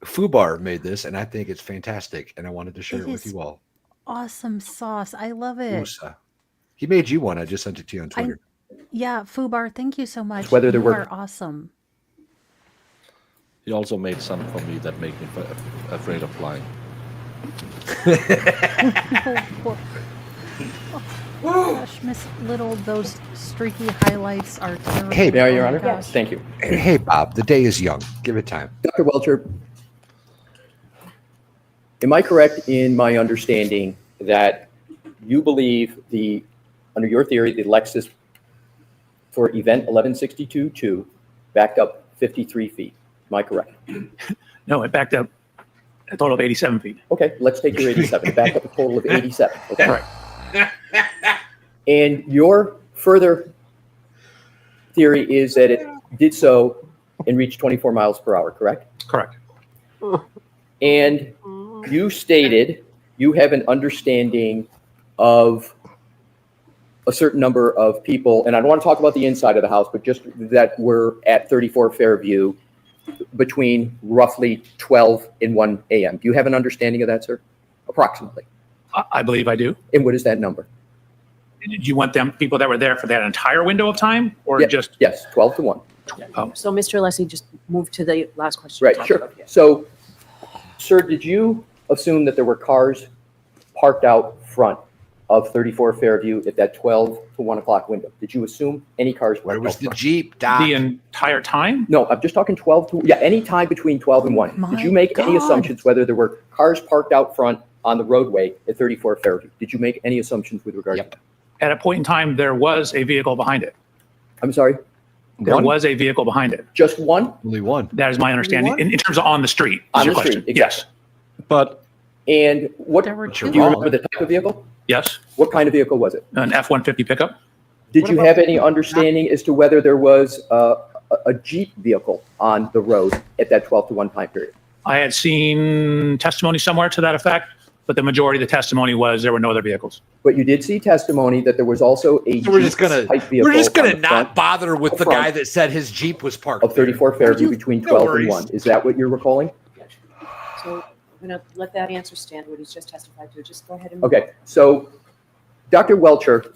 Fubar made this, and I think it's fantastic, and I wanted to share
It
it with
is
you all.
Awesome sauce. I love it.
Usa. He made you one. I just sent it to you on Twitter.
Yeah, Fubar, thank you so much.
Whether there
you
were-
are awesome.
He also made some for me that make me afraid of flying.
Oh, gosh, Miss Little, those streaky highlights are terrible.
Hey,
May I, Your
Oh my
Honor?
gosh.
Thank you.
Hey, Bob, the day is young. Give it time.
Dr. Welcher, am I correct in my understanding that you believe under your theory, the Lexus for event 1162-2 backed up 53 feet? Am I correct?
No, it backed up a total of 87 feet.
Okay, let's take your 87. It backed up a total of 87. Okay.
Correct.
And your further theory is that it did so and reached 24 miles per hour, correct?
Correct.
And you stated you have an understanding of a certain number of people, and I don't want to talk about the inside of the house, but just that were at 34 Fairview between roughly 12 and 1 a.m. Do you have an understanding of that, sir? Approximately.
I believe I do.
And what is that number?
Do you want them, people that were there for that entire window of time or
Yeah,
just?
Yes, 12 to 1.
So Mr. Leslie, just move to the last question.
Right, sure. So, sir, did you assume that there were cars parked out front of 34 Fairview at that 12 to 1 o'clock window? Did you assume any cars?
Where was
out
the
front?
Jeep, Doc?
The entire time?
No, I'm just talking 12 to, yeah, any time between 12 and 1. Did
My
you make any
God.
assumptions whether there were cars parked out front on the roadway at 34 Fairview? Did you make any assumptions with regard to that?
At a point in time, there was a vehicle behind it.
I'm sorry,
There
One?
was a vehicle behind it.
just one
Only one.
That is my understanding
What?
in terms of on the street. Is
on
your
the
question?
street?
Yes.
But
And what,
There were
do
two.
you remember the type of vehicle?
Yes.
What kind of vehicle was it?
An F-150 pickup.
Did
What
you
about-
have any understanding as to whether there was a Jeep vehicle on the road at that 12 to 1 time period?
I had seen testimony somewhere to that effect, but the majority of the testimony was there were no other vehicles.
But you did see testimony that there was also a
So we're just
Jeep
gonna
type vehicle
we're just gonna
on the
not
front
bother with
up
the
front
guy that said his Jeep was parked
of 34 Fairview between
No
12 and
worries.
1. Is that what you're recalling?
So I'm going to let that answer stand, what he's just testified to. Just go ahead and. move
Okay, so Dr. Welcher,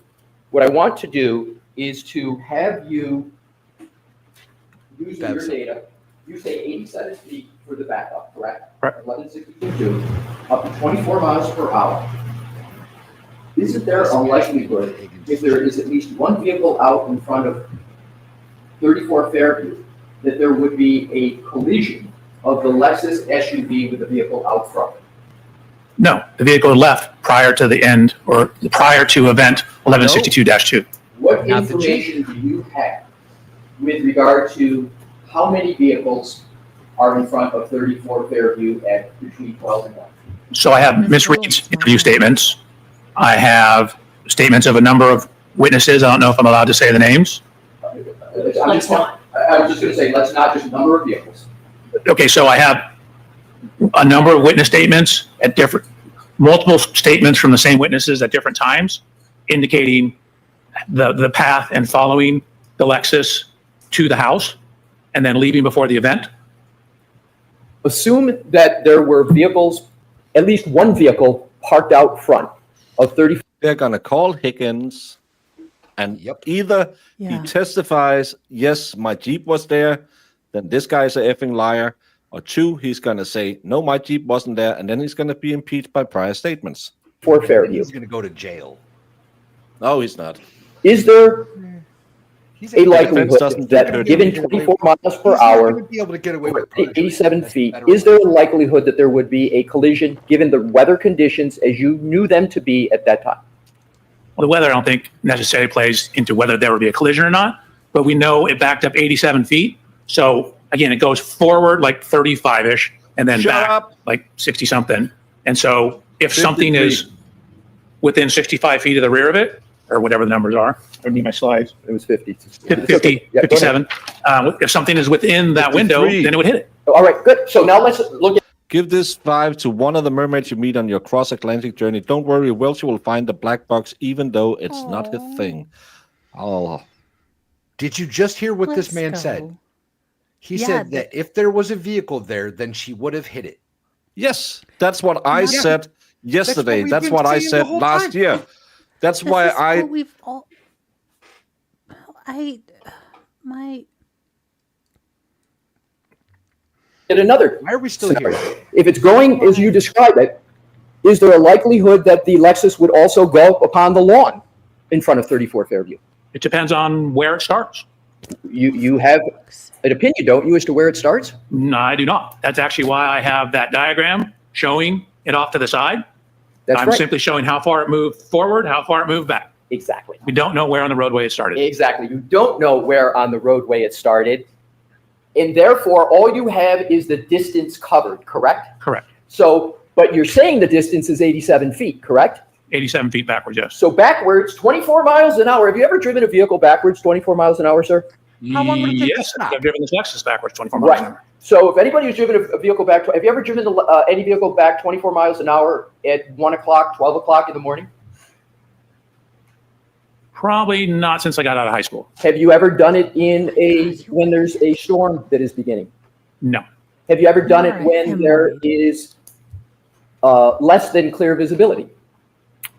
what I want to do is to have you use your
That's-
data. You say 87 feet for the backup, correct?
Correct.
1162, up to 24 miles per hour. Isn't there a likelihood, if there is at least one vehicle out in front of 34 Fairview, that there would be a collision of the Lexus SUV with the vehicle out front?
No, the vehicle left prior to the end or prior to event 1162-2.
What
Not the Jeep.
information do you have with regard to how many vehicles are in front of 34 Fairview at between 12 and 1?
So I have Ms. Reed's interview statements. I have statements of a number of witnesses. I don't know if I'm allowed to say the names.
Let's not.
I was just going to say, let's not just number of vehicles.
Okay, so I have a number of witness statements at multiple statements from the same witnesses at different times, indicating the path and following the Lexus to the house and then leaving before the event.
Assume that there were vehicles, at least one vehicle parked out front of 34.
they're gonna call Higgins, and
Yep.
either
Yeah.
he testifies, yes, my Jeep was there, then this guy's a effing liar, or two, he's gonna say, no, my Jeep wasn't there, and then he's gonna be impeached by prior statements.
Fairview.
He's gonna go to jail.
No, he's not.
Is there
He's
a
defense
likelihood
doesn't
that
do
given
dirty.
24 miles per
He's not
hour,
gonna be able to get away with
87 feet, is there a likelihood that there would be a collision given the weather conditions as you knew them to be at that time?
Well, the weather, I don't think necessarily plays into whether there would be a collision or not, but we know it backed up 87 feet. So again, it goes forward like 35-ish and then
Shut
back
up.
like 60 something. And so if
53.
something is within 65 feet of the rear of it, or whatever the numbers are, I need my slides,
It was 50.
50,
Yeah, go ahead.
57. If something is within that window,
53.
then it would hit it.
All right, good. So now let's look at
Give this vibe to one of the mermaids you meet on your cross-Atlantic journey. Don't worry, Welch will find the black box, even though it's not his thing. Oh,
Did you just hear what this
Let's
man
go.
said? He
Yeah,
said that if there was a vehicle there, then she would have hit it.
yes, that's what I said yesterday.
we've
That's
been
what I
saying the
said
whole
last
time.
year. That's
This
why
is
I.
what we've all. My.
another.
Why are we still here?
If it's going as you describe it, is there a likelihood that the Lexus would also go upon the lawn in front of 34 Fairview?
It depends on where it starts.
You have an opinion, don't you, as to where it starts?
No, I do not. That's actually why I have that diagram showing it off to the side.
That's
I'm
right.
simply showing how far it moved forward, how far it moved back.
Exactly.
We don't know where on the roadway it started.
Exactly. You don't know where on the roadway it started. And therefore, all you have is the distance covered, correct?
Correct.
So, but you're saying the distance is 87 feet, correct?
87 feet backwards, yes.
So backwards, 24 miles an hour. Have you ever driven a vehicle backwards 24 miles an hour, sir?
How long would it take to
Yes,
stop?
I've driven this Lexus backwards 24 miles an
Right.
hour.
So if anybody who's driven a vehicle back, have you ever driven any vehicle back 24 miles an hour at 1 o'clock, 12 o'clock in the morning?
Probably not since I got out of high school.
Have you ever done it when there's a storm that is beginning?
No.
Have you ever done it
Right,
when
I'm
there
worried.
is less than clear visibility?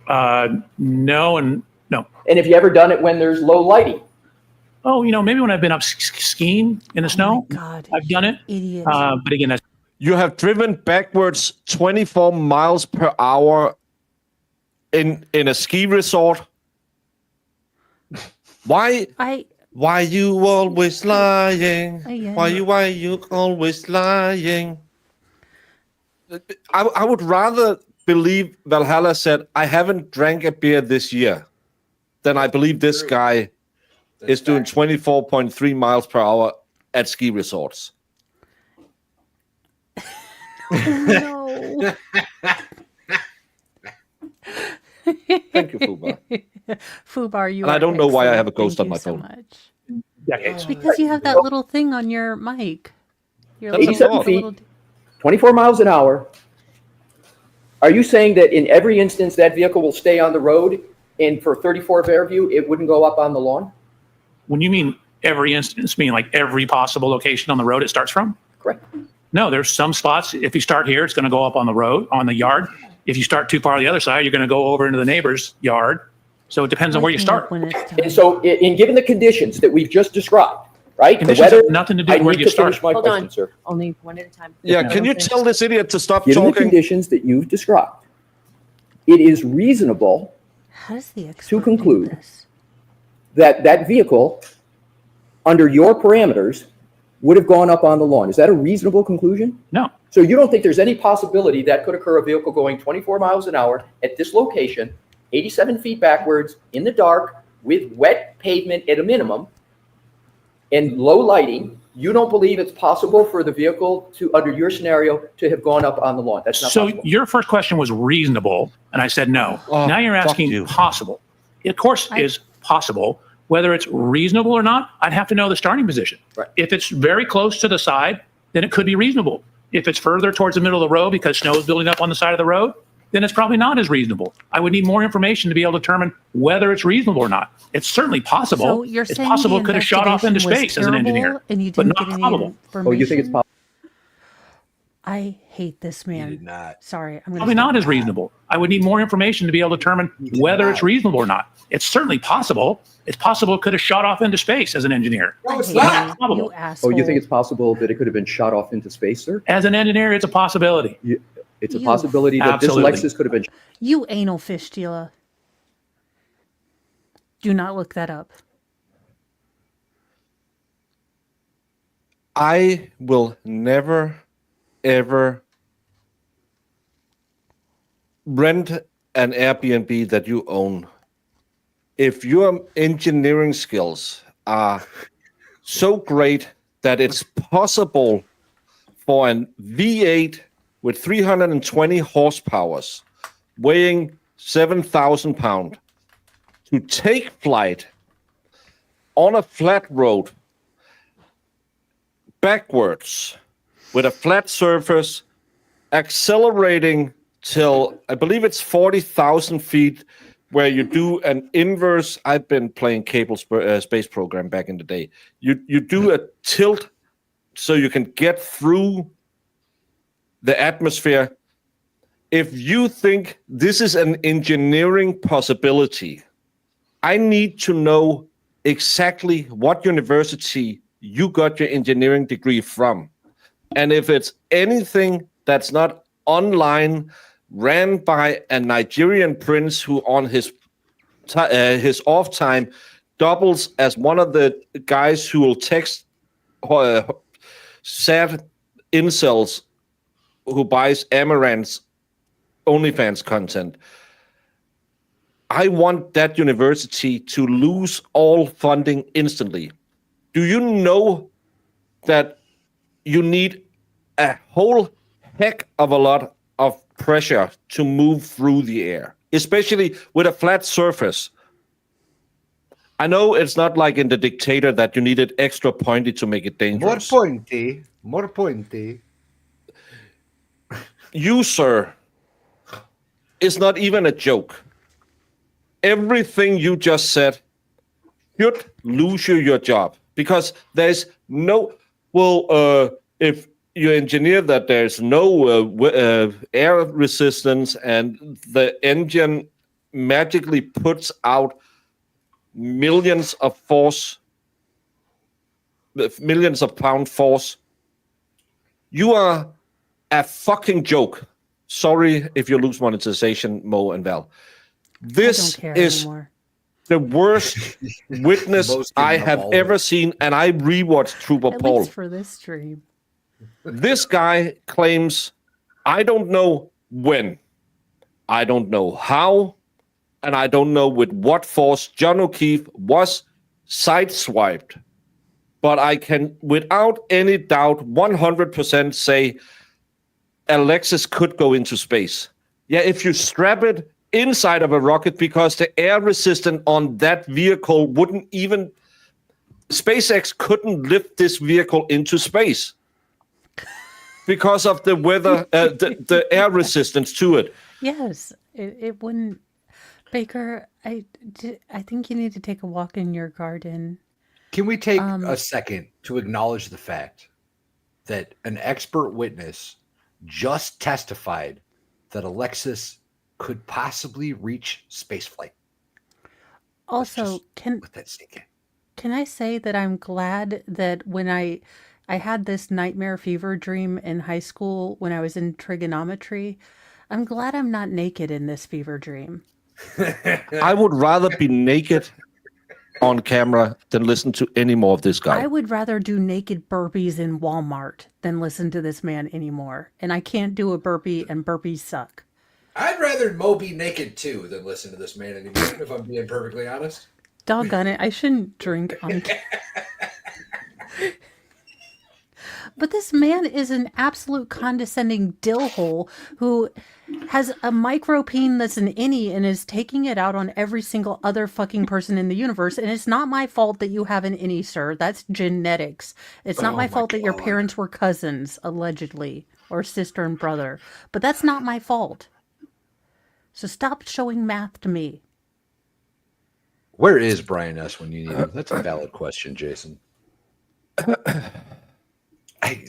No and no.
And have you ever done it when there's low lighting?
Oh, maybe when I've been up skiing in the snow,
Oh my God.
I've done it.
Idiot.
But again, that's
You have driven backwards 24 miles per hour in a ski resort. Why you always lying? Why you always lying? I would rather believe Valhalla said, I haven't drank a beer this year, than I believe this guy is doing 24.3 miles per hour at ski resorts.
No.
Thank you, Fubar.
Fubar, you
And
are
I don't know why I have a
excellent.
ghost
Thank
on my
you so
phone.
much.
Decades.
Because you have that little thing on your mic. Your
That's
little,
87 feet.
little-
24 miles an hour. Are you saying that in every instance that vehicle will stay on the road and for 34 Fairview, it wouldn't go up on the lawn?
When you mean every instance, mean like every possible location on the road it starts from?
Correct.
No, there's some spots. If you start here, it's going to go up on the road, on the yard. If you start too far on the other side, you're going to go over into the neighbor's yard. So it depends on where you
Wake me up
start.
when it's
And
time.
so in given the conditions that we've just described, right? The
Conditions
weather,
have nothing to do
I
with where
need
you
to
start.
finish my
Hold
question,
on.
sir.
Only one at a time.
Yeah,
No.
can you tell this idiot to stop
Given the
talking?
conditions that you've described, it is reasonable
How does the expert do
conclude
this?
that that vehicle, under your parameters, would have gone up on the lawn. Is that a reasonable conclusion?
No.
So you don't think there's any possibility that could occur a vehicle going 24 miles an hour at this location, 87 feet backwards, in the dark, with wet pavement at a minimum, and low lighting, you don't believe it's possible for the vehicle to, under your scenario, to have gone up on the lawn? That's not
So
possible.
your first question was reasonable, and I said no.
Oh,
Now you're
fuck
asking
you.
possible. It, of course, is possible. Whether it's reasonable or not, I'd have to know the starting position.
Right.
If it's very close to the side, then it could be reasonable. If it's further towards the middle of the road because snow is building up on the side of the road, then it's probably not as reasonable. I would need more information to be able to determine whether it's reasonable or not. It's certainly possible.
So you're
It's
saying
possible
the
it could have shot off into
investigation was
space as an engineer,
terrible and you
but
didn't
not
get any
probable.
information?
Oh, you think it's possible?
I hate this man.
did not.
Sorry, I'm going
Probably not as reasonable. I would need more information to be able to determine whether it's reasonable or not. It's certainly possible. It's possible it could have shot off into space as an engineer.
No, it's
I
not.
hate you,
Probable.
you asshole.
Oh, you think it's possible that it could have been shot off into space, sir?
As an engineer, it's a possibility.
It's a
You-
possibility that
Absolutely.
this Lexus could have been.
You anal fish dealer. Do not look that up.
I will never, ever rent an Airbnb that you own. If your engineering skills are so great that it's possible for an V8 with 320 horsepowers, weighing 7,000 pounds, to take flight on a flat road backwards with a flat surface, accelerating till I believe it's 40,000 feet, where you do an inverse. I've been playing Cable Space Program back in the day. You do a tilt so you can get through the atmosphere. If you think this is an engineering possibility, I need to know exactly what university you got your engineering degree from. And if it's anything that's not online, ran by a Nigerian prince who on his off time doubles as one of the guys who will text sad incels who buys Amaranth's OnlyFans content, I want that university to lose all funding instantly. Do you know that you need a whole heck of a lot of pressure to move through the air, especially with a flat surface? I know it's not like in The Dictator that you needed extra pointy to make it
More
dangerous.
pointy. More pointy.
You, sir, is not even a joke. Everything you just said should lose you your job, because there's no, if you engineer that there's no air resistance and the engine magically puts out millions of pound force, you are a fucking joke. Sorry if you lose monetization, Mo and Val. This
care
is
anymore.
the worst witness
Most
I
getting
have
up all
ever
over.
seen, and I rewatched Trooper
At
Paul.
least for this stream.
This guy claims, I don't know when, I don't know how, and I don't know with what force John O'Keefe was sideswiped. But I can, without any doubt, 100% say Alexis could go into space. Yeah, if you strap it inside of a rocket, because the air resistance on that vehicle wouldn't even... SpaceX couldn't lift this vehicle into space because of the weather, the air resistance to it.
Yes, it wouldn't. Baker, I think you need to take a walk in your garden.
Can we take a second to acknowledge the fact that an expert witness just testified that Alexis could possibly reach spaceflight?
Also,
Let that sink in.
can I say that I'm glad that when I had this nightmare fever dream in high school when I was in trigonometry, I'm glad I'm not naked in this fever dream.
I would rather be naked on camera than listen to any more of this guy.
I would rather do naked burpees in Walmart than listen to this man anymore. And I can't do a burpee, and burpees suck.
I'd rather Mo be naked too than listen to this man anymore, if I'm being perfectly honest.
Doggone it, I shouldn't drink on But this man is an absolute condescending dillhole who has a micro peen that's an innie and is taking it out on every single other fucking person in the universe. And it's not my fault that you have an innie, sir. That's genetics. It's not my fault that your parents were cousins, allegedly, or sister and brother. But that's not my fault. So stop showing math to me.
Where is Brian S. when you need him? That's a valid question, Jason.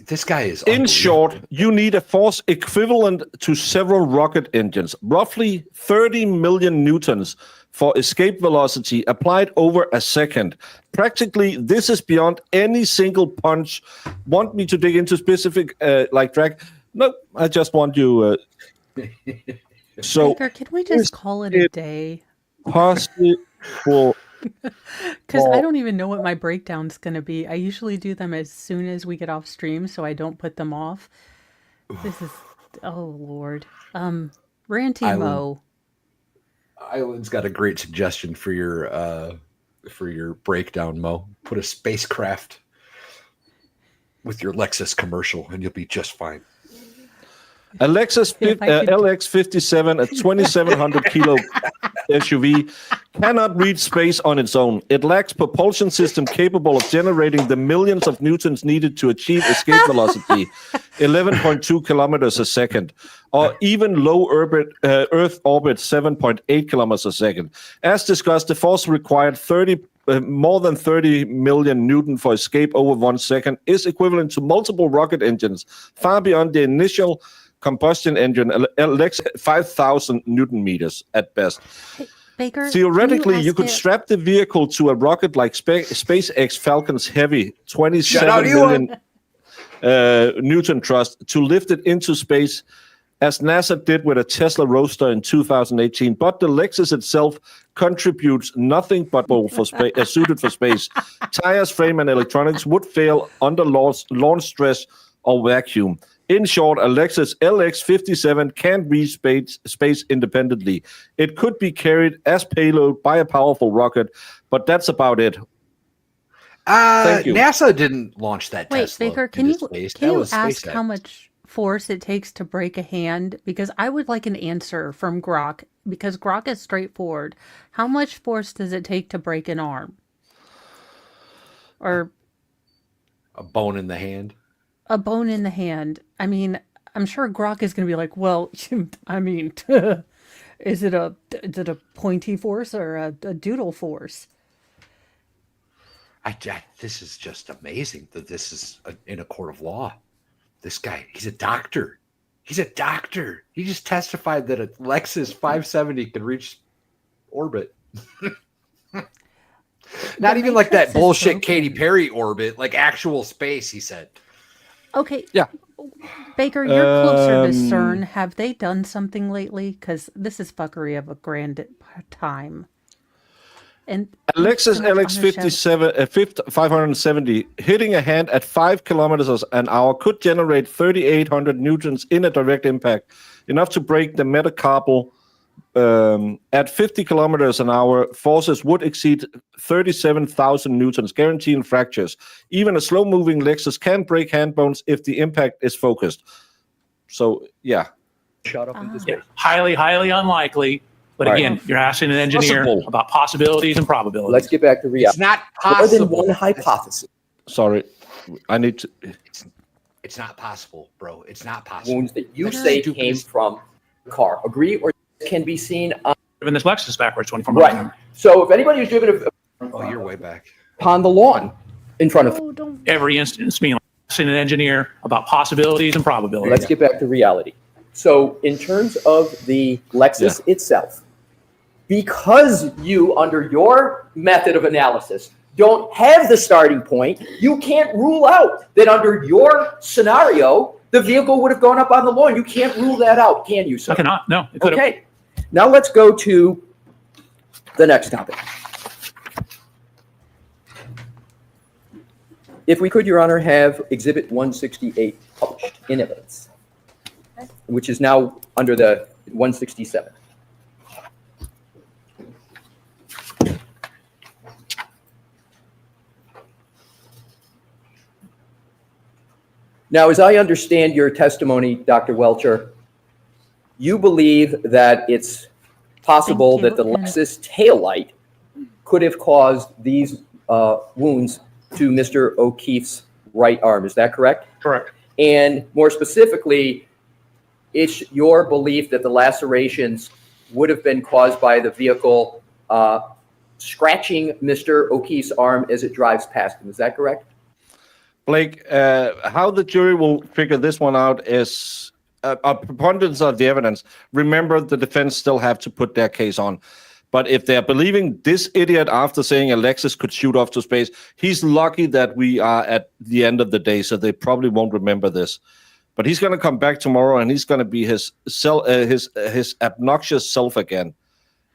This guy is
In short, you need a force equivalent to several rocket engines, roughly 30 million newtons for escape velocity applied over a second. Practically, this is beyond any single punch. Want me to dig into specific, like drag? No, I just want you. So,
Baker, can we just call it a day?
Possible.
Because I don't even know what my breakdown's going to be. I usually do them as soon as we get off stream, so I don't put them off. This is, oh Lord. Ranty Mo.
Island's got a great suggestion for your breakdown, Mo. Put a spacecraft with your Lexus commercial, and you'll be just fine.
LX57, a 2,700 kilo SUV, cannot reach space on its own. It lacks propulsion system capable of generating the millions of newtons needed to achieve escape velocity, 11.2 kilometers a second, or even low Earth orbit, 7.8 kilometers a second. As discussed, the force required more than 30 million newton for escape over 1 second is equivalent to multiple rocket engines, far beyond the initial combustion engine, 5,000 newton meters at best.
Hey, Baker,
theoretically, you could strap the vehicle to a rocket like SpaceX Falcon's Heavy, 27 million Newton thrust, to lift it into space, as NASA did with a Tesla Roadster in 2018. But the Lexus itself contributes nothing but for suited for space. Tires, frame, and electronics would fail under launch stress or vacuum. In short, a Lexus LX57 can't reach space independently. It could be carried as payload by a powerful rocket, but that's about it. Thank you.
NASA didn't launch that Tesla.
Wait, Baker, can you ask how much force it takes to break a hand? Because I would like an answer from Grok, because Grok is straightforward. How much force does it take to break an arm? Or
a bone in the hand?
A bone in the hand. I mean, I'm sure Grok is going to be like, well, I mean, is it a pointy force or a doodle force?
This is just amazing that this is in a court of law. This guy, he's a doctor. He's a doctor. He just testified that a Lexus 570 could reach orbit. Not even like that bullshit Katy Perry orbit, like actual space, he said.
Okay.
Yeah.
Baker, you're closer to CERN. Have they done something lately? Because this is fuckery of a grand time. And
A Lexus
so much on
LX
the show.
570 hitting a hand at 5 kilometers an hour could generate 3,800 newtons in a direct impact, enough to break the metacarpal. At 50 kilometers an hour, forces would exceed 37,000 newtons, guaranteeing fractures. Even a slow-moving Lexus can break hand bones if the impact is focused. So, yeah.
Shut up into space.
Yeah, highly, highly unlikely. But
All right.
again, you're asking an engineer
Possible.
about possibilities and probabilities.
Let's get back to
It's
reality.
not
More than
possible.
one hypothesis.
Sorry. I need to...
It's not possible, bro. It's not possible.
Wounds that you
That's
say
stupid.
came from the car. Agree or can be seen on.
Driven this Lexus backwards 24 miles an
Right.
hour.
So if anybody who's driven
Oh, you're way back.
upon the lawn in front of,
Oh, don't.
Every instance, meaning asking an engineer about possibilities and probabilities.
let's get back to reality. So in terms of the Lexus itself, because you, under your method of analysis, don't have the starting point, you can't rule out that under your scenario, the vehicle would have gone up on the lawn. You can't rule that out, can you, sir?
I cannot. No, it could have.
Okay. Now let's go to the next topic. If we could, Your Honor, have Exhibit 168 published in evidence, which is now under the 167. Now, as I understand your testimony, Dr. Welcher, you believe that it's possible
Thank you.
that the
And-
Lexus taillight could have caused these wounds to Mr. O'Keefe's right arm. Is that correct?
Correct.
And more specifically, it's your belief that the lacerations would have been caused by the vehicle scratching Mr. O'Keefe's arm as it drives past him. Is that correct?
Blake, how the jury will figure this one out is a preponderance of the evidence. Remember, the defense still have to put their case on. But if they're believing this idiot after saying a Lexus could shoot off to space, he's lucky that we are at the end of the day, so they probably won't remember this. But he's going to come back tomorrow, and he's going to be his obnoxious self again.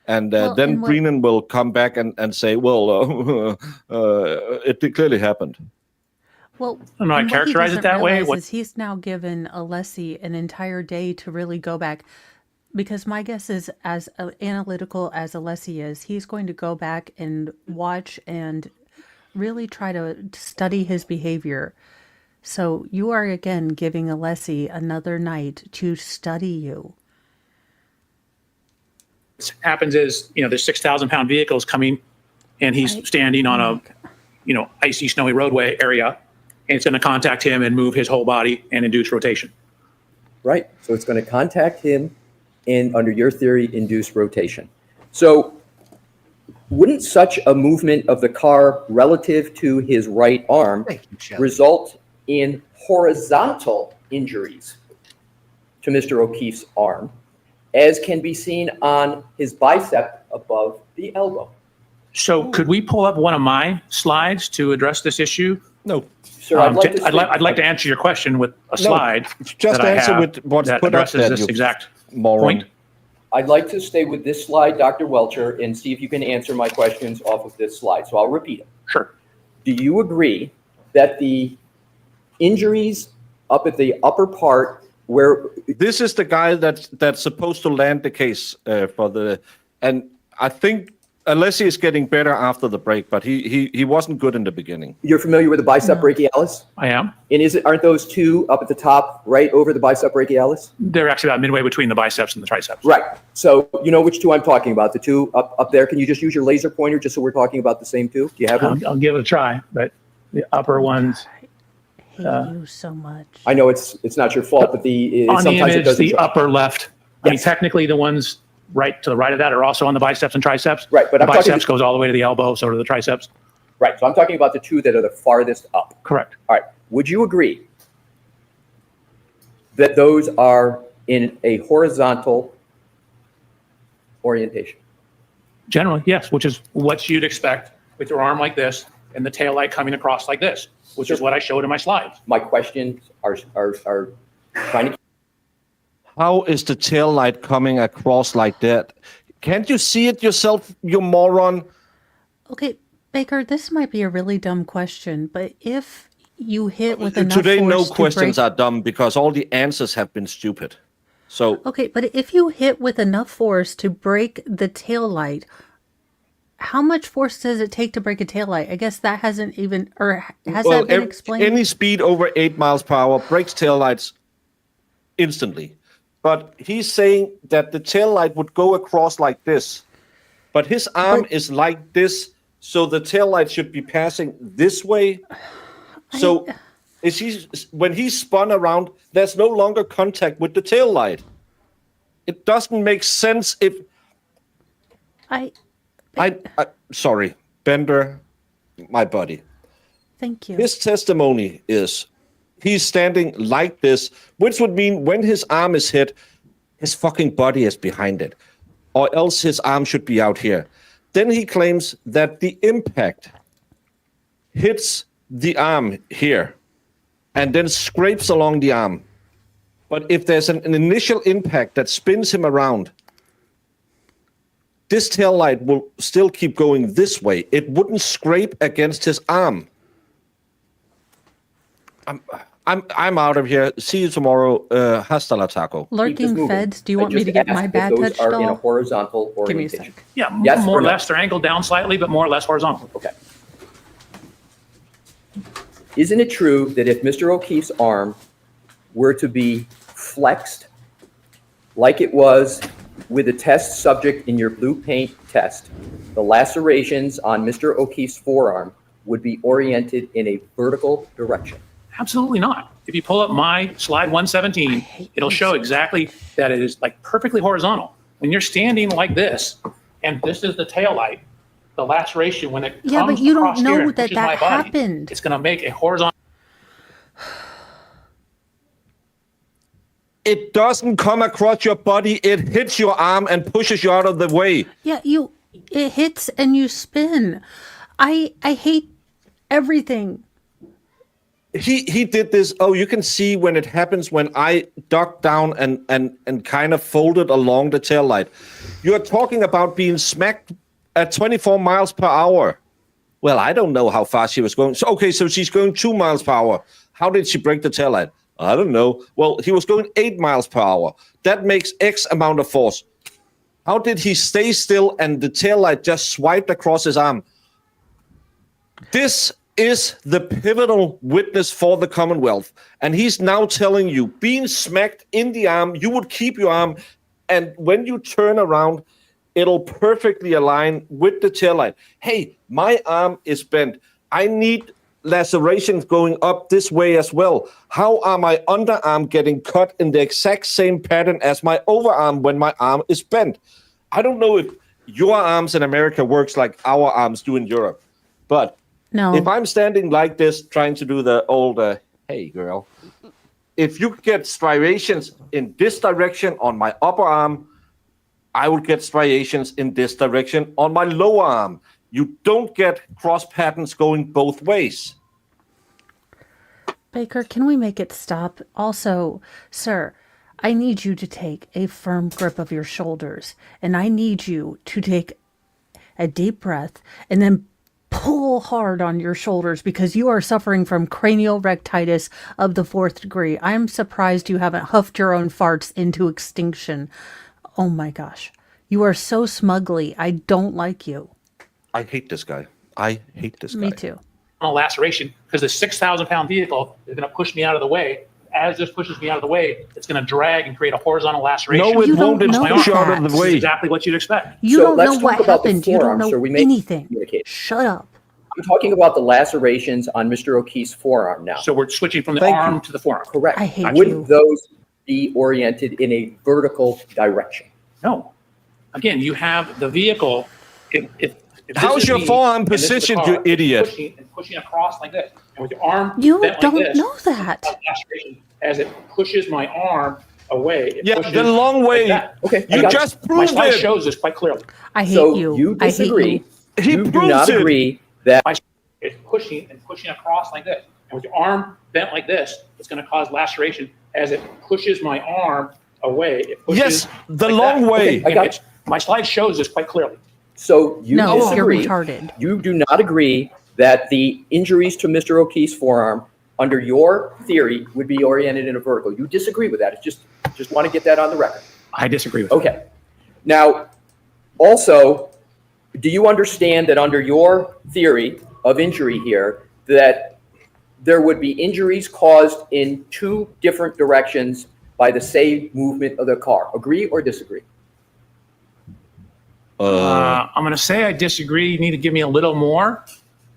And
Well,
then
and what-
Brennan will come back and say, well, it clearly happened.
Well,
I'm not
and what he
characterize it
doesn't
that way.
realize
What-
is he's now given Alessi an entire day to really go back, because my guess is, as analytical as Alessi is, he's going to go back and watch and really try to study his behavior. So you are again giving Alessi another night to study you.
What happens is, there's 6,000-pound vehicles coming, and he's standing on a, icy, snowy roadway area, and it's going to contact him and move his whole body and induce rotation.
Right. So it's going to contact him and, under your theory, induce rotation. So wouldn't such a movement of the car relative to his right arm
Thank you, Shelley.
result in horizontal injuries to Mr. O'Keefe's arm, as can be seen on his bicep above the elbow?
So could we pull up one of my slides to address this issue?
No,
Sir, I'd like to
I'd like to answer your question with a slide
just
that I
answer
have
with what's
that
put up
addresses
there,
this
you
exact
moron.
point.
I'd like to stay with this slide, Dr. Welcher, and see if you can answer my questions off of this slide. So I'll repeat it.
Sure.
Do you agree that the injuries up at the upper part where,
This is the guy that's supposed to land the case for the, and I think Alessi is getting better after the break, but he wasn't good in the beginning.
you're familiar with the bicep brachialis?
I am.
And aren't those two up at the top, right over the bicep brachialis?
They're actually about midway between the biceps and the triceps.
Right. So you know which two I'm talking about, the two up there. Can you just use your laser pointer just so we're talking about the same two? Do you have one?
I'll give it a try, but the upper ones
I hate you so much.
I know it's not your fault, but
on the
sometimes it
image,
doesn't
the
show.
upper left. I mean,
Yes.
technically, the ones right to the right of that are also on the biceps and triceps.
Right, but
the
I'm talking-
biceps goes all the way to the elbow, so do the triceps.
Right. So I'm talking about the two that are the farthest up.
Correct.
All right. Would you agree that those are in a horizontal orientation?
Generally, yes, which is what you'd expect with your arm like this and the tail light coming across like this, which is what I showed in my slides.
My questions are trying to.
How is the tail light coming across like that? Can't you see it yourself, you moron?
Okay, Baker, this might be a really dumb question, but if you hit with enough
Today, no
force to
questions
break...
are dumb because all the answers have been stupid. So,
Okay, but if you hit with enough force to break the taillight, how much force does it take to break a taillight? I guess that hasn't even, or has that been explained?
any speed over 8 miles per hour breaks taillights instantly. But he's saying that the taillight would go across like this. But his arm is like this, so the taillight should be passing this way. So when he's spun around, there's no longer contact with the taillight. It doesn't make sense if... sorry, Bender, my buddy.
Thank you.
His testimony is he's standing like this, which would mean when his arm is hit, his fucking body is behind it, or else his arm should be out here. Then he claims that the impact hits the arm here and then scrapes along the arm. But if there's an initial impact that spins him around, this taillight will still keep going this way. It wouldn't scrape against his arm. I'm out of here. See you tomorrow. Hasta la taco.
Lurking feds, do you want me to get my bad touch
Those are in a
doll?
horizontal
Give me a
orientation.
sec.
Yeah,
Yes
more
or
or
no?
less. They're angled down slightly, but more or less horizontal.
Okay. Isn't it true that if Mr. O'Keefe's arm were to be flexed like it was with the test subject in your blue paint test, the lacerations on Mr. O'Keefe's forearm would be oriented in a vertical direction?
Absolutely not. If you pull up my slide 117, it'll show exactly that it is like perfectly horizontal. When you're standing like this, and this is the tail light, the laceration, when it
Yeah,
comes
but you don't
across here
know
and
that
pushes my
that
body,
happened.
it's going to make a horizontal.
It doesn't come across your body. It hits your arm and pushes you out of the way.
Yeah, it hits and you spin. I hate everything.
He did this. Oh, you can see when it happens when I ducked down and kind of folded along the taillight. You're talking about being smacked at 24 miles per hour. Well, I don't know how fast she was going. So, okay, so she's going 2 miles per hour. How did she break the taillight? I don't know. Well, he was going 8 miles per hour. That makes X amount of force. How did he stay still and the taillight just swiped across his arm? This is the pivotal witness for the Commonwealth. And he's now telling you, being smacked in the arm, you would keep your arm, and when you turn around, it'll perfectly align with the taillight. Hey, my arm is bent. I need lacerations going up this way as well. How are my underarm getting cut in the exact same pattern as my overarm when my arm is bent? I don't know if your arms in America works like our arms do in Europe, but
No.
if I'm standing like this trying to do the old, hey girl, if you get striations in this direction on my upper arm, I will get striations in this direction on my lower arm. You don't get cross patterns going both ways.
Baker, can we make it stop? Also, sir, I need you to take a firm grip of your shoulders, and I need you to take a deep breath and then pull hard on your shoulders because you are suffering from craniorectitis of the 4th degree. I'm surprised you haven't huffed your own farts into extinction. Oh my gosh. You are so smugly. I don't like you.
I hate this guy. I hate this guy.
Me too.
A laceration because the 6,000-pound vehicle is going to push me out of the way. As this pushes me out of the way, it's going to drag and create a horizontal laceration.
No, it
You
won't.
don't
It's
know
push you out of
that.
the
This is
way.
exactly what you'd expect.
You
So
don't
let's
know
talk
what
about the
happened. You don't
forearm,
know
so we may
anything.
communicate.
Shut up.
I'm talking about the lacerations on Mr. O'Keefe's forearm now.
So we're switching from the
Thank
arm
you.
to the forearm.
Correct.
I hate
Would
you.
those be oriented in a vertical direction?
No. Again, you have the vehicle. If this
How's
is
your
me
forearm
and this is the
positioned,
car,
you idiot?
it's pushing across like this. And with your arm
You
bent
don't
like this,
know that.
laceration, as it pushes my arm away. It
Yeah,
pushes
the long
like
way.
that.
Okay, I
You
got
just
My
proved
slide
it.
shows this quite clearly.
I hate
So
you.
you
I hate
disagree.
you.
He
You do
proves
not
it.
agree that
It's pushing across like this. And with your arm bent like this, it's going to cause laceration as it pushes my arm away. It pushes
Yes, the
like
long
that.
way.
Okay, I got
It's My slide shows this quite clearly.
So you
No, you're
disagree.
retarded.
You do not agree that the injuries to Mr. O'Keefe's forearm, under your theory, would be oriented in a vertical. You disagree with that. It's just want to get that on the record.
I disagree with that.
Okay. Now, also, do you understand that under your theory of injury here, that there would be injuries caused in two different directions by the same movement of the car? Agree or disagree?
I'm going to say I disagree. You need to give me a little more.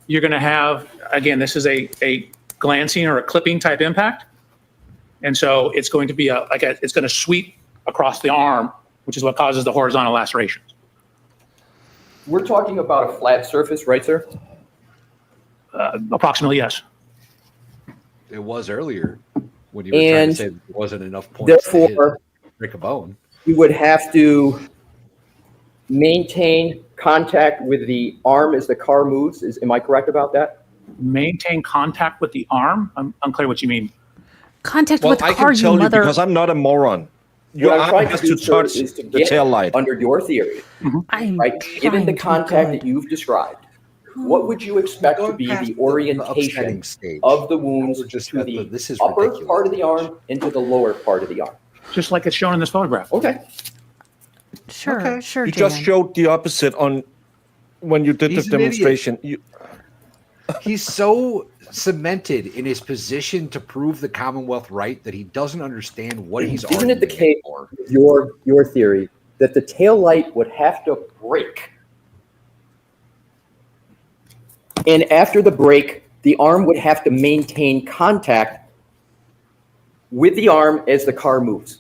You're going to have, again, this is a glancing or a clipping type impact. And so it's going to be it's going to sweep across the arm, which is what causes the horizontal lacerations.
We're talking about a flat surface, right, sir?
Approximately, yes.
It was earlier when you were trying to say there wasn't enough points
Therefore,
to break a bone.
you would have to maintain contact with the arm as the car moves. Am I correct about that?
Maintain contact with the arm? I'm unclear what you mean.
Contact
Well,
with the
I
car,
can tell
you
you
mother.
because I'm not a moron. Your
What I'm trying
arm has
to do,
to
sir,
touch
is to
the
get
tail light.
under your theory,
I'm
right? Given the
trying to be
contact
good.
that you've described, what would you expect to be the orientation
upsetting stage.
of the wounds
We're just
to
at
the
this is
upper
ridiculous
part of the
stage.
arm and to the lower part of the arm?
Just like it's shown in this photograph.
Okay.
Sure, sure,
You
Jan.
just showed the opposite on when you did
He's
the
an idiot.
demonstration.
He's so cemented in his position to prove the Commonwealth right that he doesn't understand what he's
Isn't it the
arguing
case,
for.
your theory, that the tail light would have to break? And after the break, the arm would have to maintain contact with the arm as the car moves.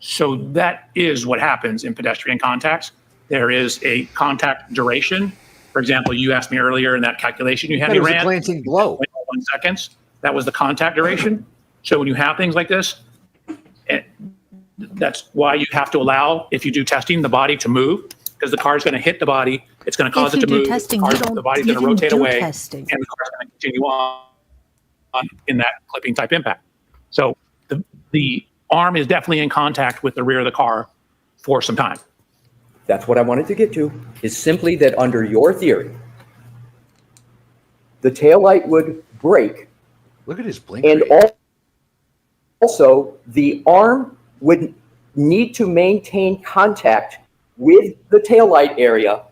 So that is what happens in pedestrian contacts. There is a contact duration. For example, you asked me earlier in that calculation you had
But
me
it was a
ran.
glancing blow.
1 seconds. That was the contact duration. So when you have things like this, that's why you have to allow, if you do testing, the body to move, because the car is going to hit the body. It's going to cause
If
it
you
to
do
move.
testing,
The body's going to
you
rotate
didn't do
away,
testing.
and the car's going to continue on in that clipping type impact. So the arm is definitely in contact with the rear of the car for some time.
That's what I wanted to get to, is simply that under your theory, the tail light would break,
Look at his blink
and
rate.
also the arm would need to maintain contact with the tail light area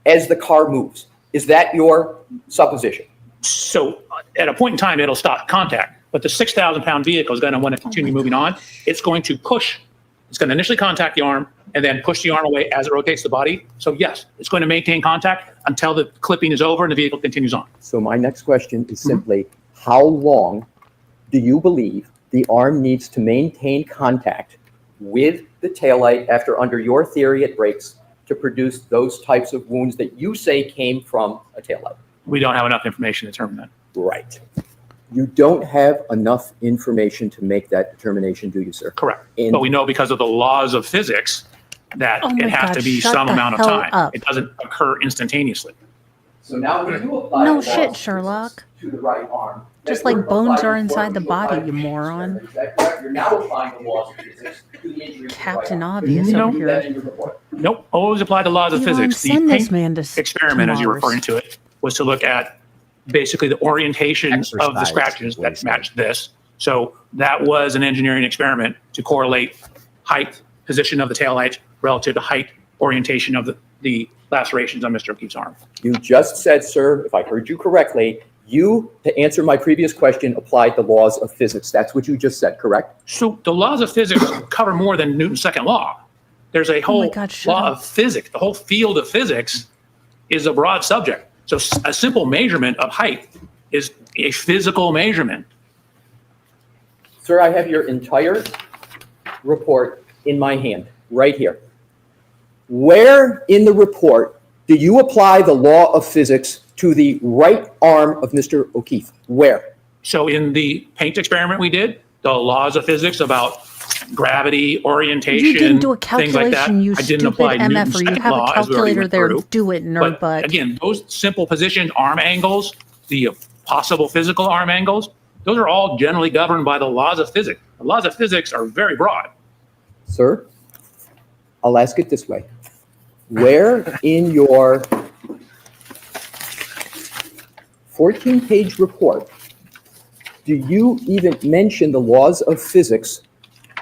as the car moves. Is that your supposition?
So at a point in time, it'll stop contact, but the 6,000-pound vehicle is going to want to continue moving on. It's going to push. It's going to initially contact the arm and then push the arm away as it rotates the body. So yes, it's going to maintain contact until the clipping is over and the vehicle continues on.
So my next question is simply, how long do you believe the arm needs to maintain contact with the taillight after, under your theory, it breaks to produce those types of wounds that you say came from a taillight?
We don't have enough information to determine that.
Right. You don't have enough information to make that determination, do you, sir?
Correct.
And-
But we know because of the laws of physics that
Oh
it
my
has
God,
to be
shut
some
the
amount of
hell
time.
up.
It doesn't occur instantaneously.
So now when you apply
No
the
shit,
laws of
Sherlock.
physics to the right arm,
Just
that
like
we're
bones
applying
are
what
inside the
you
body,
applied
you
to the
moron.
experiment. Is that correct? You're now applying the laws of physics to the injury. to the right
Captain
arm.
Obvious
No.
over
That
here.
in your report.
Nope. Always apply the laws of
Elon,
physics. The
send this
paint
man to
experiment, as you're
Mars.
referring to it, was to look at basically the orientation of the
Exercise,
scratches
is what he
that
said.
matched this. So that was an engineering experiment to correlate height, position of the taillight relative to height, orientation of the lacerations on Mr. O'Keefe's arm.
You just said, sir, if I heard you correctly, you, to answer my previous question, applied the laws of physics. That's what you just said, correct?
So the laws of physics cover more than Newton's second law. There's a whole
God, shut
law
up.
of physics. The whole field of physics is a broad subject. So a simple measurement of height is a physical measurement.
Sir, I have your entire report in my hand, right here. Where in the report do you apply the law of physics to the right arm of Mr. O'Keefe? Where?
So in the paint experiment we did, the laws of physics about gravity, orientation,
You didn't do a
things like that.
calculation, you
I didn't
stupid
apply Newton's
MF-er. You
second
have a
law as we already
calculator
went
there.
through.
Do it, nerd
But
butt.
again, those simple positioned arm angles, the possible physical arm angles, those are all generally governed by the laws of physics. The laws of physics are very broad.
Sir, I'll ask it this way. Where in your 14-page report do you even mention the laws of physics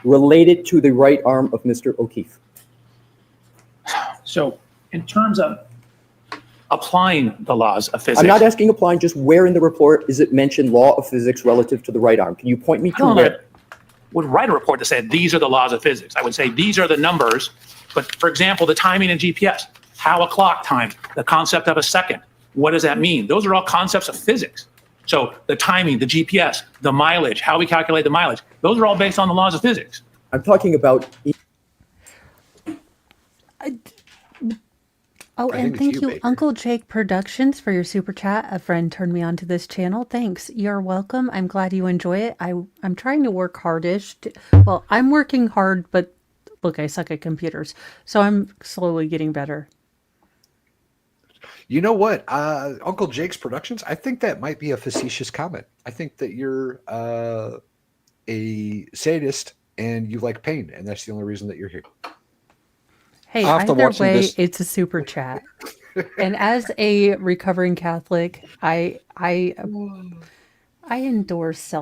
related to the right arm of Mr. O'Keefe?
So in terms of applying the laws of physics.
I'm not asking applying, just where in the report is it mentioned law of physics relative to the right arm? Can you point me to where?
Would write a report that said, these are the laws of physics. I would say, these are the numbers. But for example, the timing in GPS, how a clock timed, the concept of a second. What does that mean? Those are all concepts of physics. So the timing, the GPS, the mileage, how we calculate the mileage, those are all based on the laws of physics.
I'm talking about.
Oh,
I
and
think it's
thank
you,
you,
Baker.
Uncle Jake Productions, for your super chat. A friend turned me on to this channel. Thanks. You're welcome. I'm glad you enjoy it. I'm trying to work hardish. Well, I'm working hard, but look, I suck at computers. So I'm slowly getting better.
You know what? Uncle Jake's Productions, I think that might be a facetious comment. I think that you're a sadist and you like pain, and that's the only reason that you're here.
Hey,
After
either
watching
way,
this-
it's a super chat. And as a recovering Catholic, I endorse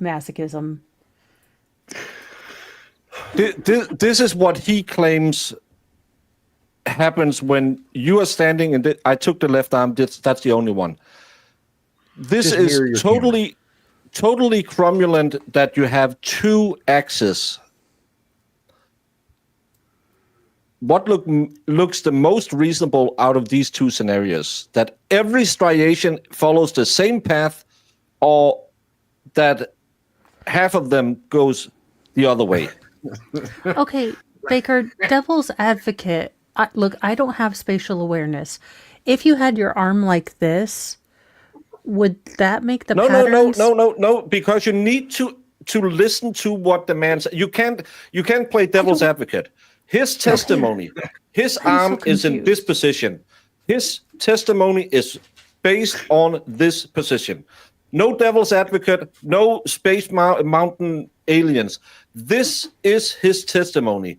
masochism.
This is what he claims happens when you are standing and I took the left arm. That's the only one. This
Just mirror
is
your
totally cromulent that you have two axes. What looks the most reasonable out of these two scenarios? That every striation follows the same path, or that half of them goes the other way?
Okay, Baker, devil's advocate. Look, I don't have spatial awareness. If you had your arm like this, would that make the patterns?
No, because you need to listen to what the man says. You can't play devil's advocate. His testimony, his arm is in this position. His testimony is based on this position. No devil's advocate, no space mountain aliens. This is his testimony.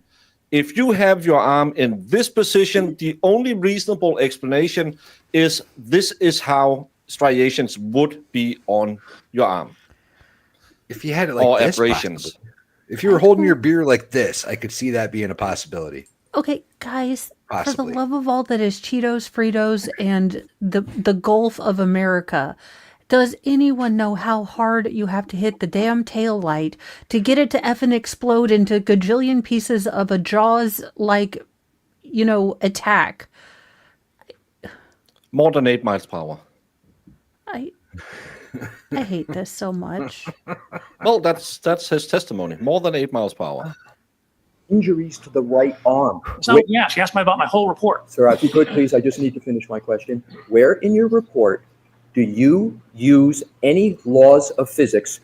If you have your arm in this position, the only reasonable explanation is this is how striations would be on your arm.
If you had it like
Or
this,
abrasions.
possibly. If you were holding your beer like this, I could see that being a possibility.
Okay, guys, for
Possibly.
the love of all that is Cheetos, Fritos, and the Gulf of America, does anyone know how hard you have to hit the damn tail light to get it to effing explode into gajillion pieces of a Jaws-like, attack?
More than 8 miles per hour.
I hate this so much.
Well, that's his testimony. More than 8 miles per hour.
Injuries to the right arm.
So yeah, she asked me about my whole report.
Sir, if you could, please, I just need to finish my question. Where in your report do you use any laws of physics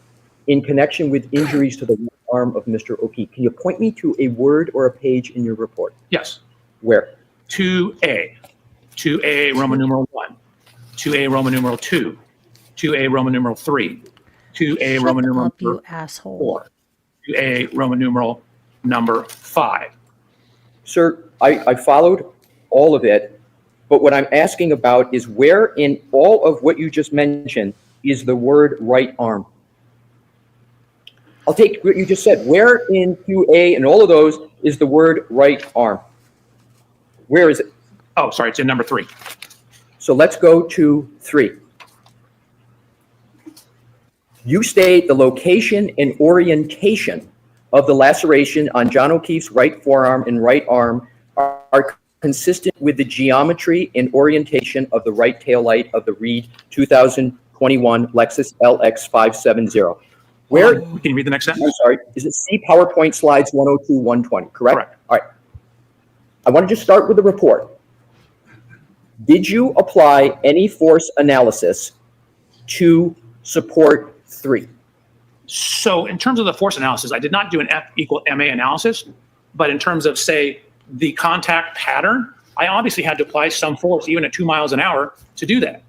in connection with injuries to the right arm of Mr. O'Keefe? Can you point me to a word or a page in your report?
Yes.
Where?
2A, 2A Roman numeral 1, 2A Roman numeral 2, 2A Roman numeral 3, 2A
Shut
Roman numeral
up, you asshole.
4, 2A Roman numeral number 5.
Sir, I followed all of it, but what I'm asking about is where in all of what you just mentioned is the word right arm? I'll take what you just said. Where in 2A and all of those is the word right arm? Where is it?
Oh, sorry, it's in number 3.
So let's go to 3. You state the location and orientation of the laceration on John O'Keefe's right forearm and right arm are consistent with the geometry and orientation of the right tail light of the Reed 2021 Lexus LX 570. Where,
Can you read the next
I'm
sentence?
sorry, is it see PowerPoint slides 102, 120, correct?
Correct.
All right. I want to just start with the report. Did you apply any force analysis to support 3?
So in terms of the force analysis, I did not do an F equal MA analysis, but in terms of, say, the contact pattern, I obviously had to apply some force, even at 2 miles an hour, to do that.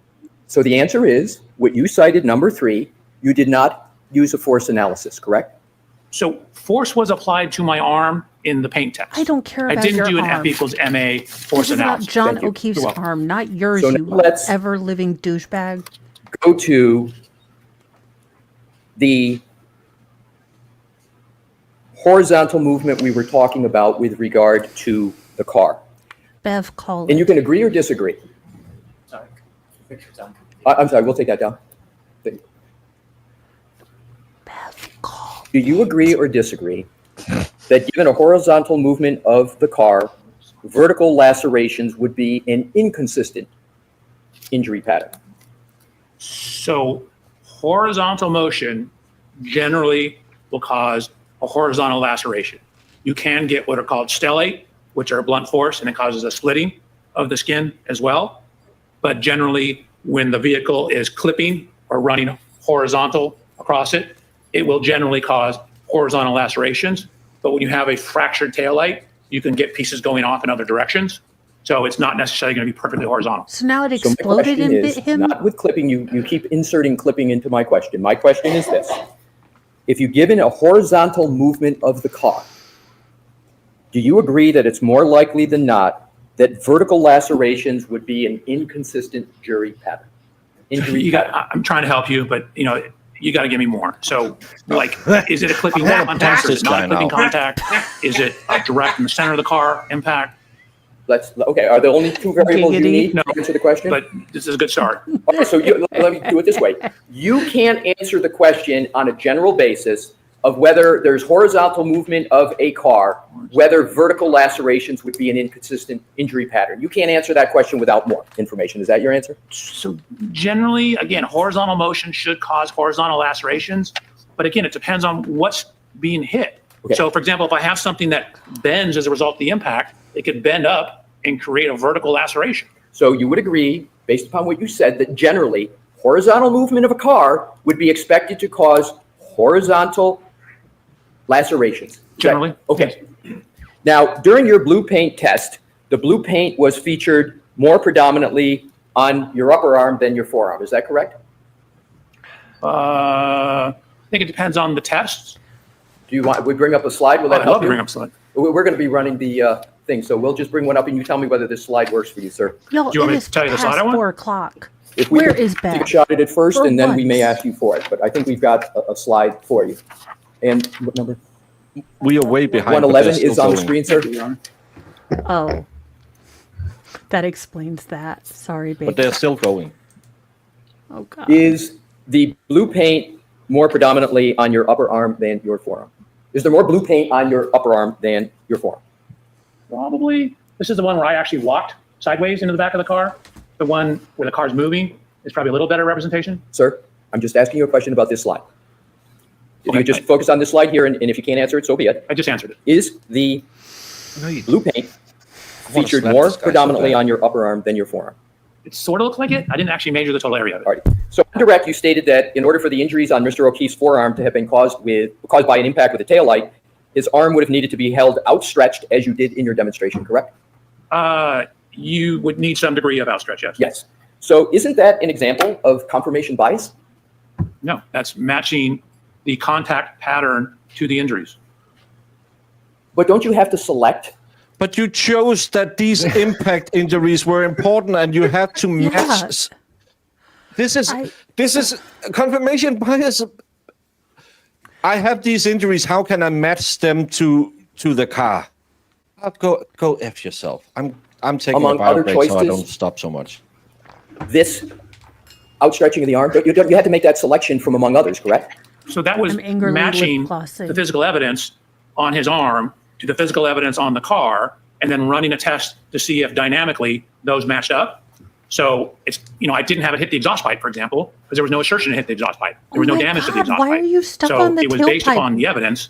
So the answer is, what you cited, number 3, you did not use a force analysis, correct?
So force was applied to my arm in the paint test.
I don't care
I
about
didn't
your
do an
arm.
F equals MA force
This is about
analysis.
John
Thank you.
O'Keefe's
You're welcome.
arm, not yours,
So
you
now let's-
ever-living douchebag.
Go to the horizontal movement we were talking about with regard to the car.
Bev, call
And you
it.
can agree or disagree.
Sorry. Picture's on.
I'm sorry, we'll take that down.
Bev, call.
Do you agree or disagree that given a horizontal movement of the car, vertical lacerations would be an inconsistent injury pattern?
So horizontal motion generally will cause a horizontal laceration. You can get what are called stellate, which are blunt force, and it causes a splitting of the skin as well. But generally, when the vehicle is clipping or running horizontal across it, it will generally cause horizontal lacerations. But when you have a fractured taillight, you can get pieces going off in other directions. So it's not necessarily going to be perfectly horizontal.
So now it
So my
exploded
question
and
is,
bit him?
not with clipping, you keep inserting clipping into my question. My question is this. If you're given a horizontal movement of the car, do you agree that it's more likely than not that vertical lacerations would be an inconsistent jury pattern? Injury pattern.
I'm trying to help you, but you got to give me more. So like, is it a clipping
I wanna
contact
pass
or is
this
it not
guy
a clipping
now.
contact? Is it a direct in the center of the car impact?
Okay, are the only two variables you
Giggity.
need
No.
to answer the question?
But this is a good start.
Okay, so let me do it this way. You can't answer the question on a general basis of whether there's horizontal movement of a car, whether vertical lacerations would be an inconsistent injury pattern. You can't answer that question without more information. Is that your answer?
So generally, again, horizontal motion should cause horizontal lacerations. But again, it depends on what's being hit.
Okay.
So for example, if I have something that bends as a result of the impact, it could bend up and create a vertical laceration.
So you would agree, based upon what you said, that generally horizontal movement of a car would be expected to cause horizontal lacerations. Is that-
Generally,
Okay. Now, during your blue paint test, the blue paint was featured more predominantly on your upper arm than your forearm. Is that correct?
I think it depends on the tests.
Do you want, we bring up a slide? Will that
I'd
help
love to
you?
bring up slide.
We're going to be running the thing, so we'll just bring one up and you tell me whether this slide works for you, sir.
Y'all,
Do you want
it
me
is
to tell you the slide I
past
want?
4 o'clock.
If we
Where
could
is
take
Beth?
a shot at it first,
For
and then we may
once.
ask you for it. But I think we've got a slide for you. And what number?
We are way behind. but
111
they're
is
still
on the
going.
screen, sir.
Oh. That explains that. Sorry, baby.
But they're still going.
Oh, God.
Is the blue paint more predominantly on your upper arm than your forearm? Is there more blue paint on your upper arm than your forearm?
Probably. This is the one where I actually walked sideways into the back of the car. The one where the car's moving is probably a little better representation.
Sir, I'm just asking you a question about this slide. If you
Okay.
could just focus on this slide here, and if you can't answer it, so be it.
I just answered it.
Is the blue paint
wanna
featured
slap
more
this guy so
predominantly
bad.
on your upper arm than your forearm?
It sort of looks like it. I didn't actually measure the total area of it.
All right. So on direct, you stated that in order for the injuries on Mr. O'Keefe's forearm to have been caused by an impact with a taillight, his arm would have needed to be held outstretched as you did in your demonstration, correct?
You would need some degree of outstretch, yes.
Yes. So isn't that an example of confirmation bias?
No, that's matching the contact pattern to the injuries.
But don't you have to select?
But you chose that these impact injuries were important, and you had to match. This is confirmation bias. I have these injuries. How can I match them to the car? Go f yourself. I'm taking
Among
a bio
other
break so I
choices-
don't stop so much.
This outstretching of the arm, you had to make that selection from among others, correct?
So that was
I'm angrily
matching
lip-glossing.
the physical evidence on his arm to the physical evidence on the car, and then running a test to see if dynamically those matched up. So it's, I didn't have it hit the exhaust pipe, for example, because there was no assertion to hit the exhaust pipe. There was
Oh
no
my
damage to the
God,
exhaust
why
pipe.
are you stuck
so
on the
it was based
tailpipe?
upon the evidence,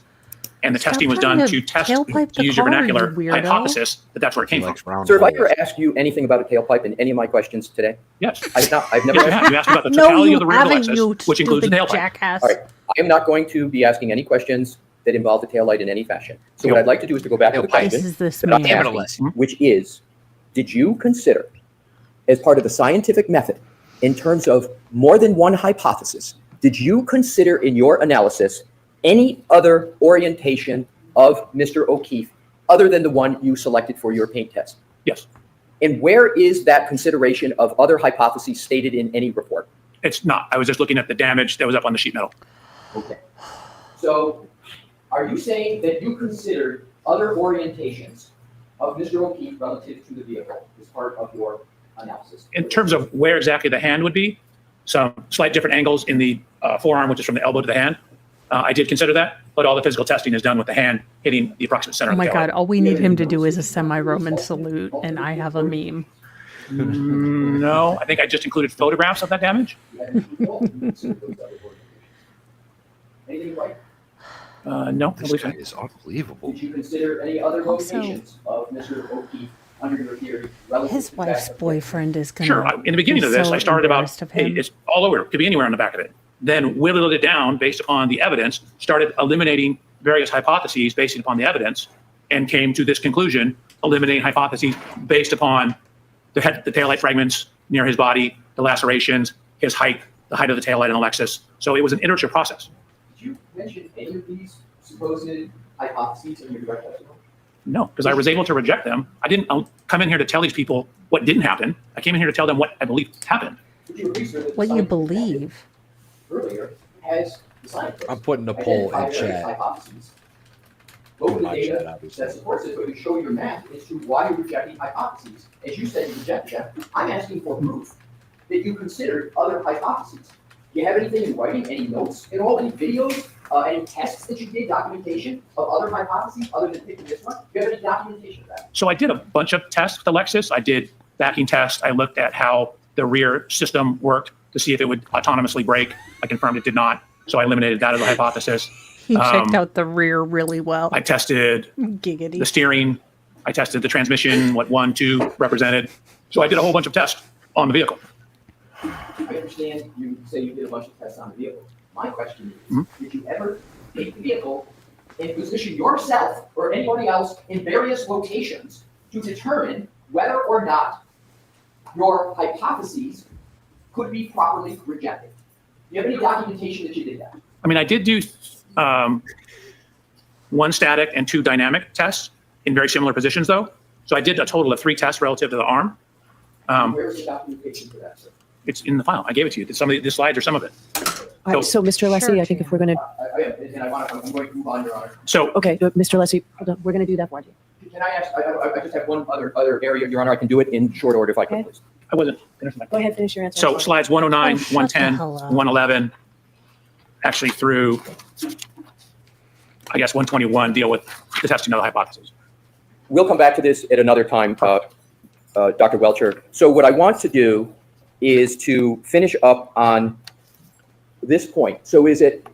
and the
Stop
testing was
trying
done
to
to test,
tailpipe
to
the
use your
car,
vernacular
you weirdo.
hypothesis that that's where it came from.
Sir, have I ever asked you anything about a tailpipe in any of my questions today?
Yes.
I've never
Yes, you
asked.
have. You asked about the
No,
totality
you
of the rear of the
haven't, you
Lexus, which includes the
stupid
tailpipe.
jackass.
All right. I am not going to be asking any questions that involve the taillight in any fashion. So what I'd like to do is to go back to the
This
question
is this
that I'm
man.
asking, which is, did you consider, as part of the scientific method, in terms of more than one hypothesis, did you consider in your analysis any other orientation of Mr. O'Keefe other than the one you selected for your paint test?
Yes.
And where is that consideration of other hypotheses stated in any report?
It's not. I was just looking at the damage that was up on the sheet metal.
Okay. So are you saying that you considered other orientations of Mr. O'Keefe relative to the vehicle as part of your analysis?
In terms of where exactly the hand would be, some slight different angles in the forearm, which is from the elbow to the hand. I did consider that, but all the physical testing is done with the hand hitting the approximate center
Oh
of the
my
tail
God,
light.
all we need him to do is a semi-Roman salute, and I have a meme.
No, I think I just included photographs of that damage.
Anything like?
No, I
This
believe
guy
so.
is unbelievable.
Did you consider any other
Also-
locations of Mr. O'Keefe under your theory relative
His
to
wife's
that?
boyfriend is going
Sure. In the beginning of this, I started about, hey,
him.
it's all over. It could be anywhere on the back of it. Then whittled it down based upon the evidence, started eliminating various hypotheses based upon the evidence, and came to this conclusion, eliminating hypotheses based upon the taillight fragments near his body, the lacerations, his height, the height of the taillight in the Lexus. So it was an iterative process.
Did you mention any of these supposed hypotheses in your direct testimony?
No, because I was able to reject them. I didn't come in here to tell these people what didn't happen. I came in here to tell them what I believe happened.
Would you agree, sir, that the
What you
scientific
believe.
method earlier has the scientists
I'm putting a poll in
identified various
chat.
hypotheses. Go to the
My chat,
data
obviously.
that supports it, but you show your math as to why you're rejecting hypotheses. As you said, you rejected them. I'm asking for proof that you considered other hypotheses. Do you have anything in writing, any notes at all, any videos, any tests that you did, documentation of other hypotheses other than picking this one? Do you have any documentation of that?
So I did a bunch of tests with the Lexus. I did backing tests. I looked at how the rear system worked to see if it would autonomously brake. I confirmed it did not. So I eliminated that as a hypothesis.
He checked out the rear really well.
I tested
Giggity.
the steering. I tested the transmission, what 1, 2 represented. So I did a whole bunch of tests on the vehicle.
I understand you say you did a bunch of tests on the vehicle. My question is, did you ever take the vehicle and position yourself or anybody else in various locations to determine whether or not your hypotheses could be properly rejected? Do you have any documentation that you did that?
I mean, I did do 1 static and 2 dynamic tests in very similar positions, though. So I did a total of 3 tests relative to the arm.
Where's the documentation for that, sir?
It's in the file. I gave it to you. Some of the slides are some of it.
All right, so Mr. Leslie, I think if we're going to,
I'm going to move on, Your Honor.
So
okay, Mr. Leslie, hold on, we're going to do that for you.
Can I ask, I just have one other area, Your Honor. I can do it in short order if I could,
Okay.
please.
I wasn't finished.
Go ahead, finish your answer.
So slides 109,
Oh, shut the
110,
hell up.
111, actually through, I guess, 121 deal with the testing of the hypotheses.
We'll come back to this at another time, Dr. Welcher. So what I want to do is to finish up on this point. So is it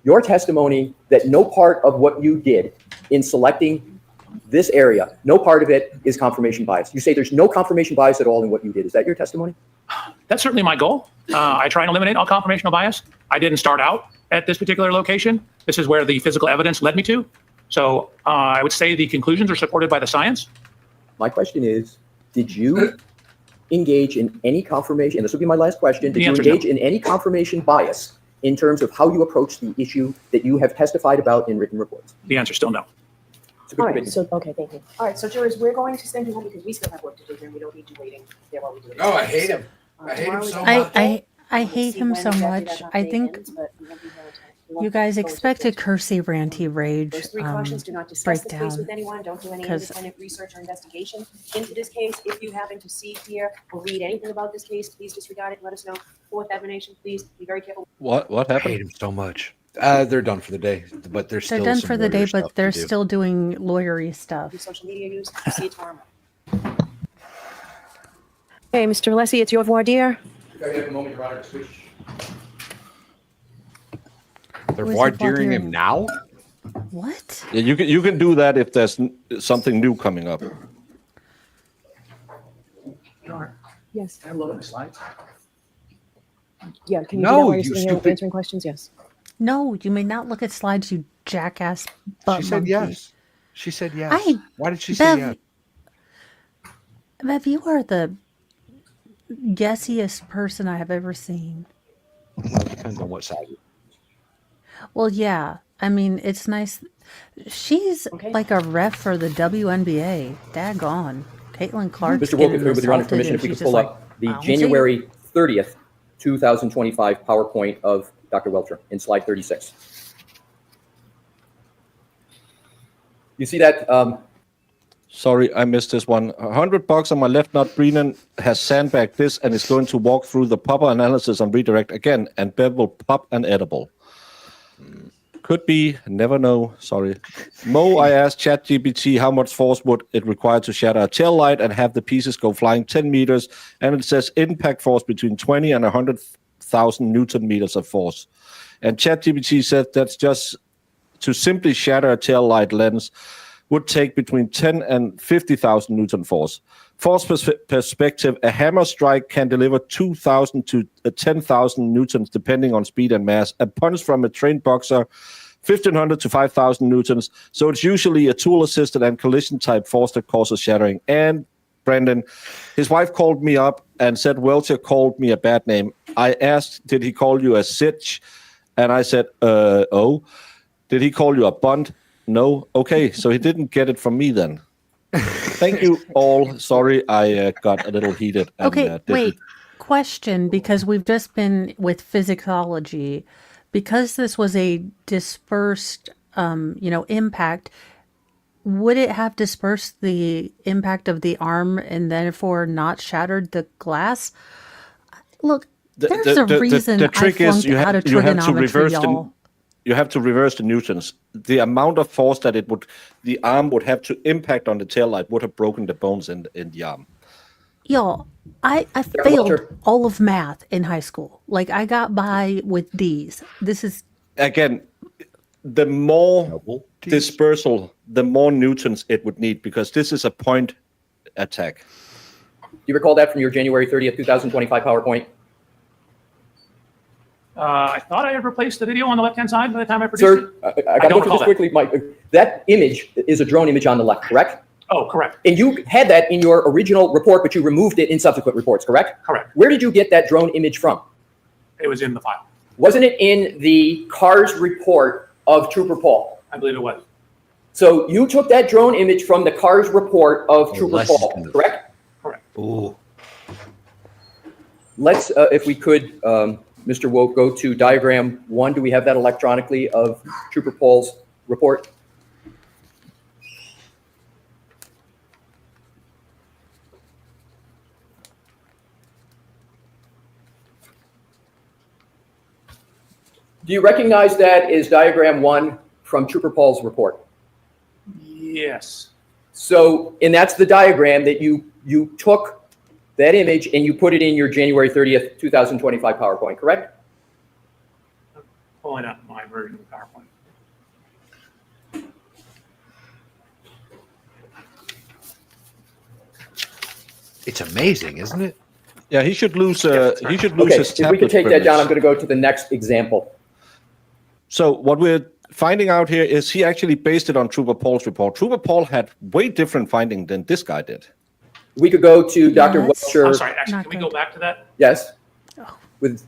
your testimony that no part of what you did in selecting this area, no part of it is confirmation bias? You say there's no confirmation bias at all in what you did. Is that your testimony?
That's certainly my goal. I try and eliminate all confirmational bias. I didn't start out at this particular location. This is where the physical evidence led me to. So I would say the conclusions are supported by the science.
My question is, did you engage in any confirmation, and this will be my last question, did
The
you
answer is no.
engage in any confirmation bias in terms of how you approach the issue that you have testified about in written reports?
The answer is still no.
It's a good
All right,
witness.
so, okay, thank you. All right, so jurors, we're going to send you home because we still have work to do here and we don't need you waiting there while we do it.
No, I hate him. I hate him so much.
I hate him so much. I think you guys expected cursy, ranty rage
Those 3 cautions: do not discuss the case
breakdown.
with anyone, don't do any
'cause-
independent research or investigation into this case. If you happen to see, hear, or read anything about this case, please disregard it and let us know. 4th admonition, please be very careful.
What
I
happened?
hate him so much. They're done for the day, but there's
They're
still
done
some
for the day,
lawyer stuff
but
to
they're
do.
still doing lawyery stuff.
Your social media use. See you tomorrow. Okay, Mr. Alessi, it's your voir dire.
If I have a moment, Your Honor, to switch.
They're
Who's
voir
the voir
diring
dire?
him now?
What?
Yeah, you can do that if there's something new coming up.
Yes.
Can I load up the slides?
Yeah, can you do
No,
that while you're
you
sitting here
stupid-
answering questions? Yes.
No, you may not look at slides, you jackass butt
She said
monkey.
yes. She said yes.
I-
Why did she say
Bev,
yes?
Bev, you are the guessiest person I have ever seen.
Depends on what side.
Well, yeah. I mean, it's nice. She's
Okay.
like a ref for the WNBA. Daggone. Caitlin Clark's
Mr. Wolf,
getting
with your Honor's
assaulted,
permission,
and
if we could
she's just
pull
like,
up the
I don't see it.
January 30th, 2025 PowerPoint of Dr. Welcher in slide 36. You see that?
Sorry, I missed this one. $100 on my left nut. Brennan has sandbagged this and is going to walk through the proper analysis on redirect again, and Bev will pop an edible. Could be, never know. Sorry. Mo, I asked ChatGPT how much force would it require to shatter a tail light and have the pieces go flying 10 meters, and it says impact force between 20 and 100,000 Newton meters of force. And ChatGPT said that's just to simply shatter a tail light lens would take between 10 and 50,000 Newton force. Force perspective, a hammer strike can deliver 2,000 to 10,000 Newtons depending on speed and mass. A punch from a trained boxer, 1,500 to 5,000 Newtons. So it's usually a tool-assisted and collision-type force that causes shattering. And Brendan, his wife called me up and said Welcher called me a bad name. I asked, did he call you a sitch? And I said, oh. Did he call you a bunt? No. Okay, so he didn't get it from me then. Thank you all. Sorry, I got a little heated. And,
Okay, wait. Question, because we've just been with physicology. Because this was a dispersed, impact, would it have dispersed the impact of the arm and therefore not shattered the glass? Look, there's a reason
the trick
I
is
flunked out of trigonometry, y'all.
You have to reverse the Newtons. The amount of force that the arm would have to impact on the tail light would have broken the bones in the arm.
Y'all, I failed all of math in high school. Like, I got by with D's. This is...
Again, the more dispersal, the more Newtons it would need, because this is a point attack.
Do you recall that from your January 30th, 2025 PowerPoint?
I thought I had replaced the video on the left-hand side by the time I produced
Sir,
it.
I got to go through this quickly. That image is a drone image on the left, correct?
Oh, correct.
And you had that in your original report, but you removed it in subsequent reports, correct?
Correct.
Where did you get that drone image from?
It was in the file.
Wasn't it in the CARS report of Trooper Paul?
I believe it was.
So you took that drone image from the CARS report of Trooper Paul, correct?
Correct.
Ooh.
Let's, if we could, Mr. Woke, go to diagram 1. Do we have that electronically of Trooper Paul's report? Do you recognize that as diagram 1 from Trooper Paul's report?
Yes.
So, and that's the diagram that you took that image and you put it in your January 30th, 2025 PowerPoint, correct?
I'm pulling up my version of PowerPoint.
It's amazing, isn't it?
Yeah, he should lose. He should lose
Okay,
his
if we
tablet
could take that down, I'm
privilege.
going to go to the next example.
So what we're finding out here is he actually based it on Trooper Paul's report. Trooper Paul had way different finding than this guy did.
We could go to Dr.
Yes.
Welcher.
I'm sorry, actually,
Not
can we
good.
go back to that?
Yes. With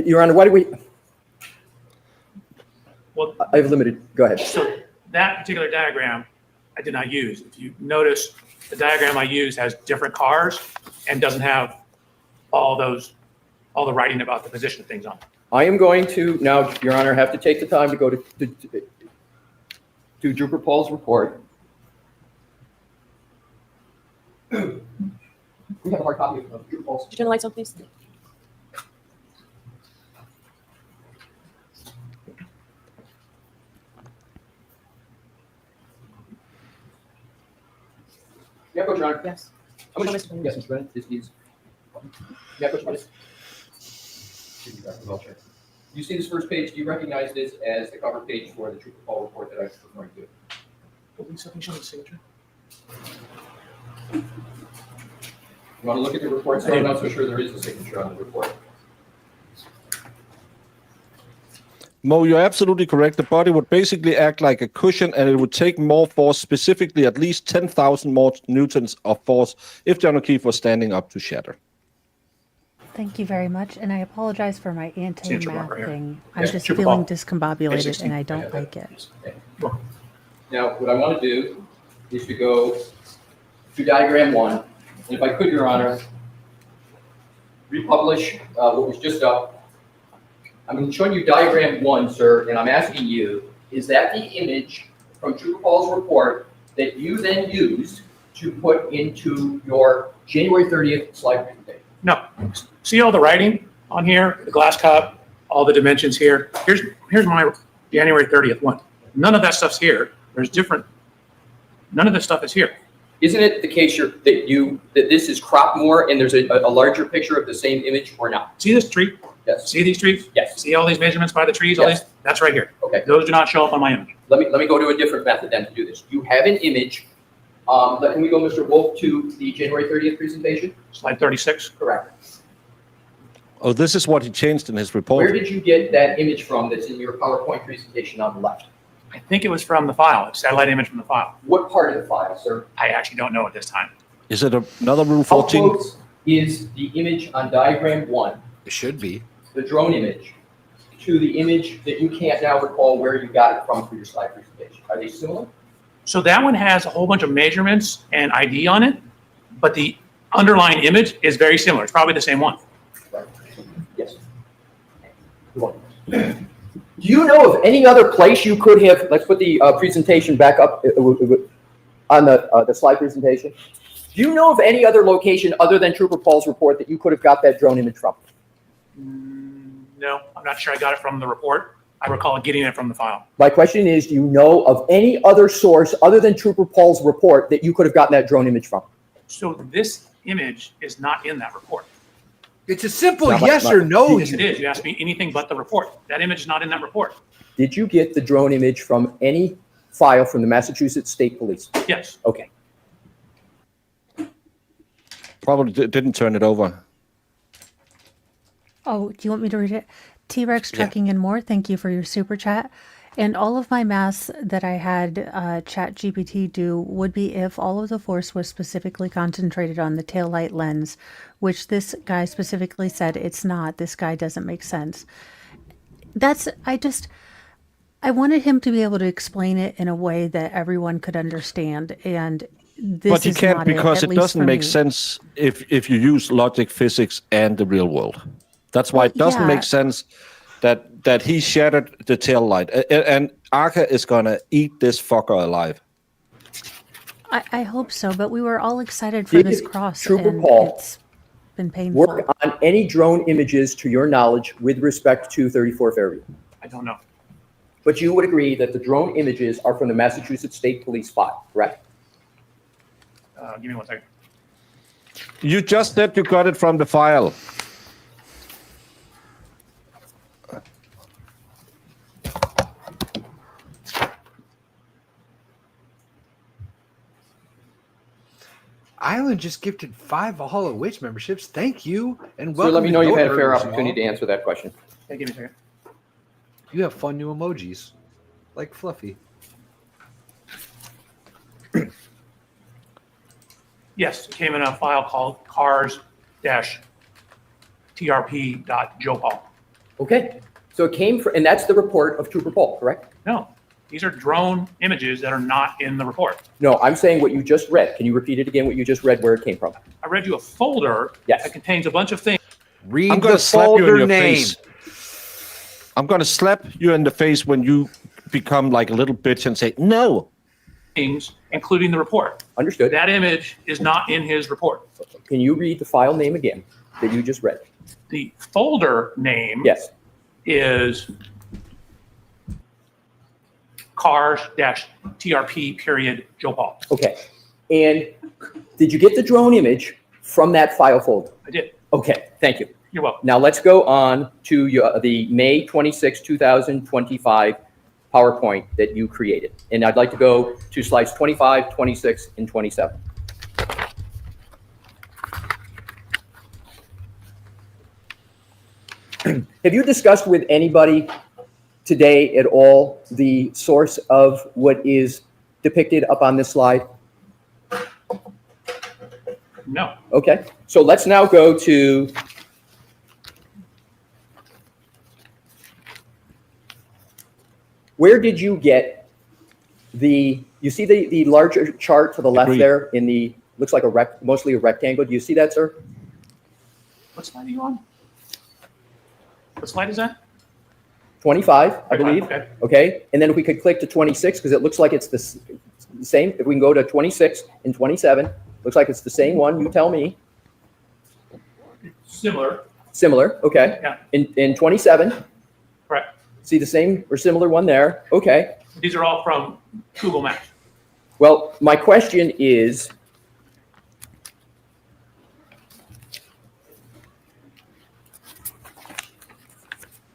Your Honor, why do we?
Well,
I have limited. Go ahead.
so that particular diagram I did not use. If you notice, the diagram I used has different cars and doesn't have all the writing about the position of things on it.
I am going to now, Your Honor, have to take the time to go to Trooper Paul's report. We have a hard copy of Trooper Paul's.
Could you turn the lights on, please?
Yeah, Coach Your Honor.
Yes.
How much?
Mr. Brennan.
Yes, Mr. Brennan. This needs. Yeah, Coach Brennan. You see this first page, do you recognize this as the cover page for the Trooper Paul report that I was referring to?
Lisa, can you show me the signature?
You want to look at the report? So I'm not so sure there is a signature on the report.
Mo, you're absolutely correct. The body would basically act like a cushion, and it would take more force, specifically at least 10,000 more newtons of force if John O'Keefe was standing up to shatter.
Thank you very much, and I apologize for my anti-math
right here.
thing. I'm
Yeah,
just
super
feeling
ball.
discombobulated, and I
Yeah,
don't like it.
Now, what I want to do is to go to diagram 1, and if I could, Your Honor, republish what was just up. I'm showing you diagram 1, sir, and I'm asking you, is that the image from Trooper Paul's report that you then used to put into your January 30th slide presentation?
No. See all the writing on here, the glass cup, all the dimensions here? Here's my January 30th one. None of that stuff's here. There's different, none of this stuff is here.
Isn't it the case that this is cropped more and there's a larger picture of the same image or not?
See this tree?
Yes.
See these trees?
Yes.
See all these measurements by the trees? All
Yes.
these? That's right here.
Okay.
Those do not show up on my image.
Let me go to a different method then to do this. You have an image. Can we go, Mr. Wolf, to the January 30th presentation?
Slide 36.
Correct.
Oh, this is what he changed in his report.
Where did you get that image from that's in your PowerPoint presentation on the left?
I think it was from the file, a satellite image from the file.
What part of the file, sir?
I actually don't know at this time.
Is it another Rule
How
14?
close is the image on diagram 1,
It should be.
the drone image, to the image that you can't now recall where you got it from for your slide presentation? Are they similar?
So that one has a whole bunch of measurements and ID on it, but the underlying image is very similar. It's probably the same one.
Right. Yes. Do you know of any other place you could have, let's put the presentation back up on the slide presentation. Do you know of any other location other than Trooper Paul's report that you could have got that drone image from?
No, I'm not sure I got it from the report. I recall getting it from the file.
My question is, do you know of any other source other than Trooper Paul's report that you could have gotten that drone image from?
So this image is not in that report.
It's a simple
No,
yes or no.
Yes, it is. You asked me anything but the report. That image is not in that report.
Did you get the drone image from any file from the Massachusetts State Police?
Yes.
Okay.
Probably didn't turn it over.
Oh, do you want me to read it? T-Rex checking in more. Thank you for your super chat. And all of my maths that I had ChatGPT do would be if all of the force was specifically concentrated on the taillight lens, which this guy specifically said it's not. This guy doesn't make sense. I wanted him to be able to explain it in a way that everyone could understand. And this
But you
is
can't
not
because
at
it
least
doesn't
for
make
me.
sense if you use logic, physics, and the real world. That's why it doesn't
yeah.
make sense that he shattered the tail light. And Arca is going to eat this fucker alive.
I hope so, but we were all excited for this
Did
cross,
Trooper
and
Paul
it's been painful.
work on any drone images to your knowledge with respect to 34 Fairview?
I don't know.
But you would agree that the drone images are from the Massachusetts State Police file, correct?
Give me 1 second.
You just said you got it from the file.
Island just gifted 5 Hall of Witch memberships. Thank you. And
So
welcome
let me
to
know you
Note
had a fair
Earners,
opportunity to
y'all.
answer that question.
Hey, give me a second.
You have fun new emojis, like Fluffy.
Yes, it came in a file called cars-trp.jopal.
Okay, so it came from, and that's the report of Trooper Paul, correct?
No, these are drone images that are not in the report.
No, I'm saying what you just read. Can you repeat it again, what you just read, where it came from?
I read you a folder
Yes.
that contains a bunch of things.
Read
I'm going
the
to slap you in
folder
your
name.
face. I'm going to slap you in the face when you become like a little bitch and say, no.
Including the report.
Understood.
That image is not in his report.
Can you read the file name again that you just read?
The folder name
Yes.
is cars-trp.jopal.
Okay. And did you get the drone image from that file folder?
I did.
Okay, thank you.
You're welcome.
Now let's go on to the May 26, 2025 PowerPoint that you created. And I'd like to go to slides 25, 26, and 27. Have you discussed with anybody today at all the source of what is depicted up on this slide?
No.
Okay, so let's now go to Where did you get you see the larger chart to the left
Agreed.
there in the, looks like mostly a rectangle. Do you see that, sir?
What slide are you on? What slide is that?
25, I believe.
Okay.
Okay, and then if we could click to 26, because it looks like it's the same. If we can go to 26 and 27, looks like it's the same one. You tell me.
Similar.
Similar, okay.
Yeah.
In 27,
Correct.
see the same or similar one there. Okay.
These are all from Google Maps.
Well, my question is,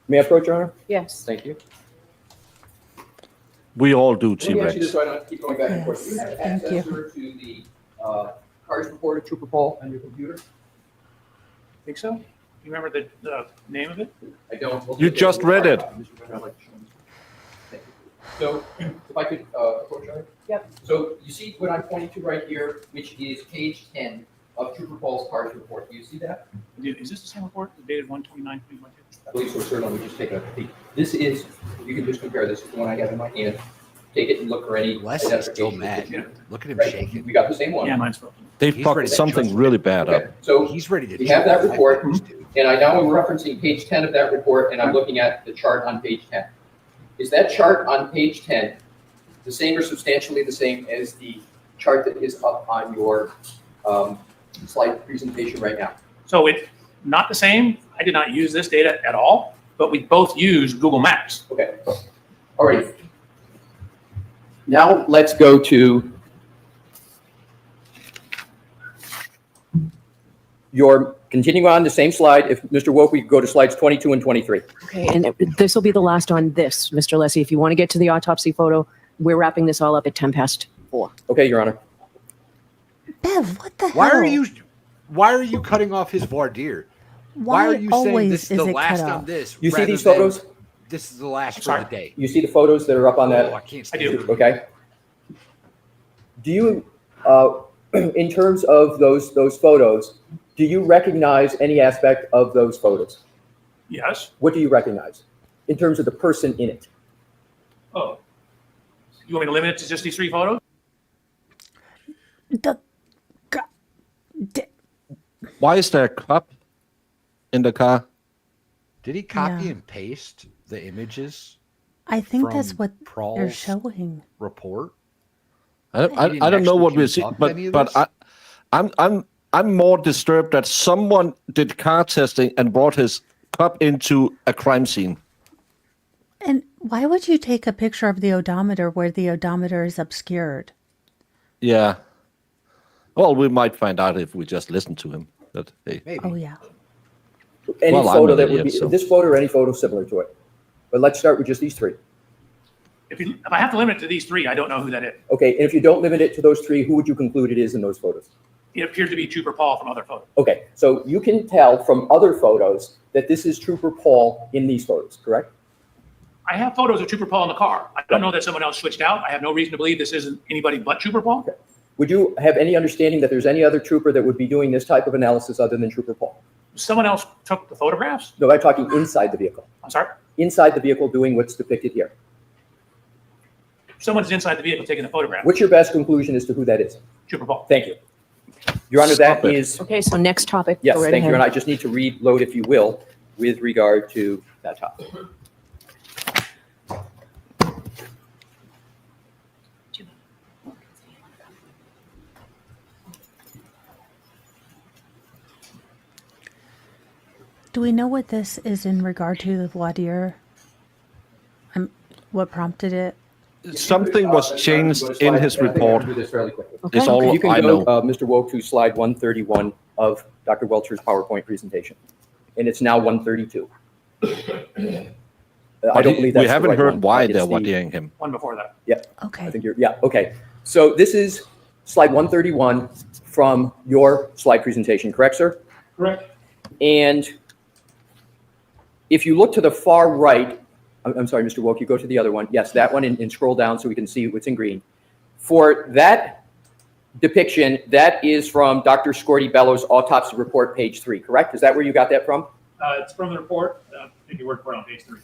may I approach, Your Honor?
Yes.
Thank you.
We all do,
Let me ask you this
T-Rex.
so I don't keep going back and forth. Do you have
Yes, thank
access
you.
to the cars report of Trooper Paul on your computer?
Think so? You remember the name of it?
I don't.
You just read it.
Thank you. So if I could approach, Your Honor?
Yep.
So you see what I'm pointing to right here, which is page 10 of Trooper Paul's cars report. Do you see that?
Is this the same report dated 1/29/2022?
I believe so, sir. Let me just take a peek. This is, you can just compare this to the one I got in my hand. Take it and look for any.
Les is still
identification.
mad. Look at him
Right?
shaking.
We got the same one.
Yeah, mine's broken.
They
He's
fucked
ready to
something
judge.
really bad
Okay,
up.
so
He's ready to.
we have that
judge.
report,
I used to.
and I now am referencing page 10 of that report, and I'm looking at the chart on page 10. Is that chart on page 10 the same or substantially the same as the chart that is up on your slide presentation right now?
So it's not the same. I did not use this data at all, but we both use Google Maps.
Okay, all right. Now let's go to continuing on the same slide. If Mr. Woke, we could go to slides 22 and 23.
Okay, and this will be the last on this, Mr. Lessie. If you want to get to the autopsy photo, we're wrapping this all up at 4:10.
Okay, Your Honor.
Bev, what the hell?
Why are you cutting off his voir dire? Why are you saying
always
this is
is
the
it
last
cut
on
off?
this?
You see
rather
these
than
photos?
This is the last for
Sorry.
the day.
You see the photos that are up on
Oh, I
that?
can't
I
stand
do.
it.
Okay. Do you, in terms of those photos, do you recognize any aspect of those photos?
Yes.
What do you recognize in terms of the person in it?
Oh. You want me to limit it to just these 3 photos?
The, God,
Why is there a cup in the car?
Did he copy
Yeah.
and paste the images
I think that's
from
what they're
Prall's
showing.
report?
I
didn't
don't know
actually
what we're
choose
seeing,
up any of
but
this?
I'm more disturbed that someone did car testing and brought his cup into a crime scene.
And why would you take a picture of the odometer where the odometer is obscured?
Yeah. Well, we might find out if we just listen to him. But hey,
Maybe.
Oh, yeah.
Any
Well, I'm
photo
an
that would
idiot,
be,
so-
this photo or any photo similar to it. But let's start with just these 3.
If I have to limit it to these 3, I don't know who that is.
Okay, and if you don't limit it to those 3, who would you conclude it is in those photos?
It appears to be Trooper Paul from other photos.
Okay, so you can tell from other photos that this is Trooper Paul in these photos, correct?
I have photos of Trooper Paul in the car. I don't know that someone else switched out. I have no reason to believe this isn't anybody but Trooper Paul.
Would you have any understanding that there's any other trooper that would be doing this type of analysis other than Trooper Paul?
Someone else took the photographs?
No, I'm talking inside the vehicle.
I'm sorry?
Inside the vehicle doing what's depicted here.
Someone's inside the vehicle taking the photograph.
What's your best conclusion as to who that is?
Trooper Paul.
Thank you. Your Honor, that
Stop it.
is,
Okay, so next topic.
yes,
Go right
thank you.
ahead.
And I just need to reload, if you will, with regard to that topic.
Do we know what this is in regard to the voir dire? What prompted it?
something was changed in his report.
Do this fairly quickly.
Okay.
It's all
You can
I
go,
know.
Mr. Woke, to slide 131 of Dr. Welcher's PowerPoint presentation, and it's now 132. I
But
don't believe that's
we
the
haven't
right
heard
one.
why
It's
they're
the-
watering him.
One before that.
I
Okay.
think you're, yeah, okay. So this is slide 131 from your slide presentation, correct, sir?
Correct.
And if you look to the far right, I'm sorry, Mr. Woke, you go to the other one. Yes, that one, and scroll down so we can see what's in green. For that depiction, that is from Dr. Scorty Bellows' autopsy report, page 3, correct? Is that where you got that from?
It's from the report. Take your word for it on page 3.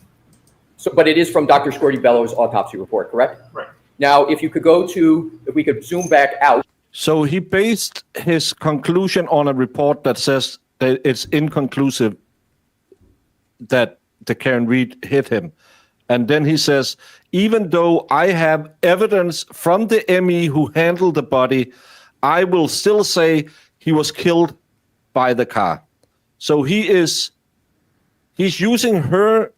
So, but it is from Dr. Scordi-Bello's autopsy report, correct?
Right.
Now, if you could go to, if we could zoom back out.
So he based his conclusion on a report that says that it's inconclusive that the Karen Reed hit him. And then he says, even though I have evidence from the ME who handled the body, I will still say he was killed by the car. So he's using her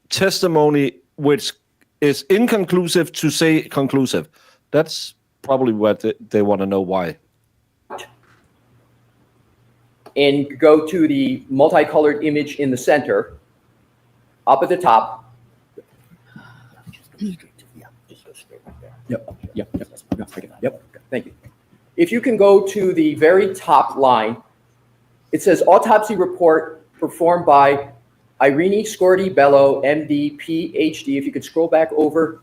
testimony, which is inconclusive, to say conclusive. That's probably what they want to know why.
And go to the multicolored image in the center, up at the top. Yep. Thank you. If you can go to the very top line, it says autopsy report performed by Irene Scordi-Bello, MD, PhD. If you could scroll back over,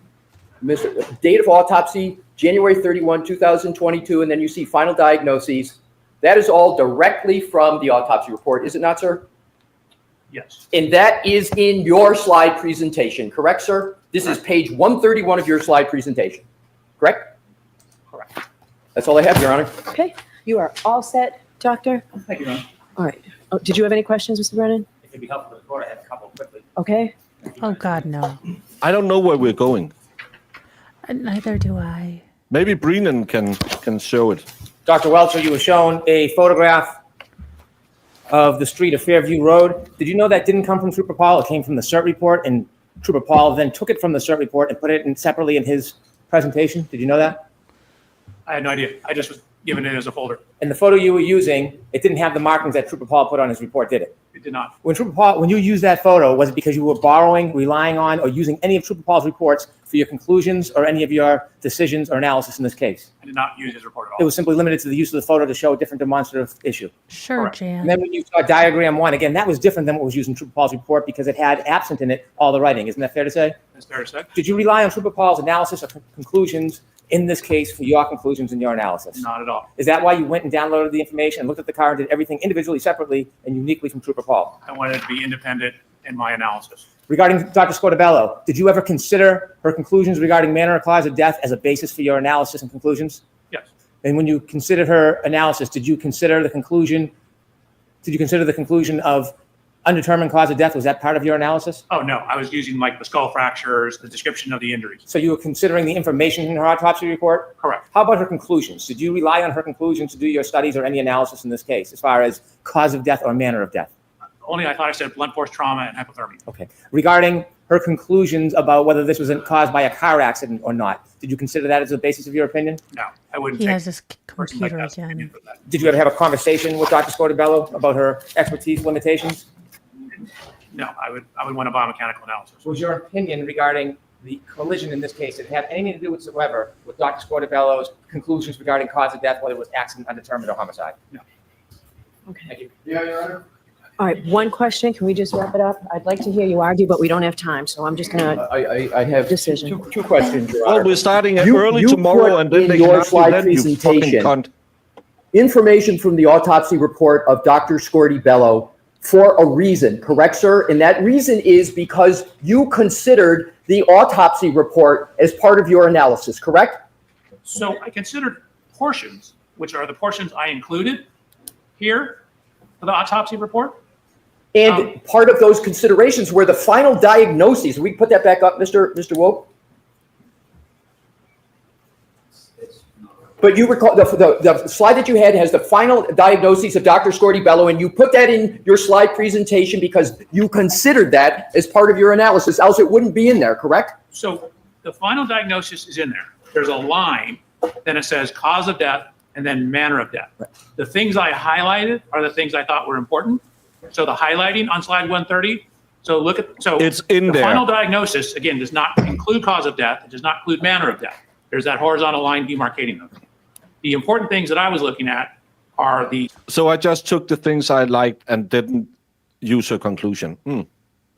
date of autopsy, January 31, 2022, and then you see final diagnoses. That is all directly from the autopsy report, is it not, sir?
Yes.
And that is in your slide presentation, correct, sir? This is page 131 of your slide presentation, correct?
Correct.
That's all I have, Your Honor.
Okay, you are all set, Doctor?
Thank you, Ron.
All right. Oh, did you have any questions, Mr. Brennan?
If it'd be helpful to the court, I have a couple quickly.
Okay.
Oh, God, no.
I don't know where we're going.
Neither do I.
Maybe Brennan can show it.
Dr. Welcher, you were shown a photograph of the street of Fairview Road. Did you know that didn't come from Trooper Paul? It came from the CERT report, and Trooper Paul then took it from the CERT report and put it in separately in his presentation. Did you know that?
I had no idea. I just was given it as a folder.
And the photo you were using, it didn't have the markings that Trooper Paul put on his report, did it?
It did not.
When you used that photo, was it because you were borrowing, relying on, or using any of Trooper Paul's reports for your conclusions or any of your decisions or analysis in this case?
I did not use his report at all.
It was simply limited to the use of the photo to show a different demonstrative issue.
Sure,
Correct.
And
Jan.
then when you saw diagram 1, again, that was different than what was used in Trooper Paul's report because it had absent in it all the writing. Isn't that fair to say?
That's fair to say.
Did you rely on Trooper Paul's analysis or conclusions in this case for your conclusions and your analysis?
Not at all.
Is that why you went and downloaded the information and looked at the car and did everything individually, separately, and uniquely from Trooper Paul?
I wanted to be independent in my analysis.
Regarding Dr. Scordi-Bello, did you ever consider her conclusions regarding manner or cause of death as a basis for your analysis and conclusions?
Yes.
And when you considered her analysis, did you consider the conclusion of undetermined cause of death? Was that part of your analysis?
Oh, no. I was using like the skull fractures, the description of the injuries.
So you were considering the information in her autopsy report?
Correct.
How about her conclusions? Did you rely on her conclusions to do your studies or any analysis in this case as far as cause of death or manner of death?
Only I thought I said blunt force trauma and hypothermia.
Okay. Regarding her conclusions about whether this was caused by a car accident or not, did you consider that as the basis of your opinion?
No, I wouldn't
He
take
has his
person like
computer
that's
again.
opinion for that.
Did you ever have a conversation with Dr. Scordi-Bello about her expertise limitations?
No, I would want a biomechanical analysis.
Was your opinion regarding the collision in this case, did it have anything to do whatsoever with Dr. Scordi-Bello's conclusions regarding cause of death, whether it was accident, undetermined, or homicide?
No.
Okay.
Thank you.
Yeah, Your Honor.
All right, one question. Can we just wrap it up? I'd like to hear you argue, but we don't have time, so I'm just gonna,
I have
Decision.
two questions, Your
Well,
Honor.
we're starting
You-
early
you
tomorrow,
put
and then
in
they
your
can ask you
slide
then, you fucking
presentation
cunt.
information from the autopsy report of Dr. Scordi-Bello for a reason, correct, sir? And that reason is because you considered the autopsy report as part of your analysis, correct?
So I considered portions, which are the portions I included here for the autopsy report.
And part of those considerations were the final diagnoses. We can put that back up, Mr. Woke. But you recall the slide that you had has the final diagnoses of Dr. Scordi-Bello, and you put that in your slide presentation because you considered that as part of your analysis, else it wouldn't be in there, correct?
So the final diagnosis is in there. There's a line, then it says cause of death, and then manner of death. The things I highlighted are the things I thought were important. So the highlighting on slide 130. So
It's in
the
there.
final diagnosis, again, does not include cause of death. It does not include manner of death. There's that horizontal line demarcating them. The important things that I was looking at are the
So I just took the things I liked and didn't use her conclusion.